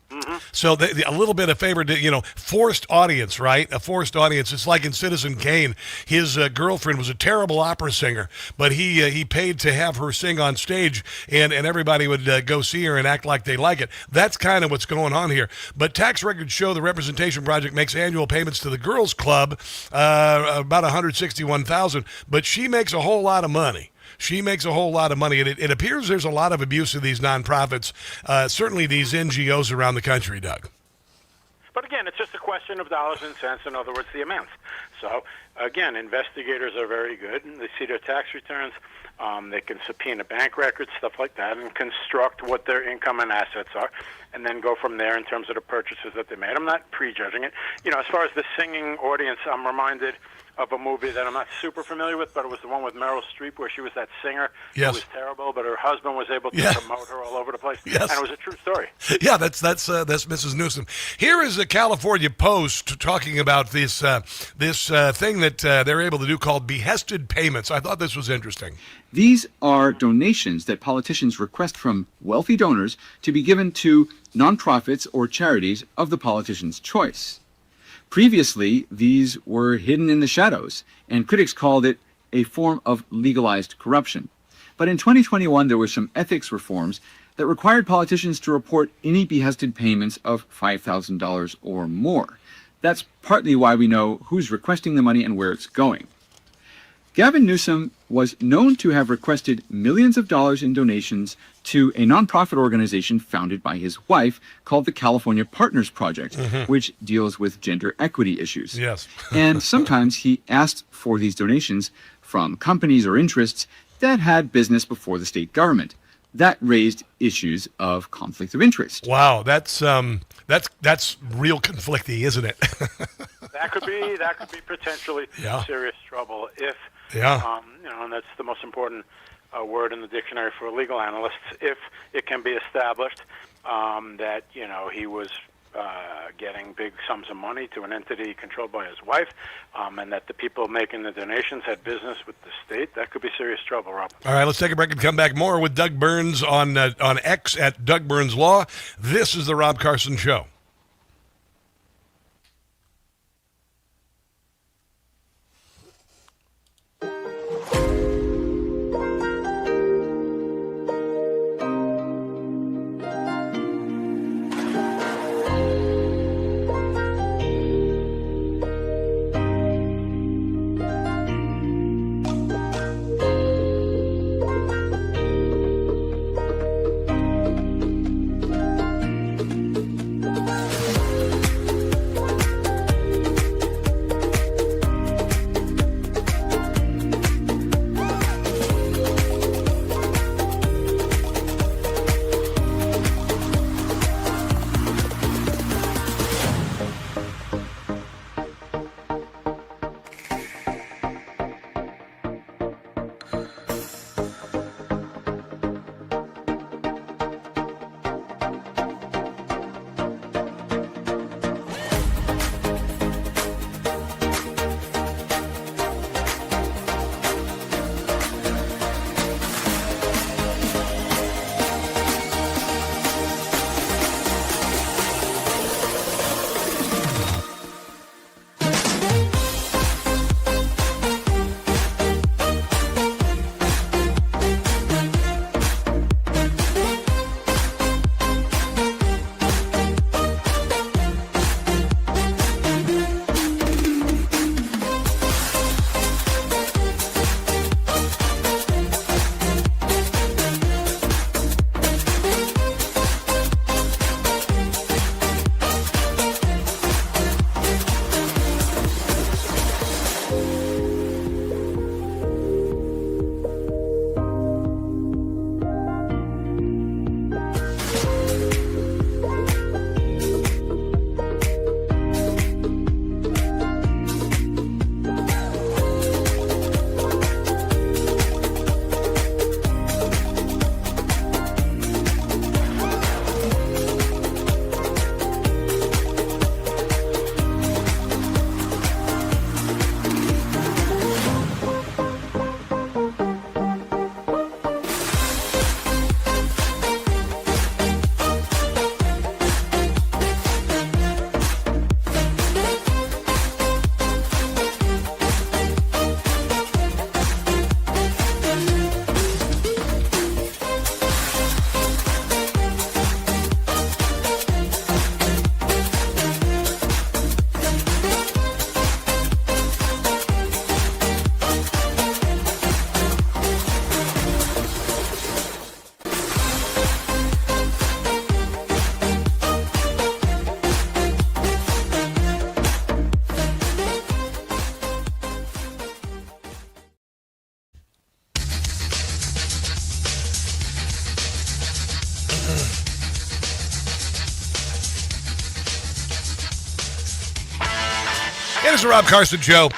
Mm-hmm. So a little bit of favor to, forced audience, right? A forced audience. It's like in Citizen Kane. His girlfriend was a terrible opera singer, but he paid to have her sing on stage, and everybody would go see her and act like they like it. That's kind of what's going on here. But tax records show the Representation Project makes annual payments to the Girls Club, about $161,000, but she makes a whole lot of money. She makes a whole lot of money, and it appears there's a lot of abuse of these nonprofits, certainly these NGOs around the country, Doug. But again, it's just a question of dollars and cents. In other words, the amounts. So again, investigators are very good. They see their tax returns. They can subpoena bank records, stuff like that, and construct what their income and assets are, and then go from there in terms of the purchases that they made. I'm not prejudging it. You know, as far as the singing audience, I'm reminded of a movie that I'm not super familiar with, but it was the one with Meryl Streep where she was that singer who was terrible, but her husband was able to promote her all over the place. Yes. And it was a true story. Yeah, that's Mrs. Newsom. Here is a California Post talking about this thing that they're able to do called behested payments. I thought this was interesting. These are donations that politicians request from wealthy donors to be given to nonprofits or charities of the politician's choice. Previously, these were hidden in the shadows, and critics called it a form of legalized corruption. But in 2021, there were some ethics reforms that required politicians to report any behested payments of $5,000 or more. That's partly why we know who's requesting the money and where it's going. Gavin Newsom was known to have requested millions of dollars in donations to a nonprofit organization founded by his wife called the California Partners Project, which deals with gender equity issues. Yes. And sometimes he asked for these donations from companies or interests that had business before the state government. That raised issues of conflict of interest. Wow, that's real conflicty, isn't it? That could be potentially serious trouble if, you know, and that's the most important word in the dictionary for legal analysts. If it can be established that, you know, he was getting big sums of money to an entity controlled by his wife, and that the people making the donations had business with the state, that could be serious trouble, Rob. All right, let's take a break and come back more with Doug Burns on X at Doug Burns Law. This is the Rob Carson Show. It's the Rob Carson Show.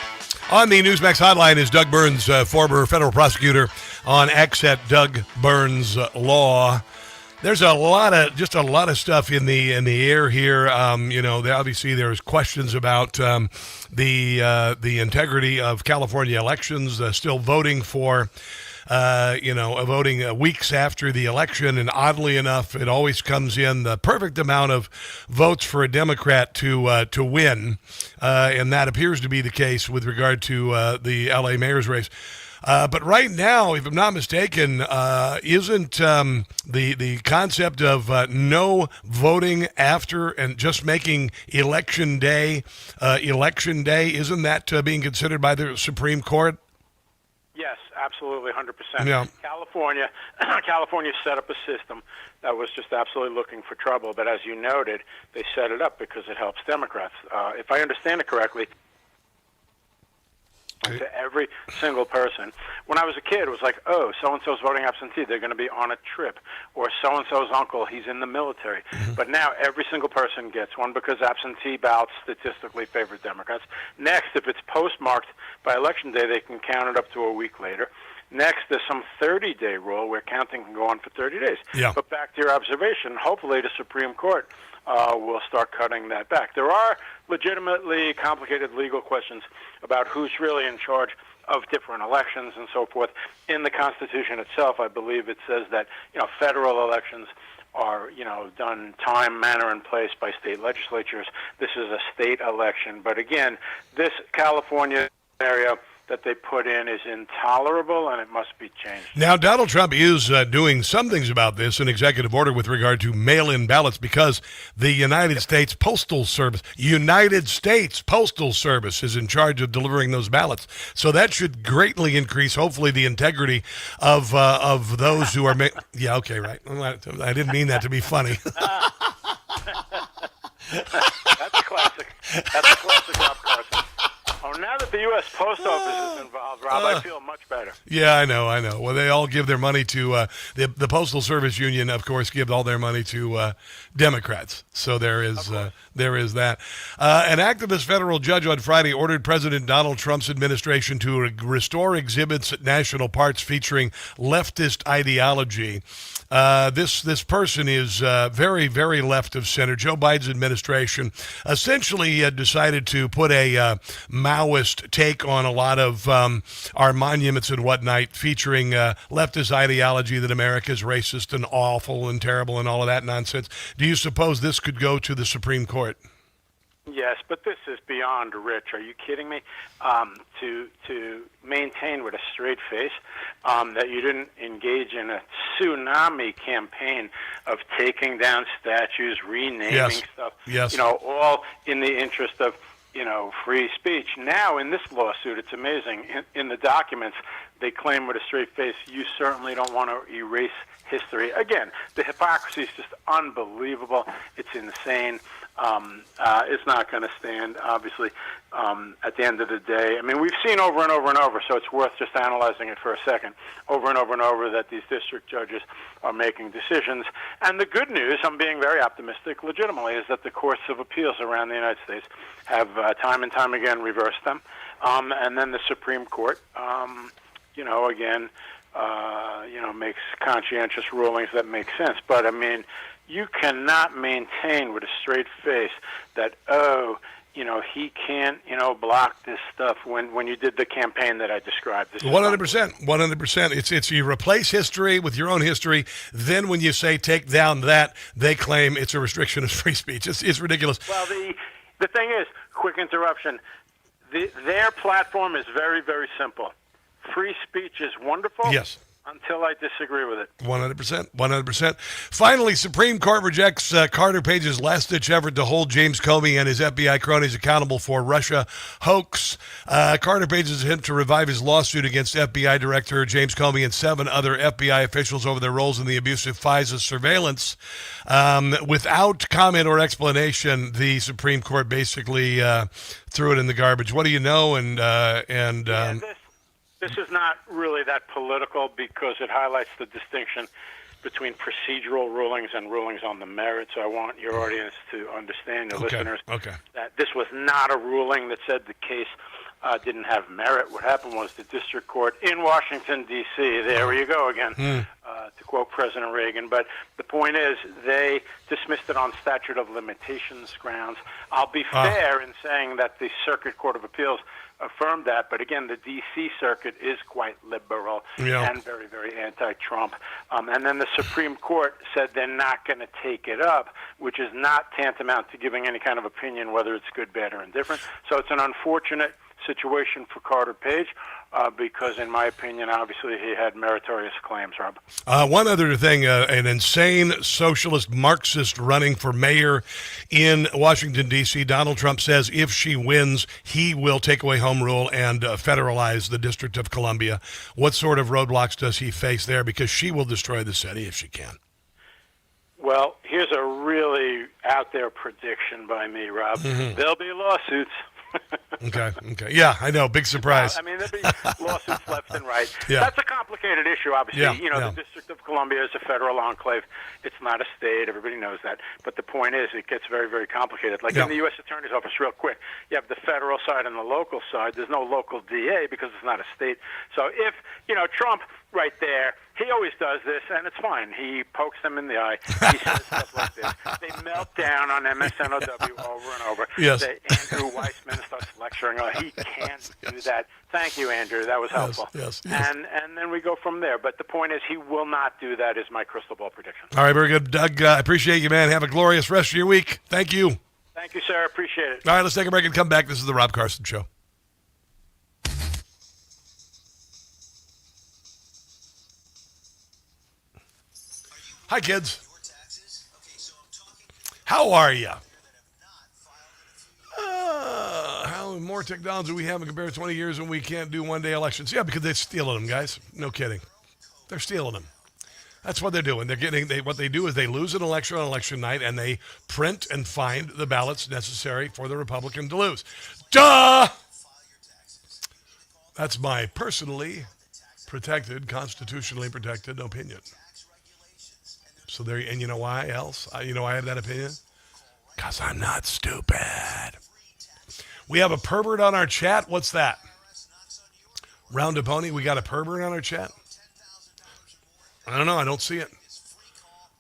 On the Newsmax hotline is Doug Burns, former federal prosecutor on X at Doug Burns Law. There's a lot of stuff in the air here. Obviously there's questions about the integrity of California elections. Still voting for. Voting weeks after the election, and oddly enough, it always comes in the perfect amount of votes for a Democrat to win, and that appears to be the case with regard to the L.A. mayor's race. But right now, if I'm not mistaken, isn't the concept of no voting after and just making election day, isn't that being considered by the Supreme Court? Yes, absolutely, 100%. Yeah. California set up a system that was just absolutely looking for trouble, but as you noted, they set it up because it helps Democrats. If I understand it correctly, to every single person. When I was a kid, it was like, oh, so-and-so's voting absentee, they're going to be on a trip. Or so-and-so's uncle, he's in the military. But now every single person gets one because absentee ballots statistically favor Democrats. Next, if it's postmarked by Election Day, they can count it up to a week later. Next, there's some 30-day rule where counting can go on for 30 days. Yeah. But back to your observation, hopefully the Supreme Court will start cutting that back. There are legitimately complicated legal questions about who's really in charge of different elections and so forth. In the Constitution itself, I believe it says that federal elections are done time, manner, and place by state legislatures. This is a state election. But again, this California scenario that they put in is intolerable, and it must be changed. Now, Donald Trump is doing some things about this, an executive order with regard to mail-in ballots, because the United States Postal Service is in charge of delivering those ballots. So that should greatly increase, hopefully, the integrity of those who are... Yeah, okay, right. I didn't mean that to be funny. That's a classic. That's a classic, Rob Carson. Oh, now that the U.S. Post Office is involved, Rob, I feel much better. Yeah, I know. Well, they all give their money to the Postal Service Union, of course, give all their money to Democrats. So there is that. An activist federal judge on Friday ordered President Donald Trump's administration to restore exhibits at national parks featuring leftist ideology. This person is very, very left of center. Joe Biden's administration essentially decided to put a Maoist take on a lot of our monuments and whatnot, featuring leftist ideology that America is racist and awful and terrible and all of that nonsense. Do you suppose this could go to the Supreme Court? Yes, but this is beyond rich. Are you kidding me? To maintain with a straight face that you didn't engage in a tsunami campaign of taking down statues, renaming stuff, all in the interest of free speech. Now, in this lawsuit, it's amazing. In the documents, they claim with a straight face, you certainly don't want to erase history. Again, the hypocrisy is just unbelievable. It's insane. It's not going to stand, obviously, at the end of the day. I mean, we've seen over and over and over, so it's worth just analyzing it for a second, over and over and over, that these district judges are making decisions. And the good news, I'm being very optimistic legitimately, is that the courts of appeals around the United States have time and time again reversed them. And then the Supreme Court, makes conscientious rulings that make sense. But, I mean, you cannot maintain with a straight face that, he can't, block this stuff when you did the campaign that I described. 100%. It's you replace history with your own history. Then when you say take down that, they claim it's a restriction of free speech. It's ridiculous. Well, the thing is, quick interruption, their platform is very, very simple. Free speech is wonderful. Yes. Until I disagree with it. 100%. Finally, Supreme Court rejects Carter Page's last-ditch effort to hold James Comey and his FBI cronies accountable for Russia hoax. Carter Page's attempt to revive his lawsuit against FBI Director James Comey and 7 other FBI officials over their roles in the abusive FISA surveillance. Without comment or explanation, the Supreme Court basically threw it in the garbage. What do you know? This is not really that political because it highlights the distinction between procedural rulings and rulings on the merits. I want your audience to understand, your listeners, that this was not a ruling that said the case didn't have merit. What happened was the district court in Washington, D.C., there you go again, to quote President Reagan. But the point is, they dismissed it on statute of limitations grounds. I'll be fair in saying that the Circuit Court of Appeals affirmed that, but again, the D.C. Circuit is quite liberal and very, very anti-Trump. And then the Supreme Court said they're not going to take it up, which is not tantamount to giving any kind of opinion whether it's good, bad, or indifferent. So it's an unfortunate situation for Carter Page because, in my opinion, obviously he had meritorious claims, Rob. One other thing, an insane socialist Marxist running for mayor in Washington, D.C., Donald Trump says if she wins, he will take away home rule and federalize the District of Columbia. What sort of roadblocks does he face there? Because she will destroy the city if she can. Well, here's a really out there prediction by me, Rob. There'll be lawsuits. Okay. Yeah, I know. Big surprise. I mean, there'll be lawsuits left and right. Yeah. That's a complicated issue, obviously. Yeah, The District of Columbia is a federal enclave. It's not a state. Everybody knows that. But the point is, it gets very, very complicated. Like in the U.S. Attorney's Office, real quick, you have the federal side and the local side. There's no local DA because it's not a state. So if, Trump right there, he always does this, and it's fine. He pokes them in the eye. He says stuff like this. They melt down on MSNOW over and over. Yes. Andrew Weissman starts lecturing. He can't do that. Thank you, Andrew. That was helpful. Yes. And then we go from there. But the point is, he will not do that, is my crystal ball prediction. All right, very good. Doug, I appreciate you, man. Have a glorious rest of your week. Thank you. Thank you, sir. Appreciate it. All right, let's take a break and come back. This is the Rob Carson Show. Hi, kids. How are you? How more technology we have compared to 20 years and we can't do one-day elections? Yeah, because they're stealing them, guys. No kidding. They're stealing them. That's what they're doing. What they do is they lose an election on election night and they print and find the ballots necessary for the Republican to lose. Duh! That's my personally protected, constitutionally protected opinion. So there, and you know why else? I have that opinion? Because I'm not stupid. We have a pervert on our chat. What's that? Round a pony. We got a pervert on our chat? I don't know. I don't see it.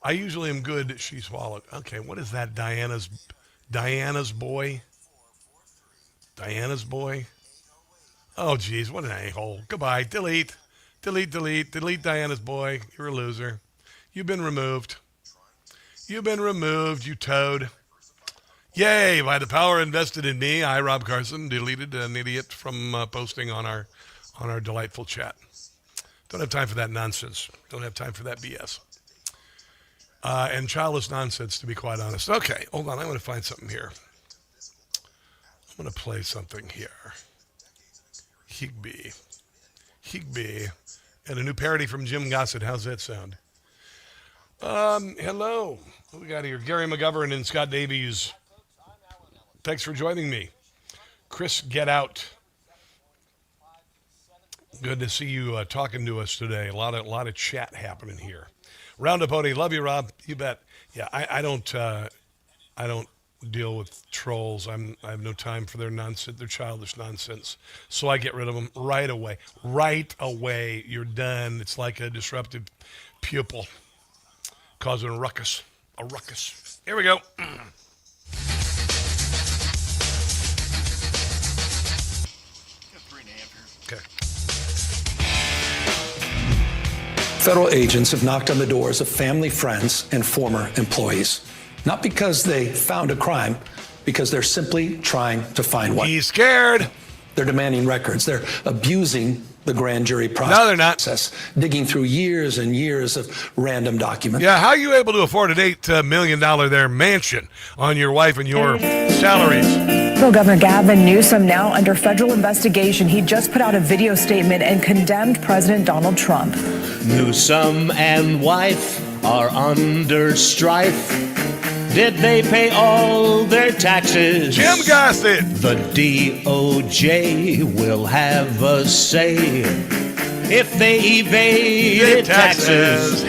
I usually am good. She swallowed. Okay, what is that? Diana's boy? Diana's boy? Oh, geez. What an a-hole. Goodbye. Delete. Delete Diana's boy. You're a loser. You've been removed. You toad. Yay, by the power invested in me, I, Rob Carson, deleted an idiot from posting on our delightful chat. Don't have time for that nonsense. Don't have time for that BS. And childless nonsense, to be quite honest. Okay, hold on. I'm going to find something here. I'm going to play something here. Higby. And a new parody from Jim Gossett. How's that sound? Hello. What we got here? Gary McGovern and Scott Davies. Thanks for joining me. Chris, get out. Good to see you talking to us today. A lot of chat happening here. Round up, Pony. Love you, Rob. You bet. Yeah, I don't deal with trolls. I have no time for their nonsense, their childish nonsense. So I get rid of them right away. Right away. You're done. It's like a disruptive pupil causing a ruckus. Here we go. Okay. Federal agents have knocked on the doors of family, friends, and former employees. Not because they found a crime, because they're simply trying to find one. He's scared. They're demanding records. They're abusing the grand jury process. No, they're not. Digging through years and years of random documents. Yeah, how are you able to afford an $8 million mansion on your wife and your salaries? Federal Governor Gavin Newsom now under federal investigation. He just put out a video statement and condemned President Donald Trump. Newsom and wife are under strife. Did they pay all their taxes? Jim Gossett. The DOJ will have a say. if they evaded taxes.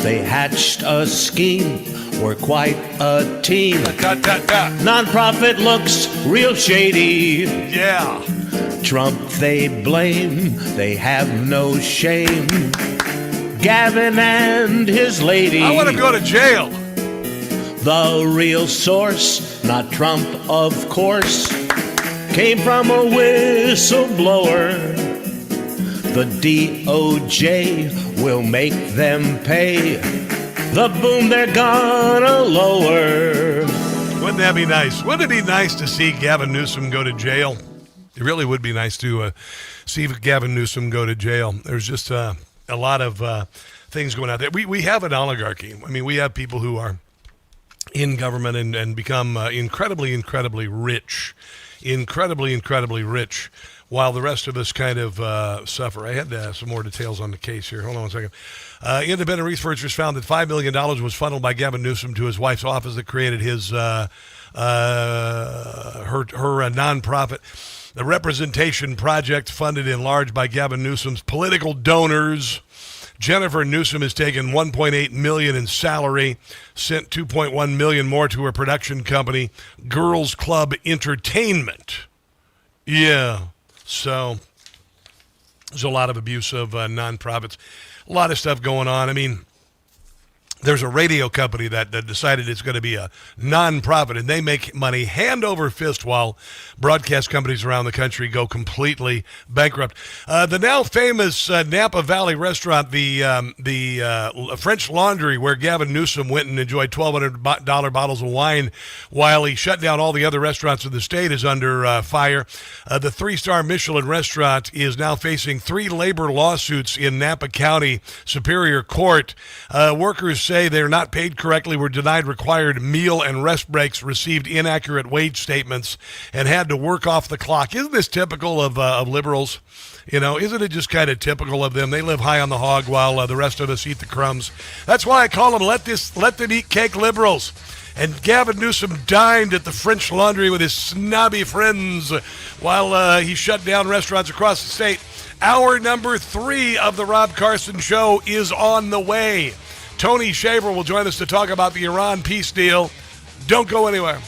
They hatched a scheme, were quite a team. Nonprofit looks real shady. Yeah. Trump they blame, they have no shame. Gavin and his lady. I want to go to jail. The real source, not Trump, of course, came from a whistleblower. The DOJ will make them pay the boom they're gonna lower. Wouldn't that be nice? Wouldn't it be nice to see Gavin Newsom go to jail? It really would be nice to see Gavin Newsom go to jail. There's just a lot of things going on there. We have an oligarchy. I mean, we have people who are in government and become incredibly rich. Incredibly rich, while the rest of us kind of suffer. I had some more details on the case here. Hold on 1 second. Independent researchers found that $5 million was funneled by Gavin Newsom to his wife's office that created his her nonprofit. The Representation Project, funded in large by Gavin Newsom's political donors. Jennifer Newsom has taken $1.8 million in salary, sent $2.1 million more to her production company, Girls Club Entertainment. Yeah, so there's a lot of abuse of nonprofits, a lot of stuff going on. I mean, there's a radio company that decided it's going to be a nonprofit, and they make money hand over fist while broadcast companies around the country go completely bankrupt. The now famous Napa Valley restaurant, the French Laundry, where Gavin Newsom went and enjoyed $1,200 bottles of wine while he shut down all the other restaurants in the state, is under fire. The 3-star Michelin restaurant is now facing 3 labor lawsuits in Napa County Superior Court. Workers say they're not paid correctly, were denied required meal and rest breaks, received inaccurate wage statements, and had to work off the clock. Isn't this typical of liberals? You know, isn't it just kind of typical of them? They live high on the hog while the rest of us eat the crumbs. That's why I call them let them eat cake liberals. And Gavin Newsom dined at the French Laundry with his snobby friends while he shut down restaurants across the state. Hour number 3 of the Rob Carson Show is on the way. Tony Shaver will join us to talk about the Iran peace deal. Don't go anywhere.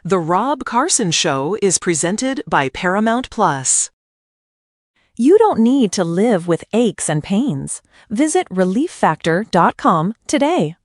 The Rob Carson Show is presented by Paramount Plus. You don't need to live with aches and pains. Visit ReliefFactor.com today.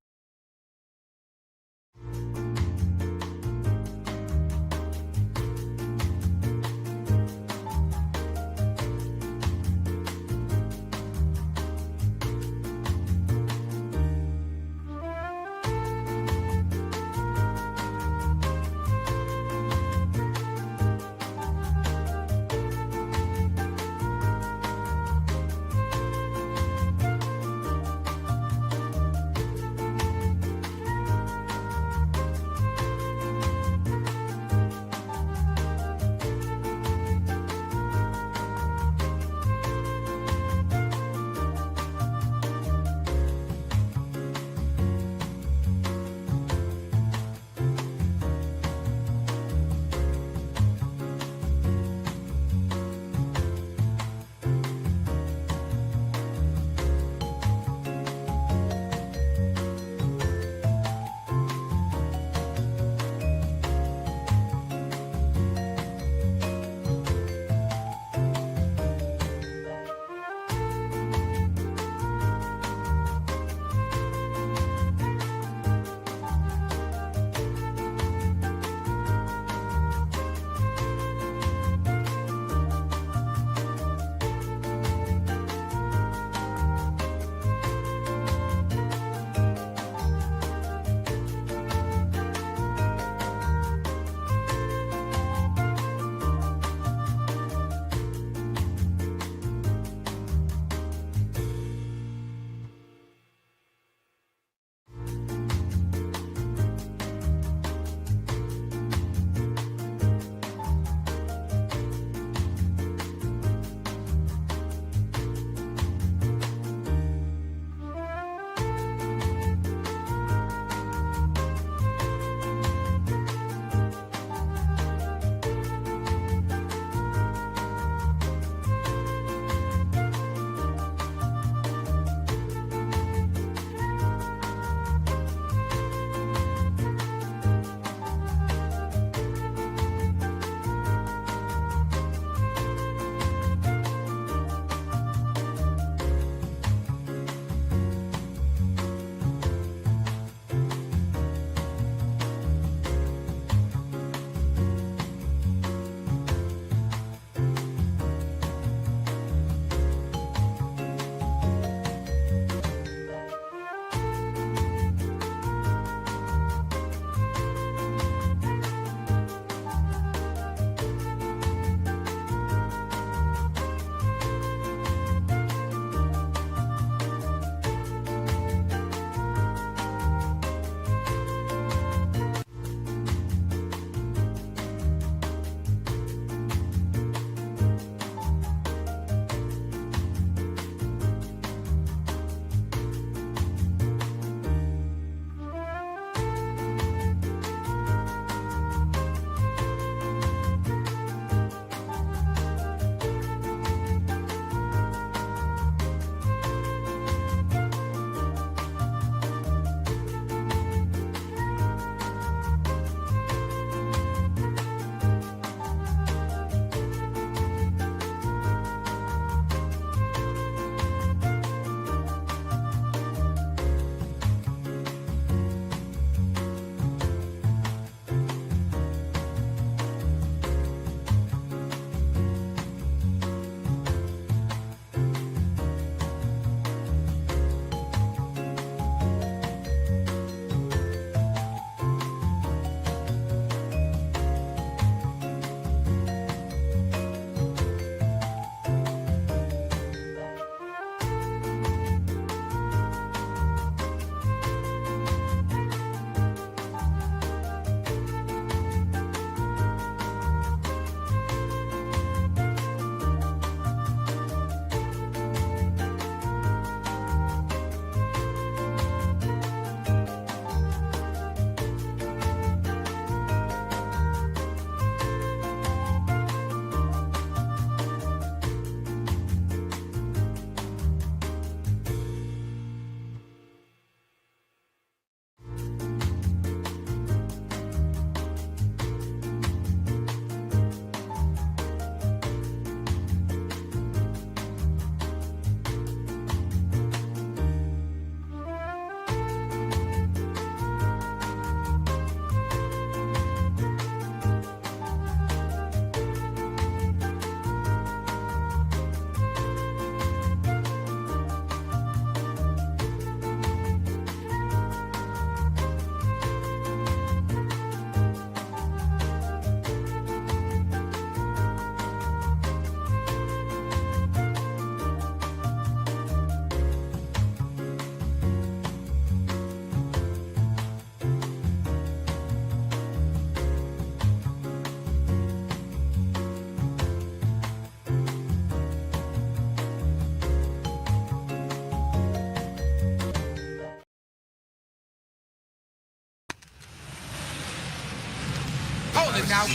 now.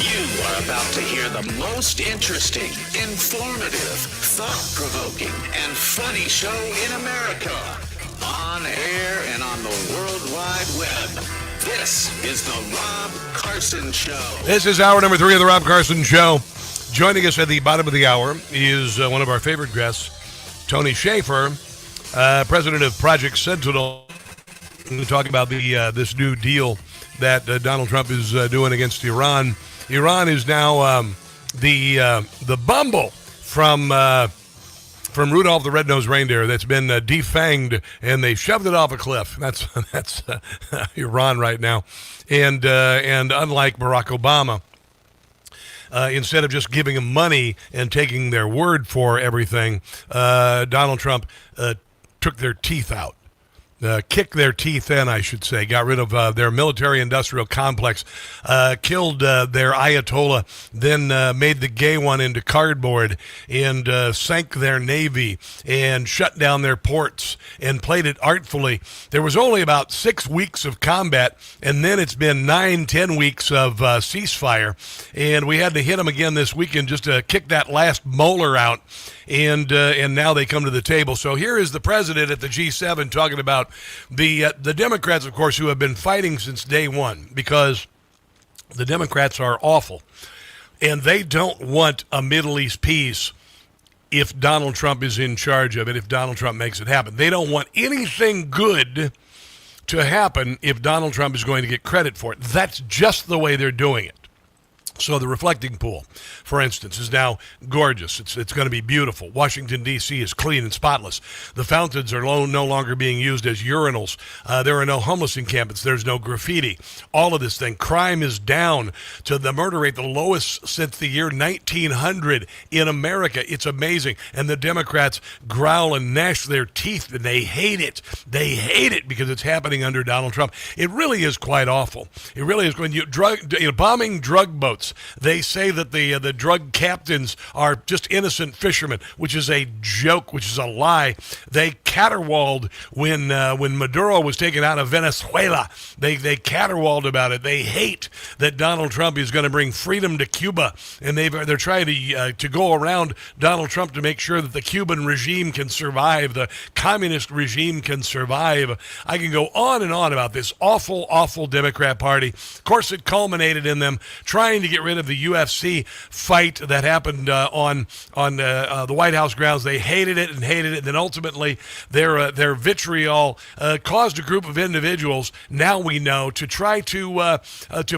You are about to hear the most interesting, informative, thought-provoking, and funny show in America. On air and on the World Wide Web. This is the Rob Carson Show. This is hour number 3 of the Rob Carson Show. Joining us at the bottom of the hour is one of our favorite guests, Tony Shaffer, president of Project Sentinel. We're going to talk about this new deal that Donald Trump is doing against Iran. Iran is now the Bumble from Rudolph the Red-Nosed Reindeer that's been defanged, and they shoved it off a cliff. That's Iran right now, and unlike Barack Obama, instead of just giving them money and taking their word for everything, Donald Trump took their teeth out. Kicked their teeth in, I should say, got rid of their military-industrial complex, killed their Ayatollah, then made the gay one into cardboard, and sank their navy, and shut down their ports, and played it artfully. There was only about 6 weeks of combat, and then it's been 9-10 weeks of ceasefire, and we had to hit them again this weekend just to kick that last molar out, and now they come to the table. So here is the president at the G7 talking about the Democrats, of course, who have been fighting since day one, because the Democrats are awful, and they don't want a Middle East peace if Donald Trump is in charge of it, if Donald Trump makes it happen. They don't want anything good to happen if Donald Trump is going to get credit for it. That's just the way they're doing it. So the reflecting pool, for instance, is now gorgeous. It's going to be beautiful. Washington, D.C. is clean and spotless. The fountains are no longer being used as urinals. There are no homeless encampments. There's no graffiti. All of this thing. Crime is down to the murder rate, the lowest since the year 1900 in America. It's amazing. And the Democrats growl and gnash their teeth, and they hate it. They hate it because it's happening under Donald Trump. It really is quite awful. It really is. When bombing drug boats, they say that the drug captains are just innocent fishermen, which is a joke, which is a lie. They caterwauled when Maduro was taken out of Venezuela. They caterwauled about it. They hate that Donald Trump is going to bring freedom to Cuba, and they're trying to go around Donald Trump to make sure that the Cuban regime can survive, the communist regime can survive. I can go on and on about this awful, awful Democrat Party. Of course, it culminated in them trying to get rid of the UFC fight that happened on the White House grounds. They hated it. And then ultimately their vitriol caused a group of individuals, now we know, to try to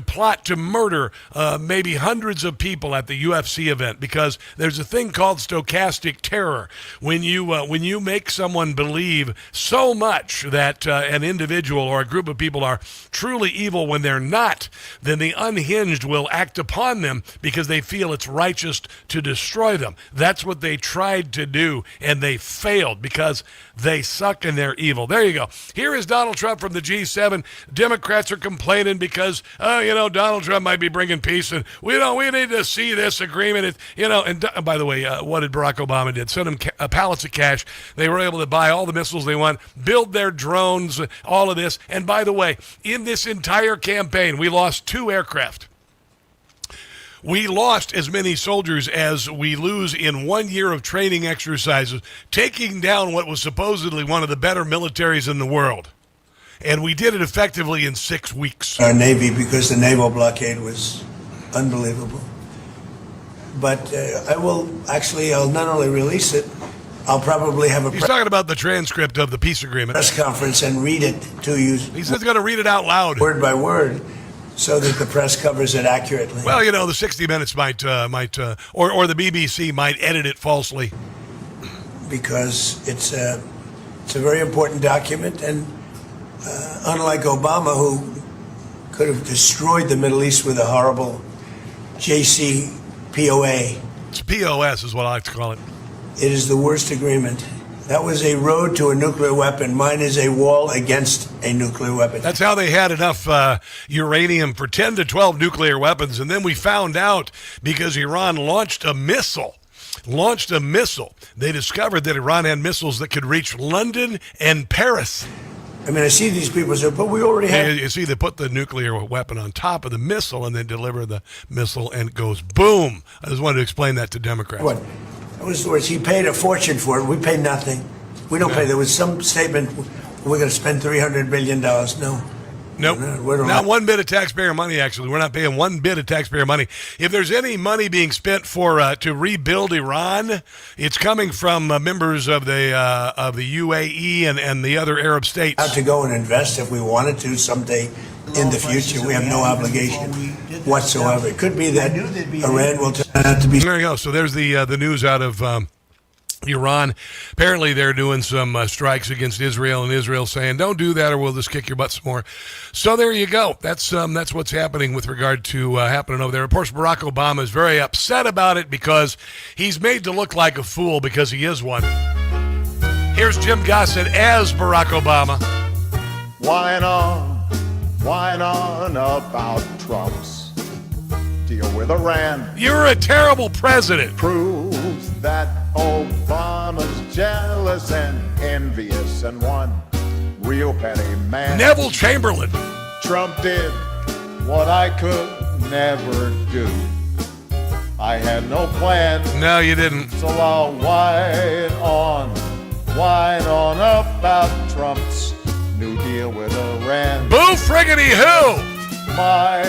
plot to murder maybe hundreds of people at the UFC event, because there's a thing called stochastic terror. When you make someone believe so much that an individual or a group of people are truly evil when they're not, then the unhinged will act upon them because they feel it's righteous to destroy them. That's what they tried to do, and they failed because they suck and they're evil. There you go. Here is Donald Trump from the G7. Democrats are complaining because, Donald Trump might be bringing peace, and we need to see this agreement. And by the way, what did Barack Obama did? Send them pallets of cash. They were able to buy all the missiles they want, build their drones, all of this. And by the way, in this entire campaign, we lost 2 aircraft. We lost as many soldiers as we lose in 1 year of training exercises, taking down what was supposedly one of the better militaries in the world. And we did it effectively in 6 weeks. Our Navy, because the naval blockade was unbelievable. But I'll not only release it, I'll probably have He's talking about the transcript of the peace agreement. Press conference and read it to you. He says he's going to read it out loud. Word by word. So that the press covers it accurately. Well, the 60 Minutes might or the BBC might edit it falsely. Because it's a very important document, and unlike Obama, who could have destroyed the Middle East with a horrible JCPOA. It's POS is what I like to call it. It is the worst agreement. That was a road to a nuclear weapon. Mine is a wall against a nuclear weapon. That's how they had enough uranium for 10 to 12 nuclear weapons. And then we found out because Iran launched a missile. They discovered that Iran had missiles that could reach London and Paris. I mean, I see these people say, but we already have. You see, they put the nuclear weapon on top of the missile and then deliver the missile, and it goes boom. I just wanted to explain that to Democrats. What? That was the words. He paid a fortune for it. We pay nothing. We don't pay. There was some statement, we're going to spend $300 billion. No. Nope. Not one bit of taxpayer money, actually. We're not paying one bit of taxpayer money. If there's any money being spent for to rebuild Iran, it's coming from members of the UAE and the other Arab states. Out to go and invest if we wanted to someday in the future. We have no obligation whatsoever. It could be that Iran will turn out to be. There you go. So there's the news out of Iran. Apparently they're doing some strikes against Israel, and Israel saying, don't do that or we'll just kick your butt some more. So there you go. That's what's happening with regard to happening over there. Of course, Barack Obama is very upset about it because he's made to look like a fool because he is one. Here's Jim Gossett as Barack Obama. Whine on about Trump's deal with Iran. You're a terrible president. Proves that Obama's jealous and envious and one real petty man. Neville Chamberlain. Trump did what I could never do. I had no plan. No, you didn't. So I'll whine on about Trump's new deal with Iran. Boo friggity who? My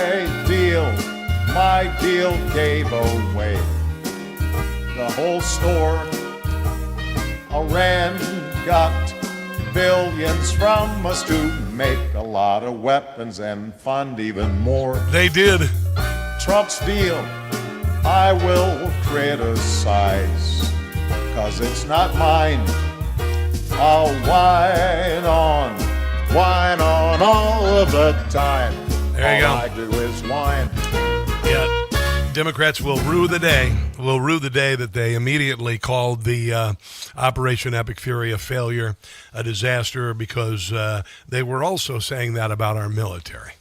deal gave away the whole store. Iran got billions from us to make a lot of weapons and fund even more. They did. Trump's deal I will criticize, 'cause it's not mine. I'll whine on all of the time. There you go. All I do is whine. Yeah. Democrats will rue the day that they immediately called the Operation Epic Fury a failure, a disaster, because they were also saying that about our military.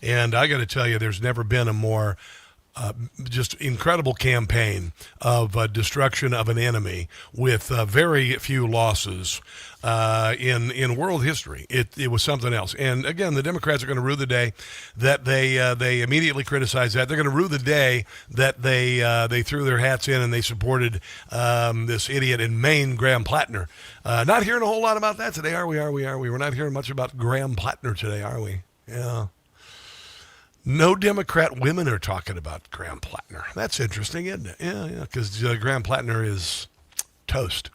And I got to tell you, there's never been a more just incredible campaign of destruction of an enemy with very few losses in world history. It was something else. And again, the Democrats are going to rue the day that they immediately criticized that. They're going to rue the day that they threw their hats in and they supported this idiot in Maine, Graham Plattner. Not hearing a whole lot about that today, are we? We're not hearing much about Graham Plattner today, are we? Yeah. No Democrat women are talking about Graham Plattner. That's interesting, isn't it? Yeah, because Graham Plattner is toast.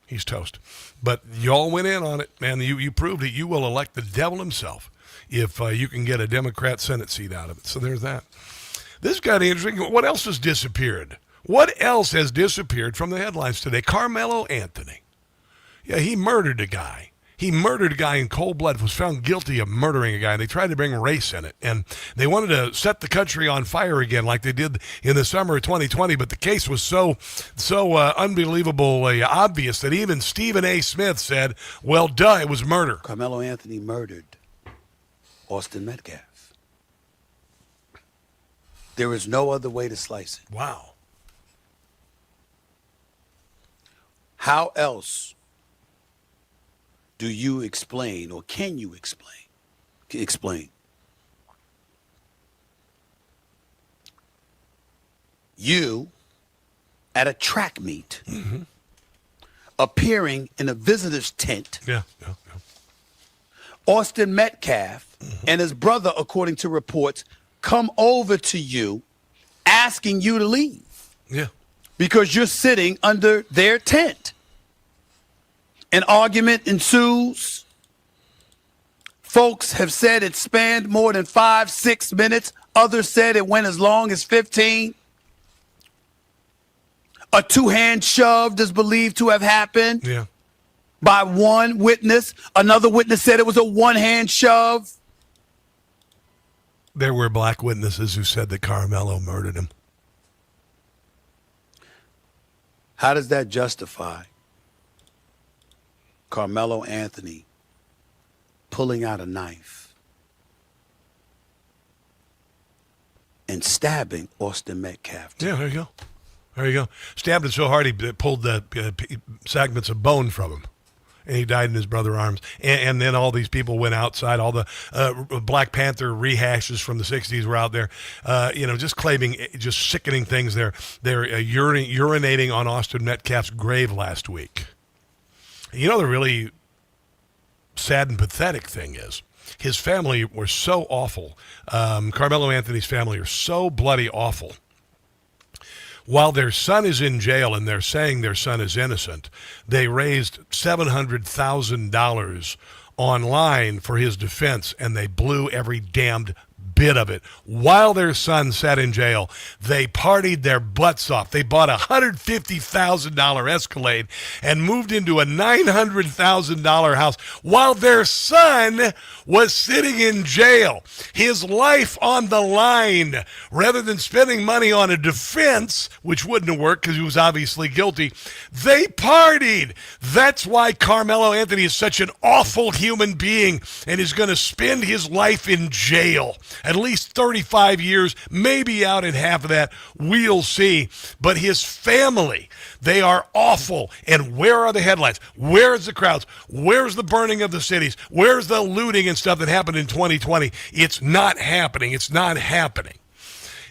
He's toast. But y'all went in on it, man. You proved it. You will elect the devil himself if you can get a Democrat Senate seat out of it. So there's that. This got interesting. What else has disappeared? What else has disappeared from the headlines today? Carmelo Anthony. Yeah, he murdered a guy. He murdered a guy in cold blood, was found guilty of murdering a guy. They tried to bring race in it, and they wanted to set the country on fire again like they did in the summer of 2020, but the case was so unbelievably obvious that even Stephen A. Smith said, well, duh, it was murder. Carmelo Anthony murdered Austin Metcalf. There is no other way to slice it. Wow. How else do you explain, or can you explain? You at a track meet, appearing in a visitor's tent. Yeah. Austin Metcalf and his brother, according to reports, come over to you asking you to leave. Yeah. Because you're sitting under their tent. An argument ensues. Folks have said it spanned more than 5-6 minutes. Others said it went as long as 15. A two-hand shove is believed to have happened by one witness. Another witness said it was a one-hand shove. There were black witnesses who said that Carmelo murdered him. How does that justify Carmelo Anthony pulling out a knife and stabbing Austin Metcalf? Yeah, there you go. Stabbed him so hard he pulled the segments of bone from him. And he died in his brother's arms. And then all these people went outside. All the Black Panther rehashes from the 60s were out there, just claiming just sickening things. They're urinating on Austin Metcalf's grave last week. The really sad and pathetic thing is his family were so awful. Carmelo Anthony's family are so bloody awful. While their son is in jail and they're saying their son is innocent, they raised $700,000 online for his defense, and they blew every damned bit of it. While their son sat in jail, they partied their butts off. They bought a $150,000 Escalade and moved into a $900,000 house while their son was sitting in jail. His life on the line. Rather than spending money on a defense, which wouldn't have worked because he was obviously guilty, they partied. That's why Carmelo Anthony is such an awful human being and is going to spend his life in jail. At least 35 years, maybe out in half of that. We'll see. But his family, they are awful. And where are the headlines? Where's the crowds? Where's the burning of the cities? Where's the looting and stuff that happened in 2020? It's not happening. It's not happening.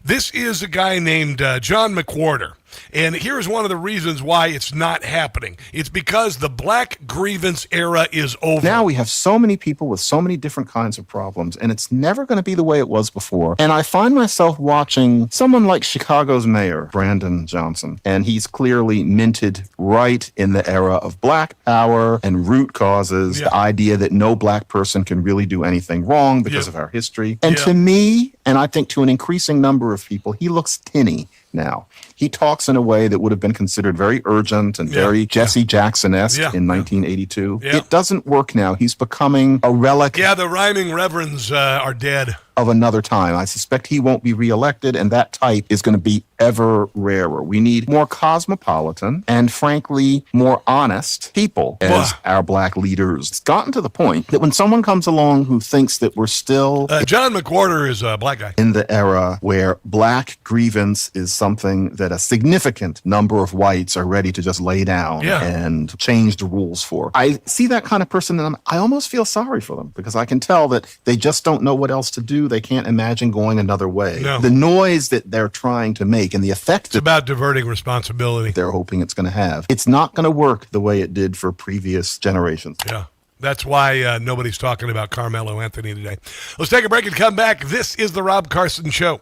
This is a guy named John McWhorter. And here's one of the reasons why it's not happening. It's because the black grievance era is over. Now we have so many people with so many different kinds of problems, and it's never going to be the way it was before. And I find myself watching someone like Chicago's mayor, Brandon Johnson, and he's clearly minted right in the era of black power and root causes, the idea that no black person can really do anything wrong because of our history. And to me, and I think to an increasing number of people, he looks tinny now. He talks in a way that would have been considered very urgent and very Jesse Jackson-esque in 1982. It doesn't work now. He's becoming a relic. Yeah, the rhyming reverends are dead. Of another time. I suspect he won't be reelected, and that type is going to be ever rarer. We need more cosmopolitan and, frankly, more honest people as our black leaders. It's gotten to the point that when someone comes along who thinks that we're still... John McWhorter is a black guy. In the era where black grievance is something that a significant number of whites are ready to just lay down and change the rules for. I see that kind of person, and I almost feel sorry for them because I can tell that they just don't know what else to do. They can't imagine going another way. No. The noise that they're trying to make and the effect it's about diverting responsibility they're hoping it's going to have. It's not going to work the way it did for previous generations. Yeah. That's why nobody's talking about Carmelo Anthony today. Let's take a break and come back. This is the Rob Carson Show.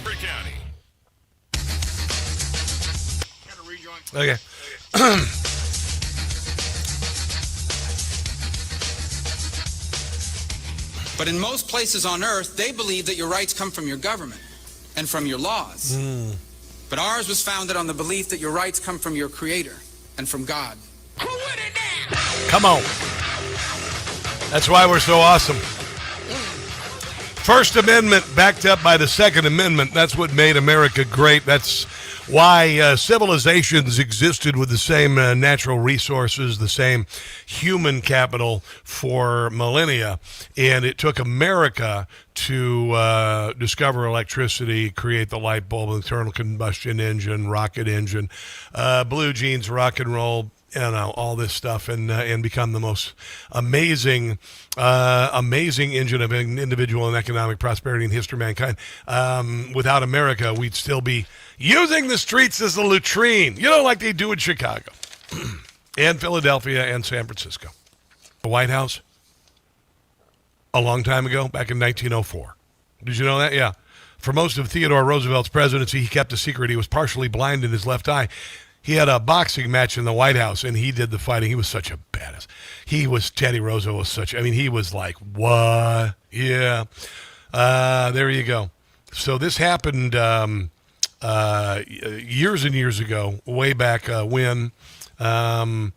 Crawford County. Okay. But in most places on earth, they believe that your rights come from your government and from your laws. But ours was founded on the belief that your rights come from your Creator and from God. Come on. That's why we're so awesome. First Amendment backed up by the Second Amendment. That's what made America great. That's why civilizations existed with the same natural resources, the same human capital for millennia. And it took America to discover electricity, create the light bulb, internal combustion engine, rocket engine, blue jeans, rock and roll, all this stuff, and become the most amazing engine of individual and economic prosperity in the history of mankind. Without America, we'd still be using the streets as a latrine, like they do in Chicago and Philadelphia and San Francisco. The White House, a long time ago, back in 1904. Did you know that? Yeah. For most of Theodore Roosevelt's presidency, he kept a secret. He was partially blind in his left eye. He had a boxing match in the White House, and he did the fighting. He was such a badass. Teddy Roosevelt was he was like, what? Yeah. There you go. So this happened years and years ago, way back when. The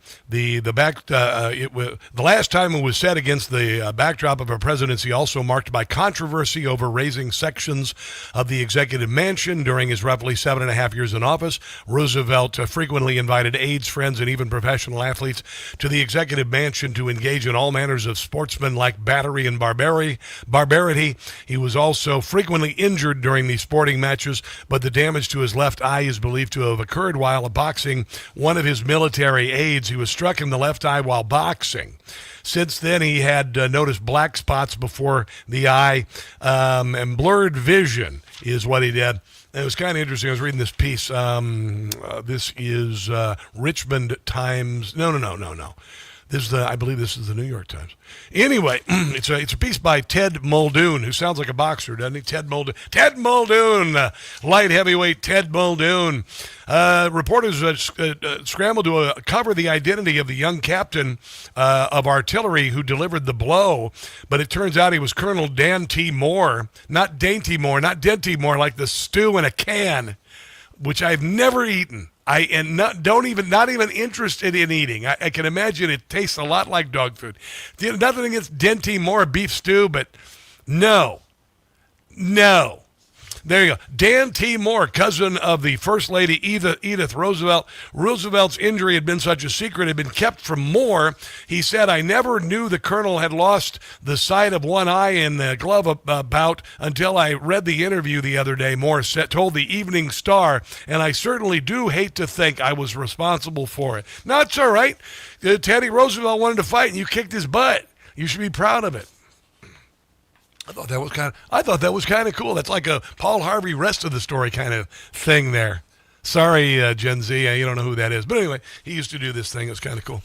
last time it was said against the backdrop of a presidency also marked by controversy over raising sections of the executive mansion during his roughly 7.5 years in office. Roosevelt frequently invited aides, friends, and even professional athletes to the executive mansion to engage in all manners of sportsmanlike battery and barbarity. He was also frequently injured during these sporting matches, but the damage to his left eye is believed to have occurred while boxing one of his military aides. He was struck in the left eye while boxing. Since then, he had noticed black spots before the eye, and blurred vision is what he did. And it was kind of interesting. I was reading this piece. This is Richmond Times. No. I believe this is the New York Times. Anyway, it's a piece by Ted Muldoon, who sounds like a boxer, doesn't he? Ted Muldoon, light heavyweight Ted Muldoon. Reporters scrambled to cover the identity of the young captain of artillery who delivered the blow, but it turns out he was Colonel Dan T. Moore, not Dainty Moore, not Denty Moore, like the stew in a can, which I've never eaten. Not even interested in eating. I can imagine it tastes a lot like dog food. Nothing against Denty Moore beef stew, but no. There you go. Dan T. Moore, cousin of the First Lady Edith Roosevelt. Roosevelt's injury had been such a secret, had been kept from Moore. He said, I never knew the colonel had lost the sight of one eye in the glove bout until I read the interview the other day, Moore told the Evening Star, and I certainly do hate to think I was responsible for it. No, it's all right. Teddy Roosevelt wanted to fight, and you kicked his butt. You should be proud of it. I thought that was kind of cool. That's like a Paul Harvey rest of the story kind of thing there. Sorry, Gen Z, you don't know who that is. But anyway, he used to do this thing. It was kind of cool.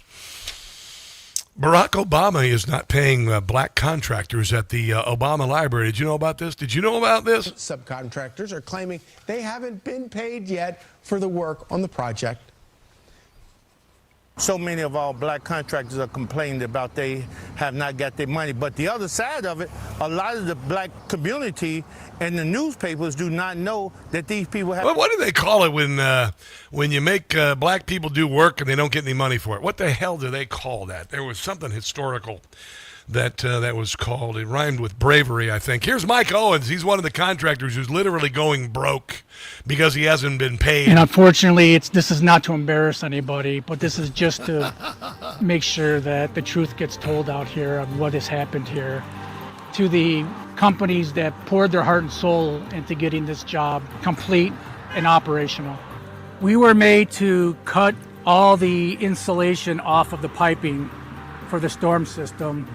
Barack Obama is not paying black contractors at the Obama Library. Did you know about this? Subcontractors are claiming they haven't been paid yet for the work on the project. So many of our black contractors are complaining about they have not got their money. But the other side of it, a lot of the black community and the newspapers do not know that these people have... Well, what do they call it when you make black people do work and they don't get any money for it? What the hell do they call that? There was something historical that was called. It rhymed with bravery, I think. Here's Mike Owens. He's one of the contractors who's literally going broke because he hasn't been paid. And unfortunately, this is not to embarrass anybody, but this is just to make sure that the truth gets told out here of what has happened here. To the companies that poured their heart and soul into getting this job complete and operational. We were made to cut all the insulation off of the piping for the storm system,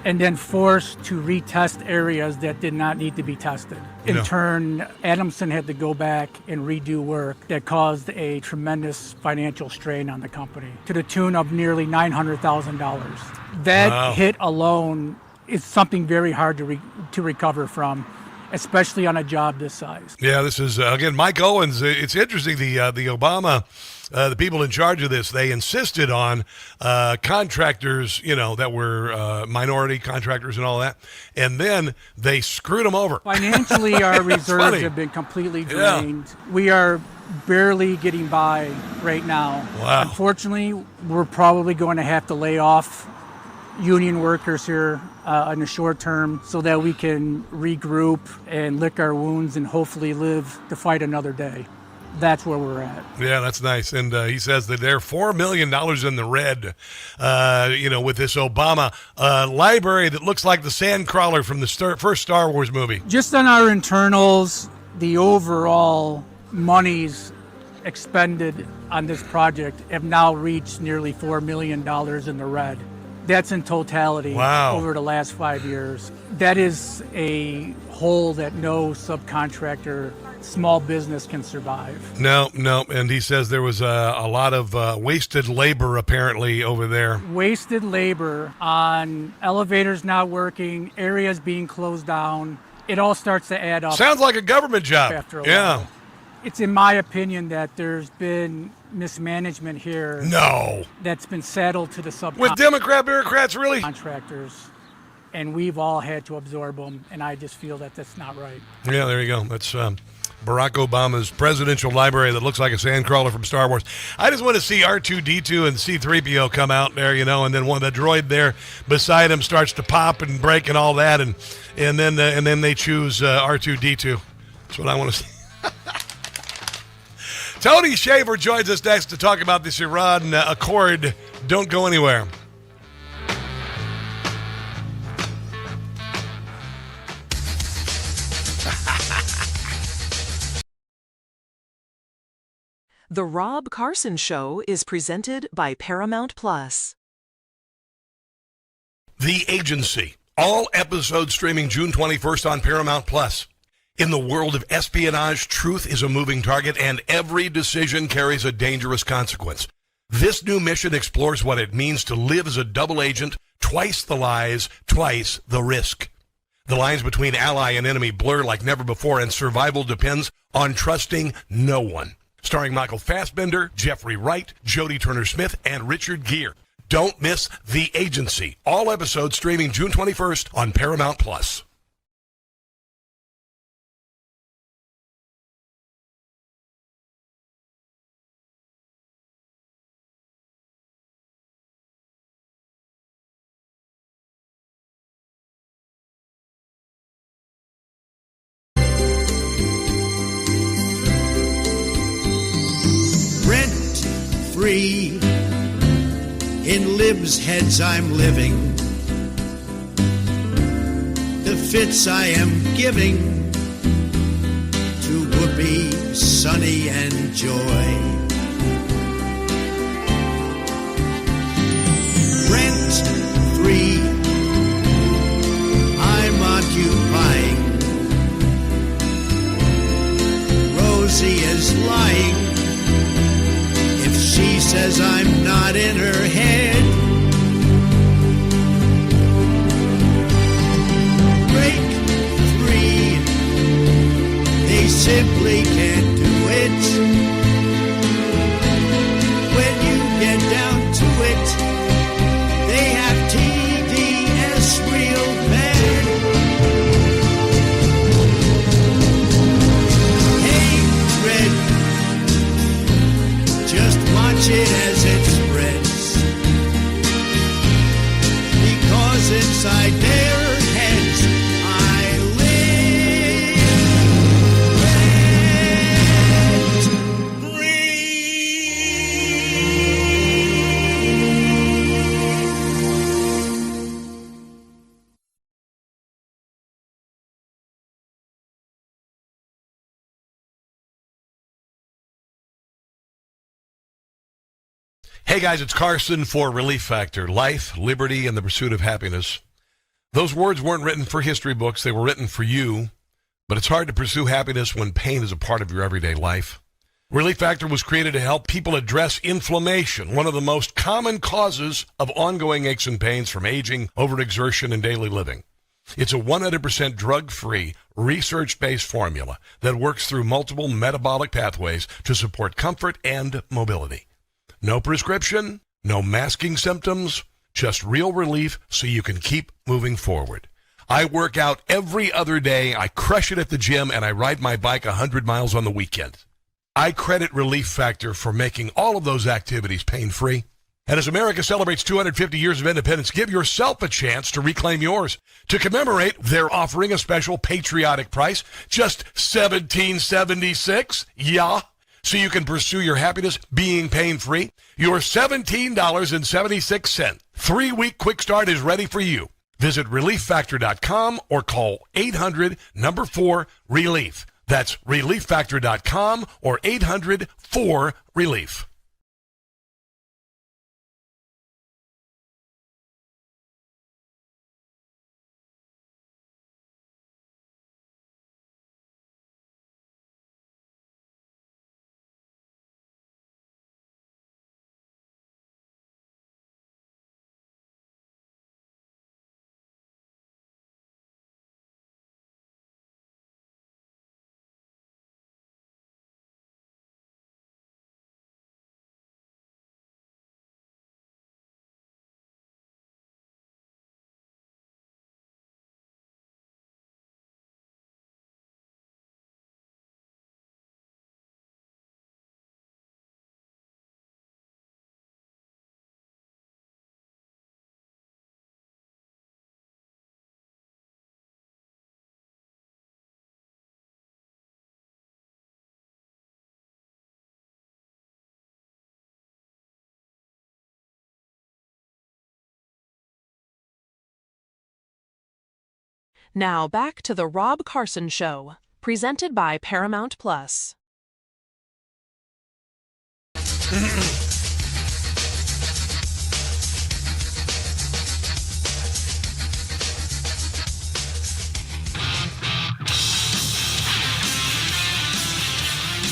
and then forced to retest areas that did not need to be tested. In turn, Adamson had to go back and redo work that caused a tremendous financial strain on the company to the tune of nearly $900,000. That hit alone is something very hard to recover from. especially on a job this size. Yeah, this is, again, Mike Owens. It's interesting, the Obama, the people in charge of this, they insisted on contractors, that were minority contractors and all that, and then they screwed them over. Financially, our reserves have been completely drained. Yeah. We are barely getting by right now. Wow. Unfortunately, we're probably going to have to lay off union workers here in the short term so that we can regroup and lick our wounds and hopefully live to fight another day. That's where we're at. Yeah, that's nice. And he says that they're $4 million in the red, with this Obama library that looks like the Sandcrawler from the first Star Wars movie. Just on our internals, the overall monies expended on this project have now reached nearly $4 million in the red. That's in totality over the last 5 years. That is a hole that no subcontractor, small business can survive. No. And he says there was a lot of wasted labor apparently over there. Wasted labor on elevators not working, areas being closed down. It all starts to add up. Sounds like a government job. After a while. It's in my opinion that there's been mismanagement here. No. That's been saddled to the subcontractors. With Democrat bureaucrats, really? Contractors. And we've all had to absorb them, and I just feel that that's not right. Yeah, there you go. That's Barack Obama's presidential library that looks like a sandcrawler from Star Wars. I just want to see R2-D2 and C-3PO come out there, and then one of the droid there beside him starts to pop and break and all that, and then they choose R2-D2. That's what I want to see. Tony Shaver joins us next to talk about this Iran Accord. Don't go anywhere. The Rob Carson Show is presented by Paramount Plus. The Agency. All episodes streaming June 21st on Paramount Plus. In the world of espionage, truth is a moving target, and every decision carries a dangerous consequence. This new mission explores what it means to live as a double agent, twice the lies, twice the risk. The lines between ally and enemy blur like never before, and survival depends on trusting no one. Starring Michael Fassbender, Jeffrey Wright, Jodie Turner-Smith, and Richard Gere. Don't miss The Agency. All episodes streaming June 21st on Paramount Plus. Free in libs' heads I'm living, the fits I am giving to Whoopi, Sunny, and Joy. Rent free, I'm occupying. Rosie is lying. She says I'm not in her head. Break free, they simply can't do it. When you get down to it, they have TDS real bad. Hatred, just watch it as it spreads, because inside their heads I live. Rent Hey guys, it's Carson for Relief Factor. Life, liberty, and the pursuit of happiness. Those words weren't written for history books. They were written for you. But it's hard to pursue happiness when pain is a part of your everyday life. Relief Factor was created to help people address inflammation, one of the most common causes of ongoing aches and pains from aging, overexertion, and daily living. It's a 100% drug-free, research-based formula that works through multiple metabolic pathways to support comfort and mobility. No prescription, no masking symptoms, just real relief so you can keep moving forward. I work out every other day, I crush it at the gym, and I ride my bike 100 miles on the weekend. I credit Relief Factor for making all of those activities pain-free. And as America celebrates 250 years of independence, give yourself a chance to reclaim yours. To commemorate, they're offering a special patriotic price, just $17.76. Yeah. So you can pursue your happiness being pain-free. Your $17.76 3-week quick start is ready for you. Visit ReliefFactor.com or call 800-4-RELIEF. That's ReliefFactor.com or 800-4-RELIEF. Now back to the Rob Carson Show, presented by Paramount Plus.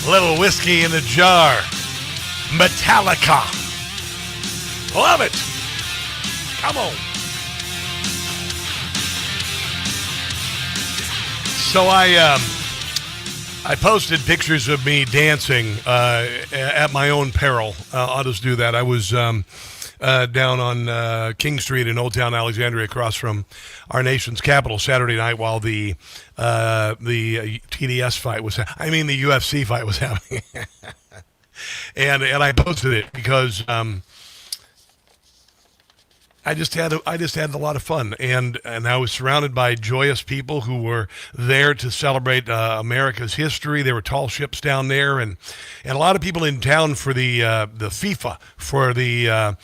A little whiskey in a jar. Metallica. Love it. Come on. So I posted pictures of me dancing at my own peril. I'll just do that. I was down on King Street in Old Town Alexandria, across from our nation's capital, Saturday night while the TDS fight was. The UFC fight was happening, and I posted it because. I just had a lot of fun, and I was surrounded by joyous people who were there to celebrate America's history. There were tall ships down there, and a lot of people in town for the FIFA, for the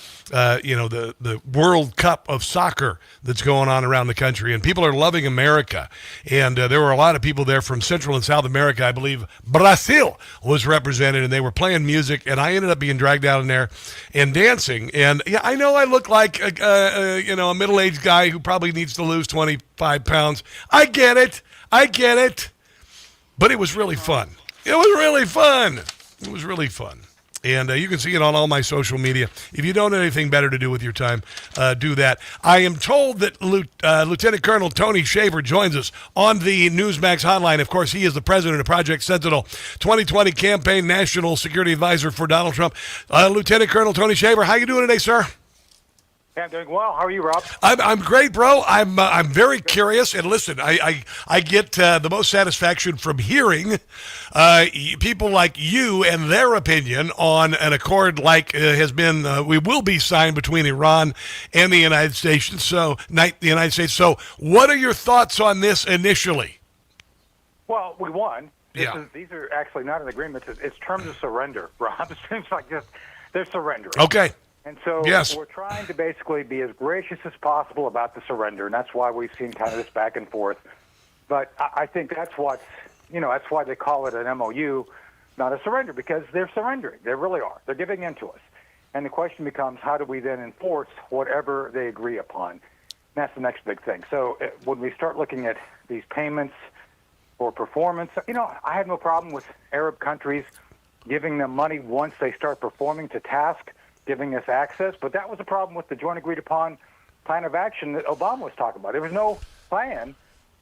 World Cup of soccer that's going on around the country, and people are loving America. And there were a lot of people there from Central and South America. I believe Brazil was represented, and they were playing music, and I ended up being dragged out in there and dancing. And yeah, I know I look like a middle-aged guy who probably needs to lose 25 pounds. I get it. But it was really fun. It was really fun. And you can see it on all my social media. If you don't have anything better to do with your time, do that. I am told that Lieutenant Colonel Tony Shaver joins us on the Newsmax hotline. Of course, he is the president of Project Sentinel, 2020 campaign national security advisor for Donald Trump. Lieutenant Colonel Tony Shaver, how you doing today, sir? Yeah, I'm doing well. How are you, Rob? I'm great, bro. I'm very curious, and listen, I get the most satisfaction from hearing people like you and their opinion on an accord like has been we will be signed between Iran and the United States. So, So, what are your thoughts on this initially? Well, we won. These are actually not an agreement. It's terms of surrender, Rob. It seems like they're surrendering. Okay. And so we're trying to basically be as gracious as possible about the surrender, and that's why we've seen kind of this back and forth. But I think that's why they call it an MOU, not a surrender, because they're surrendering. They really are. They're giving in to us. And the question becomes, how do we then enforce whatever they agree upon? And that's the next big thing. So when we start looking at these payments for performance, I have no problem with Arab countries giving them money once they start performing to task, giving us access, but that was a problem with the joint agreed upon plan of action that Obama was talking about. There was no plan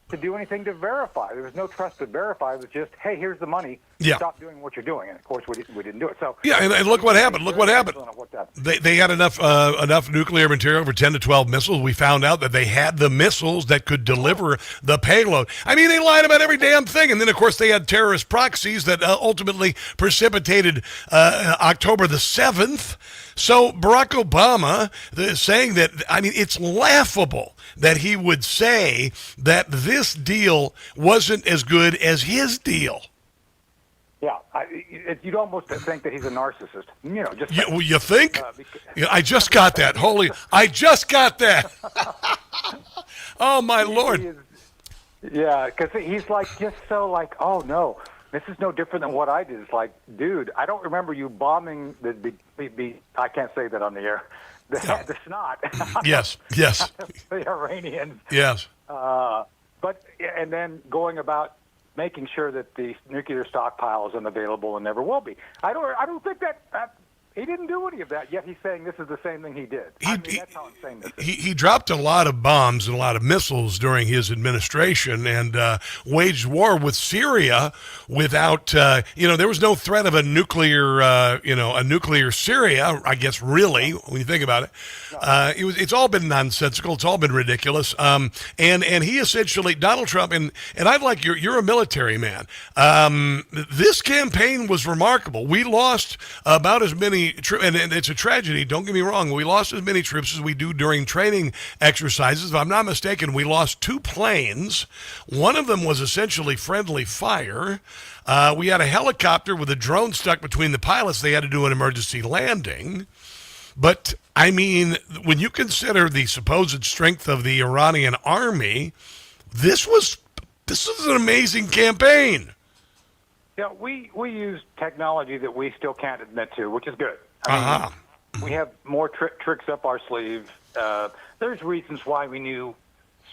to do anything to verify. There was no trust to verify. It was just, hey, here's the money. Yeah. Stop doing what you're doing. And of course, we didn't do it. So yeah, and look what happened. Look what happened. They had enough nuclear material for 10 to 12 missiles. We found out that they had the missiles that could deliver the payload. I mean, they lied about every damn thing. And then, of course, they had terrorist proxies that ultimately precipitated October the 7th. So Barack Obama saying that, I mean, it's laughable that he would say that this deal wasn't as good as his deal. Yeah, you'd almost think that he's a narcissist. You know, just you think? Yeah, I just got that. I just got that. Oh my Lord! Yeah, because he's like just so like, oh no, this is no different than what I did. It's like, dude, I don't remember you bombing the I can't say that on the air. The snot. Yes. The Iranians. Yes. But and then going about making sure that the nuclear stockpile is unavailable and never will be. I don't think that he didn't do any of that. Yet he's saying this is the same thing he did. That's how insane this is. He dropped a lot of bombs and a lot of missiles during his administration and waged war with Syria without, there was no threat of a nuclear Syria, I guess, really, when you think about it. It's all been nonsensical. It's all been ridiculous. And he essentially, Donald Trump, and I'd like, you're a military man. This campaign was remarkable. We lost about as many, and it's a tragedy, don't get me wrong. We lost as many troops as we do during training exercises. If I'm not mistaken, we lost 2 planes. One of them was essentially friendly fire. We had a helicopter with a drone stuck between the pilots. They had to do an emergency landing. But, I mean, when you consider the supposed strength of the Iranian army, this was an amazing campaign. Yeah, we use technology that we still can't admit to, which is good. We have more tricks up our sleeve. There's reasons why we knew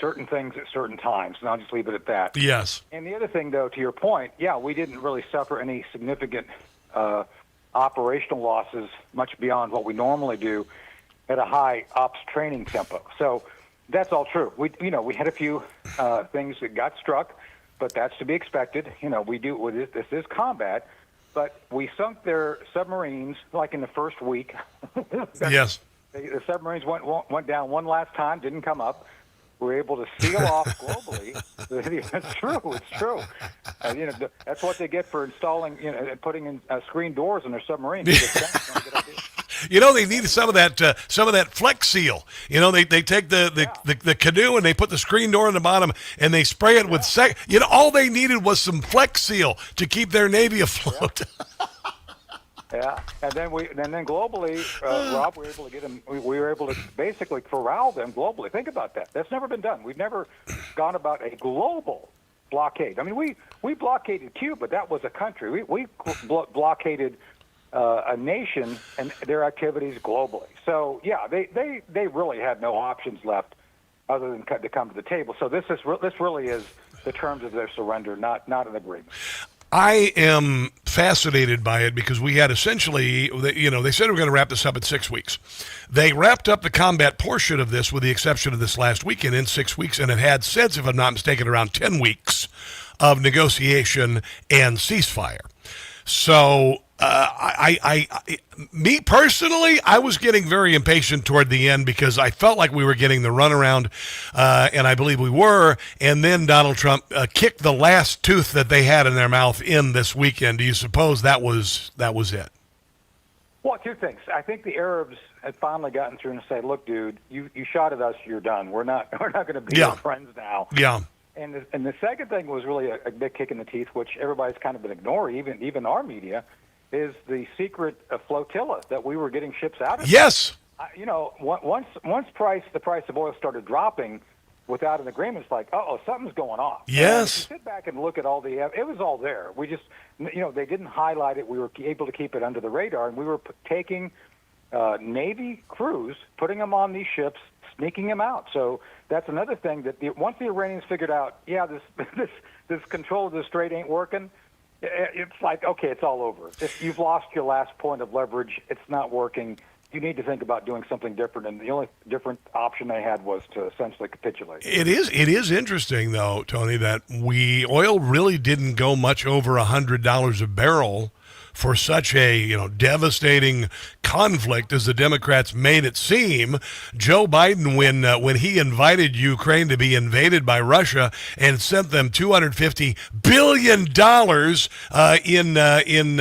certain things at certain times, and I'll just leave it at that. Yes. And the other thing, though, to your point, yeah, we didn't really suffer any significant operational losses much beyond what we normally do at a high ops training tempo. So that's all true. We had a few things that got struck, but that's to be expected. This is combat, but we sunk their submarines like in the first week. Yes. The submarines went down one last time, didn't come up. We were able to seal off globally. It's true. That's what they get for installing, putting in screen doors in their submarines. They needed some of that Flex Seal. They take the canoe and they put the screen door in the bottom and they spray it with all they needed was some Flex Seal to keep their Navy afloat. Yeah, and then globally, Rob, we were able to get them. We were able to basically corral them globally. Think about that. That's never been done. We've never gone about a global blockade. I mean, we blockaded Cuba, but that was a country. We blockaded a nation and their activities globally. So yeah, they really had no options left other than to come to the table. So this really is the terms of their surrender, not an agreement. I am fascinated by it because we had essentially, they said we were going to wrap this up in 6 weeks. They wrapped up the combat portion of this with the exception of this last weekend in 6 weeks and have had since, if I'm not mistaken, around 10 weeks of negotiation and ceasefire. So me personally, I was getting very impatient toward the end because I felt like we were getting the runaround, and I believe we were. And then Donald Trump kicked the last tooth that they had in their mouth in this weekend. Do you suppose that was it? Well, 2 things. I think the Arabs had finally gotten through and said, "Look, dude, you shot at us. You're done. We're not going to be your friends now." Yeah. And the second thing was really a big kick in the teeth, which everybody's kind of been ignoring, even our media, is the secret flotilla that we were getting ships out of. Yes. Once the price of oil started dropping without an agreement, it's like, something's going on. Yes. And if you sit back and look at it was all there. We just, they didn't highlight it. We were able to keep it under the radar, and we were taking Navy crews, putting them on these ships, sneaking them out. So that's another thing that once the Iranians figured out, this control of the strait ain't working, it's like, okay, it's all over. If you've lost your last point of leverage, it's not working. you need to think about doing something different, and the only different option they had was to essentially capitulate. It is interesting, though, Tony, that oil really didn't go much over $100 a barrel for such a devastating conflict as the Democrats made it seem. Joe Biden, when he invited Ukraine to be invaded by Russia and sent them $250 billion in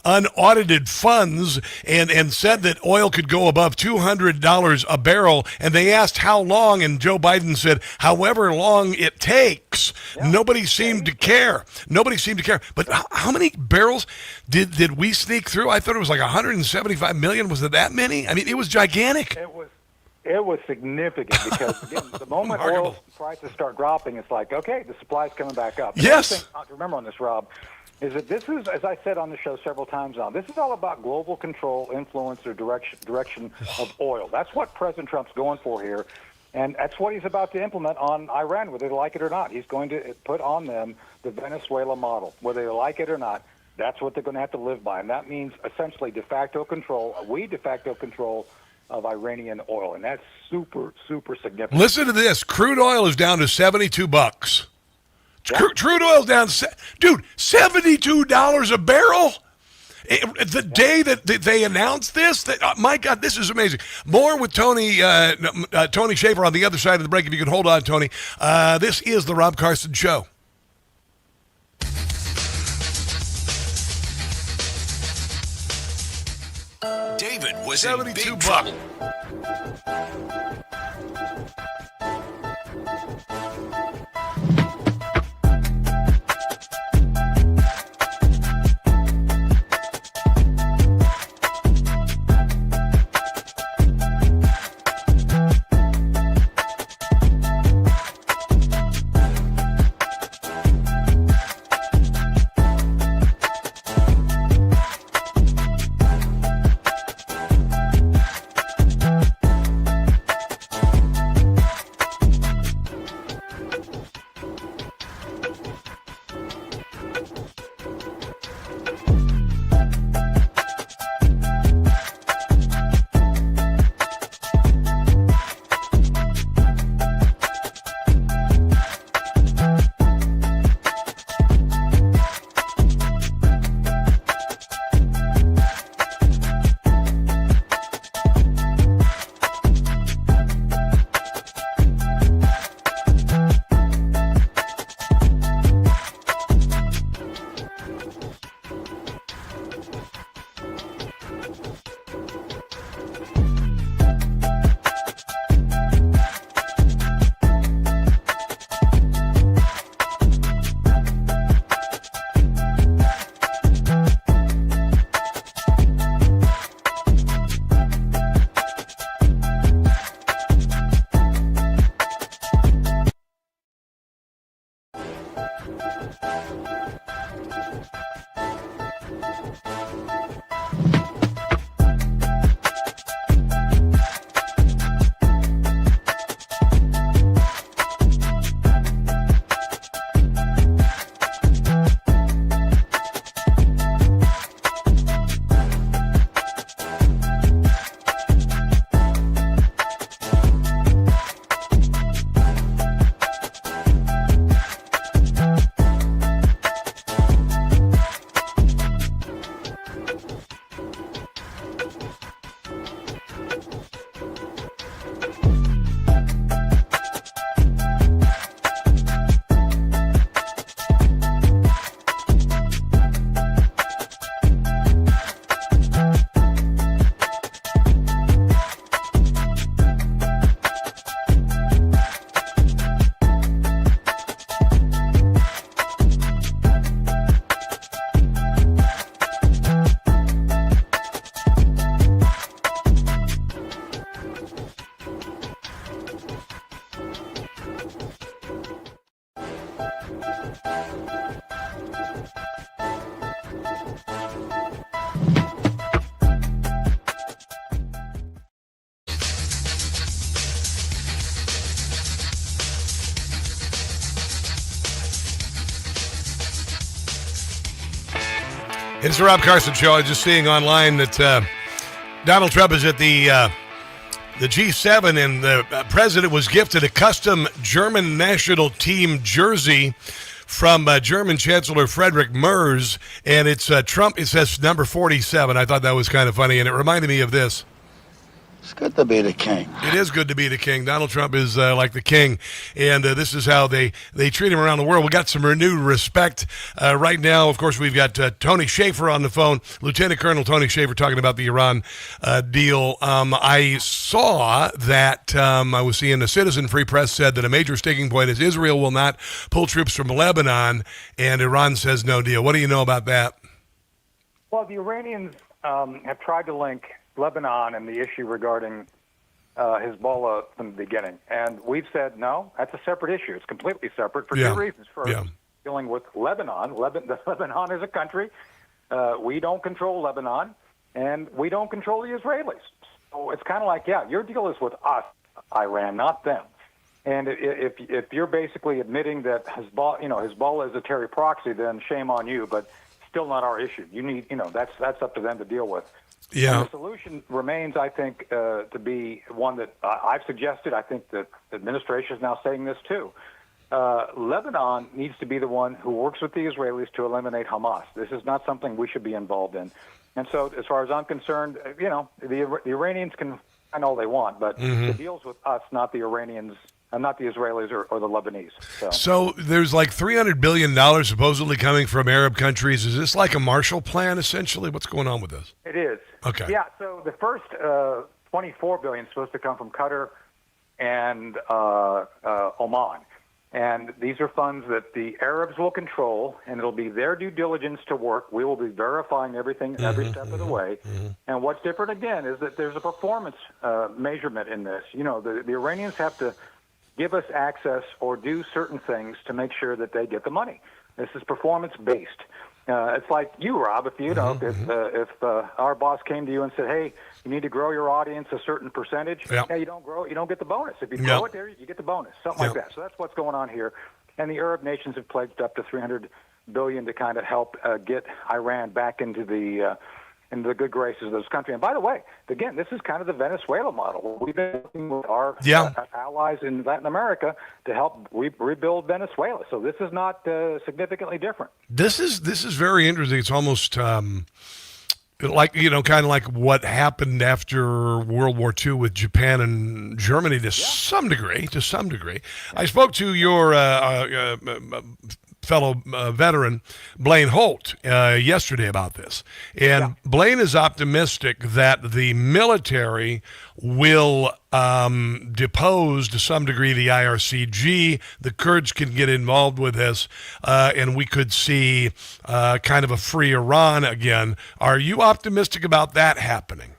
unaudited funds, and said that oil could go above $200 a barrel, and they asked how long, and Joe Biden said however long it takes. Yeah. Nobody seemed to care. But how many barrels did we sneak through? I thought it was like 175 million. Was it that many? I mean, it was gigantic. It was significant because, again, the moment oil prices start dropping, it's like, okay, the supply's coming back up. Yes. The thing not to remember on this, Rob, is that this is, as I said on the show several times now, this is all about global control, influence, or direction of oil. That's what President Trump's going for here, and that's what he's about to implement on Iran, whether they like it or not. He's going to put on them the Venezuela model, whether they like it or not. That's what they're going to have to live by, and that means essentially de facto control of Iranian oil, and that's super, super significant. Listen to this. Crude oil is down to $72. Yeah. Crude oil's down, dude, $72 a barrel? The day that they announced this, my God, this is amazing. More with Tony Schaefer on the other side of the break. If you can hold on, Tony. This is the Rob Carson Show. David was in big trouble. It's the Rob Carson Show. I was just seeing online that Donald Trump is at the G7, and the president was gifted a custom German national team jersey from German Chancellor Friedrich Merz, and it's Trump. It says number 47. I thought that was kind of funny, and it reminded me of this. It's good to be the king. It is good to be the king. Donald Trump is like the king, and this is how they treat him around the world. We got some renewed respect right now. Of course, we've got Tony Shaffer on the phone, Lieutenant Colonel Tony Shaffer, talking about the Iran deal. I saw that I was seeing the Citizen Free Press said that a major sticking point is Israel will not pull troops from Lebanon, and Iran says no deal. What do you know about that? Well, the Iranians have tried to link Lebanon and the issue regarding Hezbollah from the beginning. And we've said, no, that's a separate issue. It's completely separate for two reasons. First, dealing with Lebanon. Lebanon is a country. We don't control Lebanon, and we don't control the Israelis. So it's kind of like, your deal is with us, Iran, not them. And if you're basically admitting that Hezbollah is a terror proxy, then shame on you, but still not our issue. You need, that's up to them to deal with. Yeah. And the solution remains, I think, to be one that I've suggested. I think that the administration is now saying this too. Lebanon needs to be the one who works with the Israelis to eliminate Hamas. This is not something we should be involved in. And so, as far as I'm concerned, the Iranians can find all they want, but the deal's with us, not the Iranians. Not the Israelis or the Lebanese. So there's like $300 billion supposedly coming from Arab countries. Is this like a Marshall Plan, essentially? What's going on with this? It is. Okay. Yeah, so the first $24 billion is supposed to come from Qatar and Oman. And these are funds that the Arabs will control, and it'll be their due diligence to work. We will be verifying everything every step of the way. And what's different, again, is that there's a performance measurement in this. The Iranians have to give us access or do certain things to make sure that they get the money. This is performance-based. It's like you, Rob. If if our boss came to you and said, "Hey, you need to grow your audience a certain percentage," you don't grow it, you don't get the bonus. If you grow it there, you get the bonus. Something like that. So that's what's going on here. And the Arab nations have pledged up to $300 billion to kind of help get Iran back into the good graces of this country. And by the way, again, this is kind of the Venezuela model. We've been working with our allies in Latin America to help rebuild Venezuela. So this is not significantly different. This is very interesting. It's almost like, kind of like what happened after World War II with Japan and Germany to some degree. I spoke to your fellow veteran Blaine Holt yesterday about this, and Blaine is optimistic that the military will depose to some degree the IRCG. The Kurds can get involved with this, and we could see kind of a free Iran again. Are you optimistic about that happening?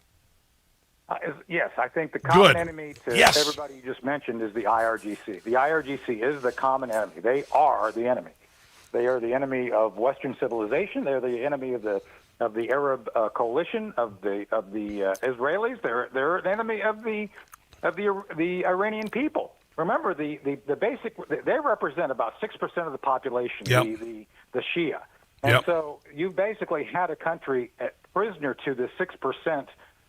Yes, I think the common enemy to everybody you just mentioned is the IRGC. The IRGC is the common enemy. They are the enemy. They are the enemy of Western civilization. They're the enemy of the Arab coalition, of the Israelis. They're the enemy of the Iranian people. Remember, the basic, they represent about 6% of the population, the Shia. And so you basically had a country prisoner to the 6%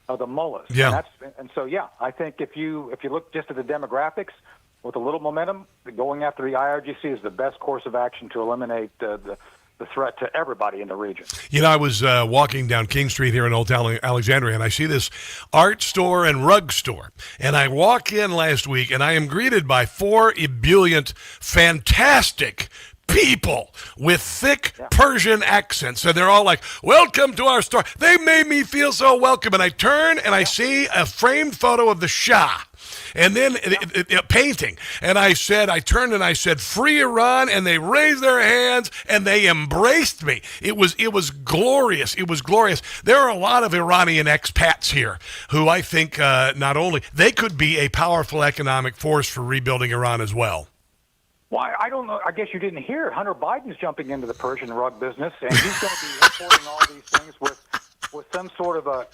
of the mullahs. And so I think if you look just at the demographics, with a little momentum, going after the IRGC is the best course of action to eliminate the threat to everybody in the region. I was walking down King Street here in Old Town Alexandria, and I see this art store and rug store. And I walk in last week, and I am greeted by 4 ebullient, fantastic people with thick Persian accents, and they're all like, "Welcome to our store." They made me feel so welcome, and I turn and I see a framed photo of the Shah. And then a painting. And I turned and I said, "Free Iran," and they raised their hands and they embraced me. It was glorious. It was glorious. There are a lot of Iranian expats here who I think not only, they could be a powerful economic force for rebuilding Iran as well. Well, I don't know. I guess you didn't hear. Hunter Biden's jumping into the Persian rug business, and he's going to be importing all these things with some sort of a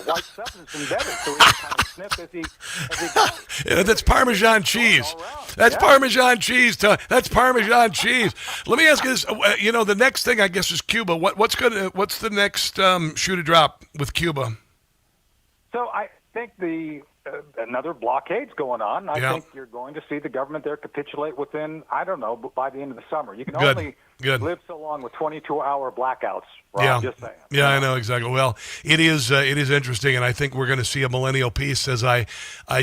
white substance embedded, so he can kind of sniff as he goes. That's Parmesan cheese. That's Parmesan cheese. That's Parmesan cheese. Let me ask you this. The next thing I guess is Cuba. What's the next shoe to drop with Cuba? So I think another blockade's going on. I think you're going to see the government there capitulate within, I don't know, by the end of the summer. You can only live so long with 22-hour blackouts. Rob, just saying. Yeah, I know exactly. Well, it is interesting, and I think we're going to see a millennial peace. As I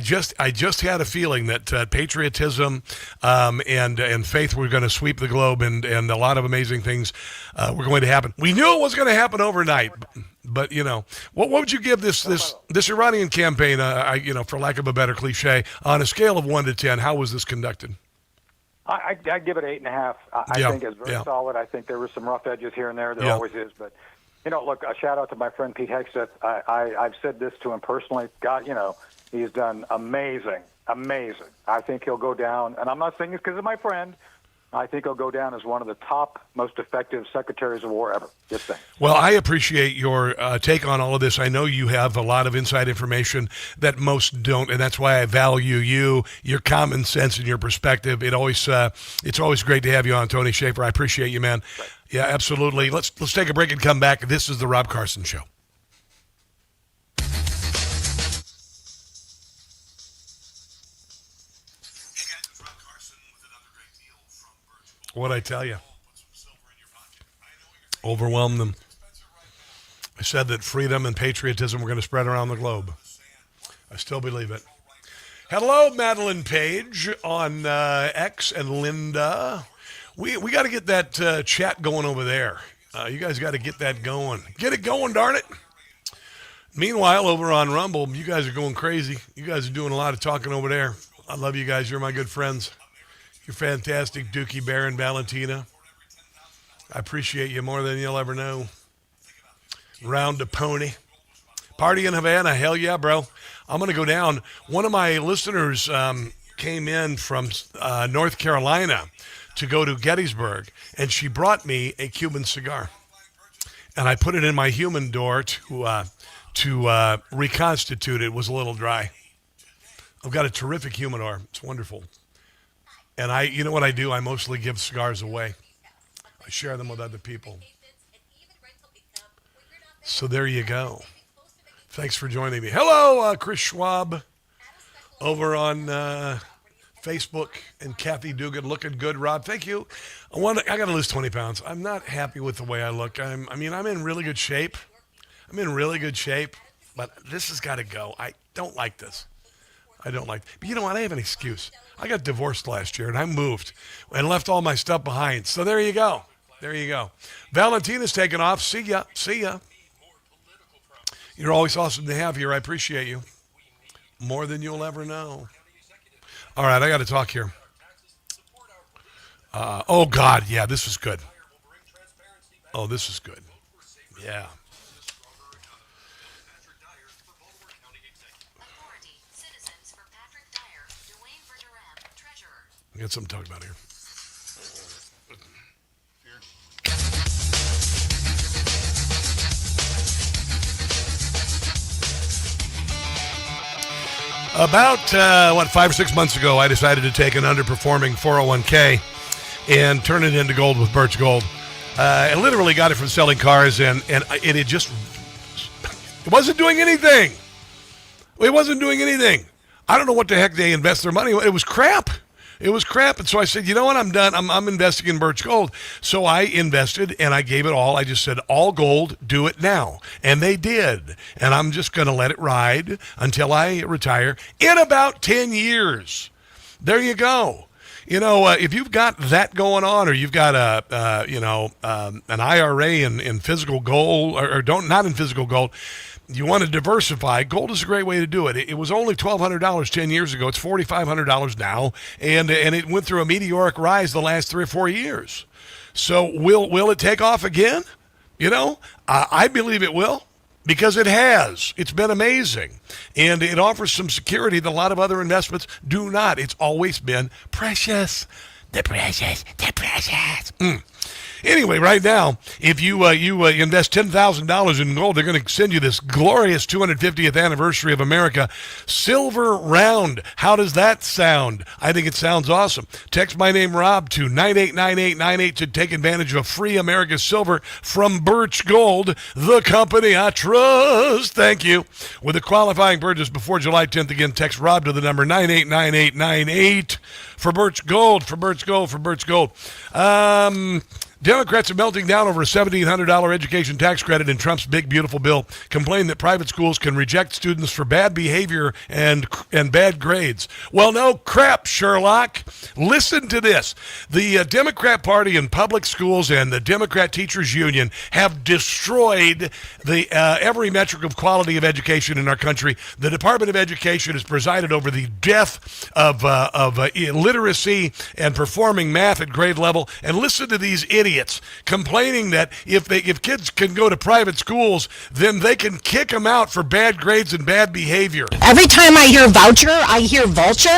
just had a feeling that patriotism and faith were going to sweep the globe, and a lot of amazing things were going to happen. We knew it was going to happen overnight. But what would you give this Iranian campaign? For lack of a better cliche, on a scale of 1 to 10, how was this conducted? I give it 8.5. I think it's very solid. I think there were some rough edges here and there. There always is. But look, a shout out to my friend Pete Hegseth. I've said this to him personally. God, he's done amazing. I think he'll go down, and I'm not saying it's because of my friend. I think he'll go down as one of the top, most effective secretaries of war ever. Just saying. Well, I appreciate your take on all of this. I know you have a lot of inside information that most don't, and that's why I value you, your common sense, and your perspective. It's always great to have you on, Tony Shaffer. I appreciate you, man. Right. Yeah, absolutely. Let's take a break and come back. This is the Rob Carson Show. What'd I tell you? Overwhelm them. I said that freedom and patriotism were going to spread around the globe. I still believe it. Hello, Madeline Page on X and Linda. We got to get that chat going over there. You guys got to get that going. Get it going, darn it. Meanwhile, over on Rumble, you guys are going crazy. You guys are doing a lot of talking over there. I love you guys. You're my good friends. You're fantastic, Dookie Bear and Valentina. I appreciate you more than you'll ever know. Round to Pony. Party in Havana. Hell yeah, bro. I'm going to go down. One of my listeners came in from North Carolina to go to Gettysburg, and she brought me a Cuban cigar. And I put it in my humidor to reconstitute it. It was a little dry. I've got a terrific humidor. It's wonderful. And you know what I do? I mostly give cigars away. I share them with other people. So there you go. Thanks for joining me. Hello, Chris Schwab over on Facebook, and Kathy Dugan looking good. Rob, thank you. I got to lose 20 pounds. I'm not happy with the way I look. I'm in really good shape. But this has got to go. I don't like this. But you know what? I have an excuse. I got divorced last year, and I moved and left all my stuff behind. So there you go. Valentina's taking off. See ya. You're always awesome to have here. I appreciate you. More than you'll ever know. All right, I got to talk here. Oh, God. Yeah, this is good. Oh, this is good. Yeah. We got something to talk about here. About, 5 or 6 months ago, I decided to take an underperforming 401k and turn it into gold with Birch Gold. I literally got it from selling cars, and it wasn't doing anything. I don't know what the heck they invest their money in. It was crap. And so I said, you know what? I'm done. I'm investing in Birch Gold. So I invested, and I gave it all. I just said, all gold, do it now. And they did. And I'm just going to let it ride until I retire in about 10 years. There you go. If you've got that going on, or you've got an IRA in physical gold, or not in physical gold, you want to diversify, gold is a great way to do it. It was only $1,200 10 years ago. It's $4,500 now, and it went through a meteoric rise the last 3 or 4 years. So will it take off again? I believe it will, because it has. It's been amazing, and it offers some security that a lot of other investments do not. It's always been precious. The precious. Anyway, right now, if you invest $10,000 in gold, they're going to send you this glorious 250th anniversary of America silver round. How does that sound? I think it sounds awesome. Text my name, Rob, to 989898 to take advantage of free America silver from Birch Gold, the company I trust. Thank you. With a qualifying purchase before July 10th, again, text Rob to the number 989898 for Birch Gold, for Birch Gold, for Birch Gold. Democrats are melting down over a $1,700 education tax credit in Trump's big, beautiful bill, complaining that private schools can reject students for bad behavior and bad grades. Well, no crap, Sherlock. Listen to this. The Democrat Party in public schools and the Democrat Teachers Union have destroyed the every metric of quality of education in our country. The Department of Education has presided over the death of illiteracy and performing math at grade level. And listen to these idiots complaining that if kids can go to private schools, then they can kick them out for bad grades and bad behavior. Every time I hear voucher, I hear vulture,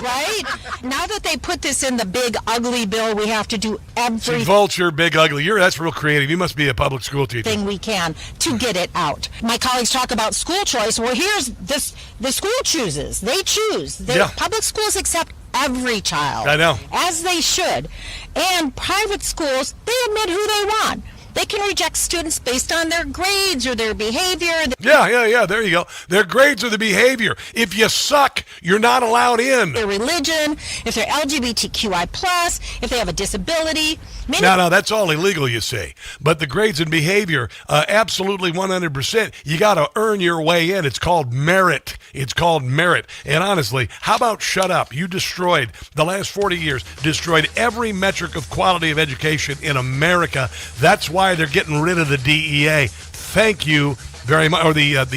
right? Now that they put this in the big ugly bill, we have to do everything. Vulture, big ugly. That's real creative. You must be a public school teacher. Thing we can to get it out. My colleagues talk about school choice. Well, here's this: the school chooses. They choose. Public schools accept every child. I know. As they should. And private schools, they admit who they want. They can reject students based on their grades or their behavior. Yeah, there you go. Their grades or the behavior. If you suck, you're not allowed in. Their religion, if they're LGBTQI+, if they have a disability. No, that's all illegal, you say. But the grades and behavior, absolutely 100%. You got to earn your way in. It's called merit. It's called merit. And honestly, how about shut up? You destroyed, the last 40 years, destroyed every metric of quality of education in America. That's why they're getting rid of the DEA. Thank you very much. Or the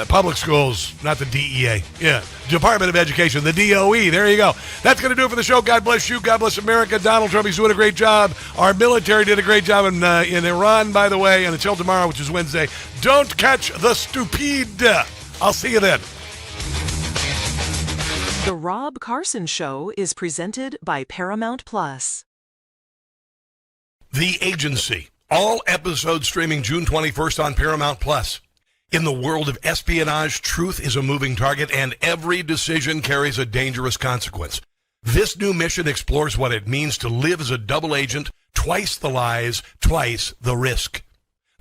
public schools, not the DEA. Yeah, Department of Education, the DOE. There you go. That's going to do it for the show. God bless you. God bless America. Donald Trump, he's doing a great job. Our military did a great job in Iran, by the way. And until tomorrow, which is Wednesday, don't catch the stupid. I'll see you then. The Rob Carson Show is presented by Paramount Plus. The Agency. All episodes streaming June 21st on Paramount Plus. In the world of espionage, truth is a moving target, and every decision carries a dangerous consequence. This new mission explores what it means to live as a double agent, twice the lies, twice the risk.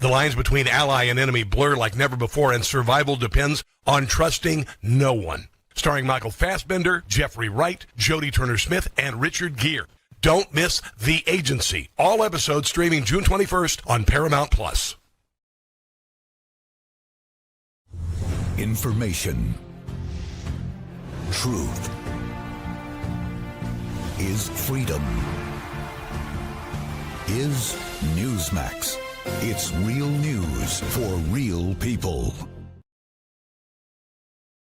The lines between ally and enemy blur like never before, and survival depends on trusting no one. Starring Michael Fassbender, Jeffrey Wright, Jodie Turner-Smith, and Richard Gere. Don't miss The Agency. All episodes streaming June 21st on Paramount Plus. Information. Truth. Is freedom. Is Newsmax. It's real news for real people.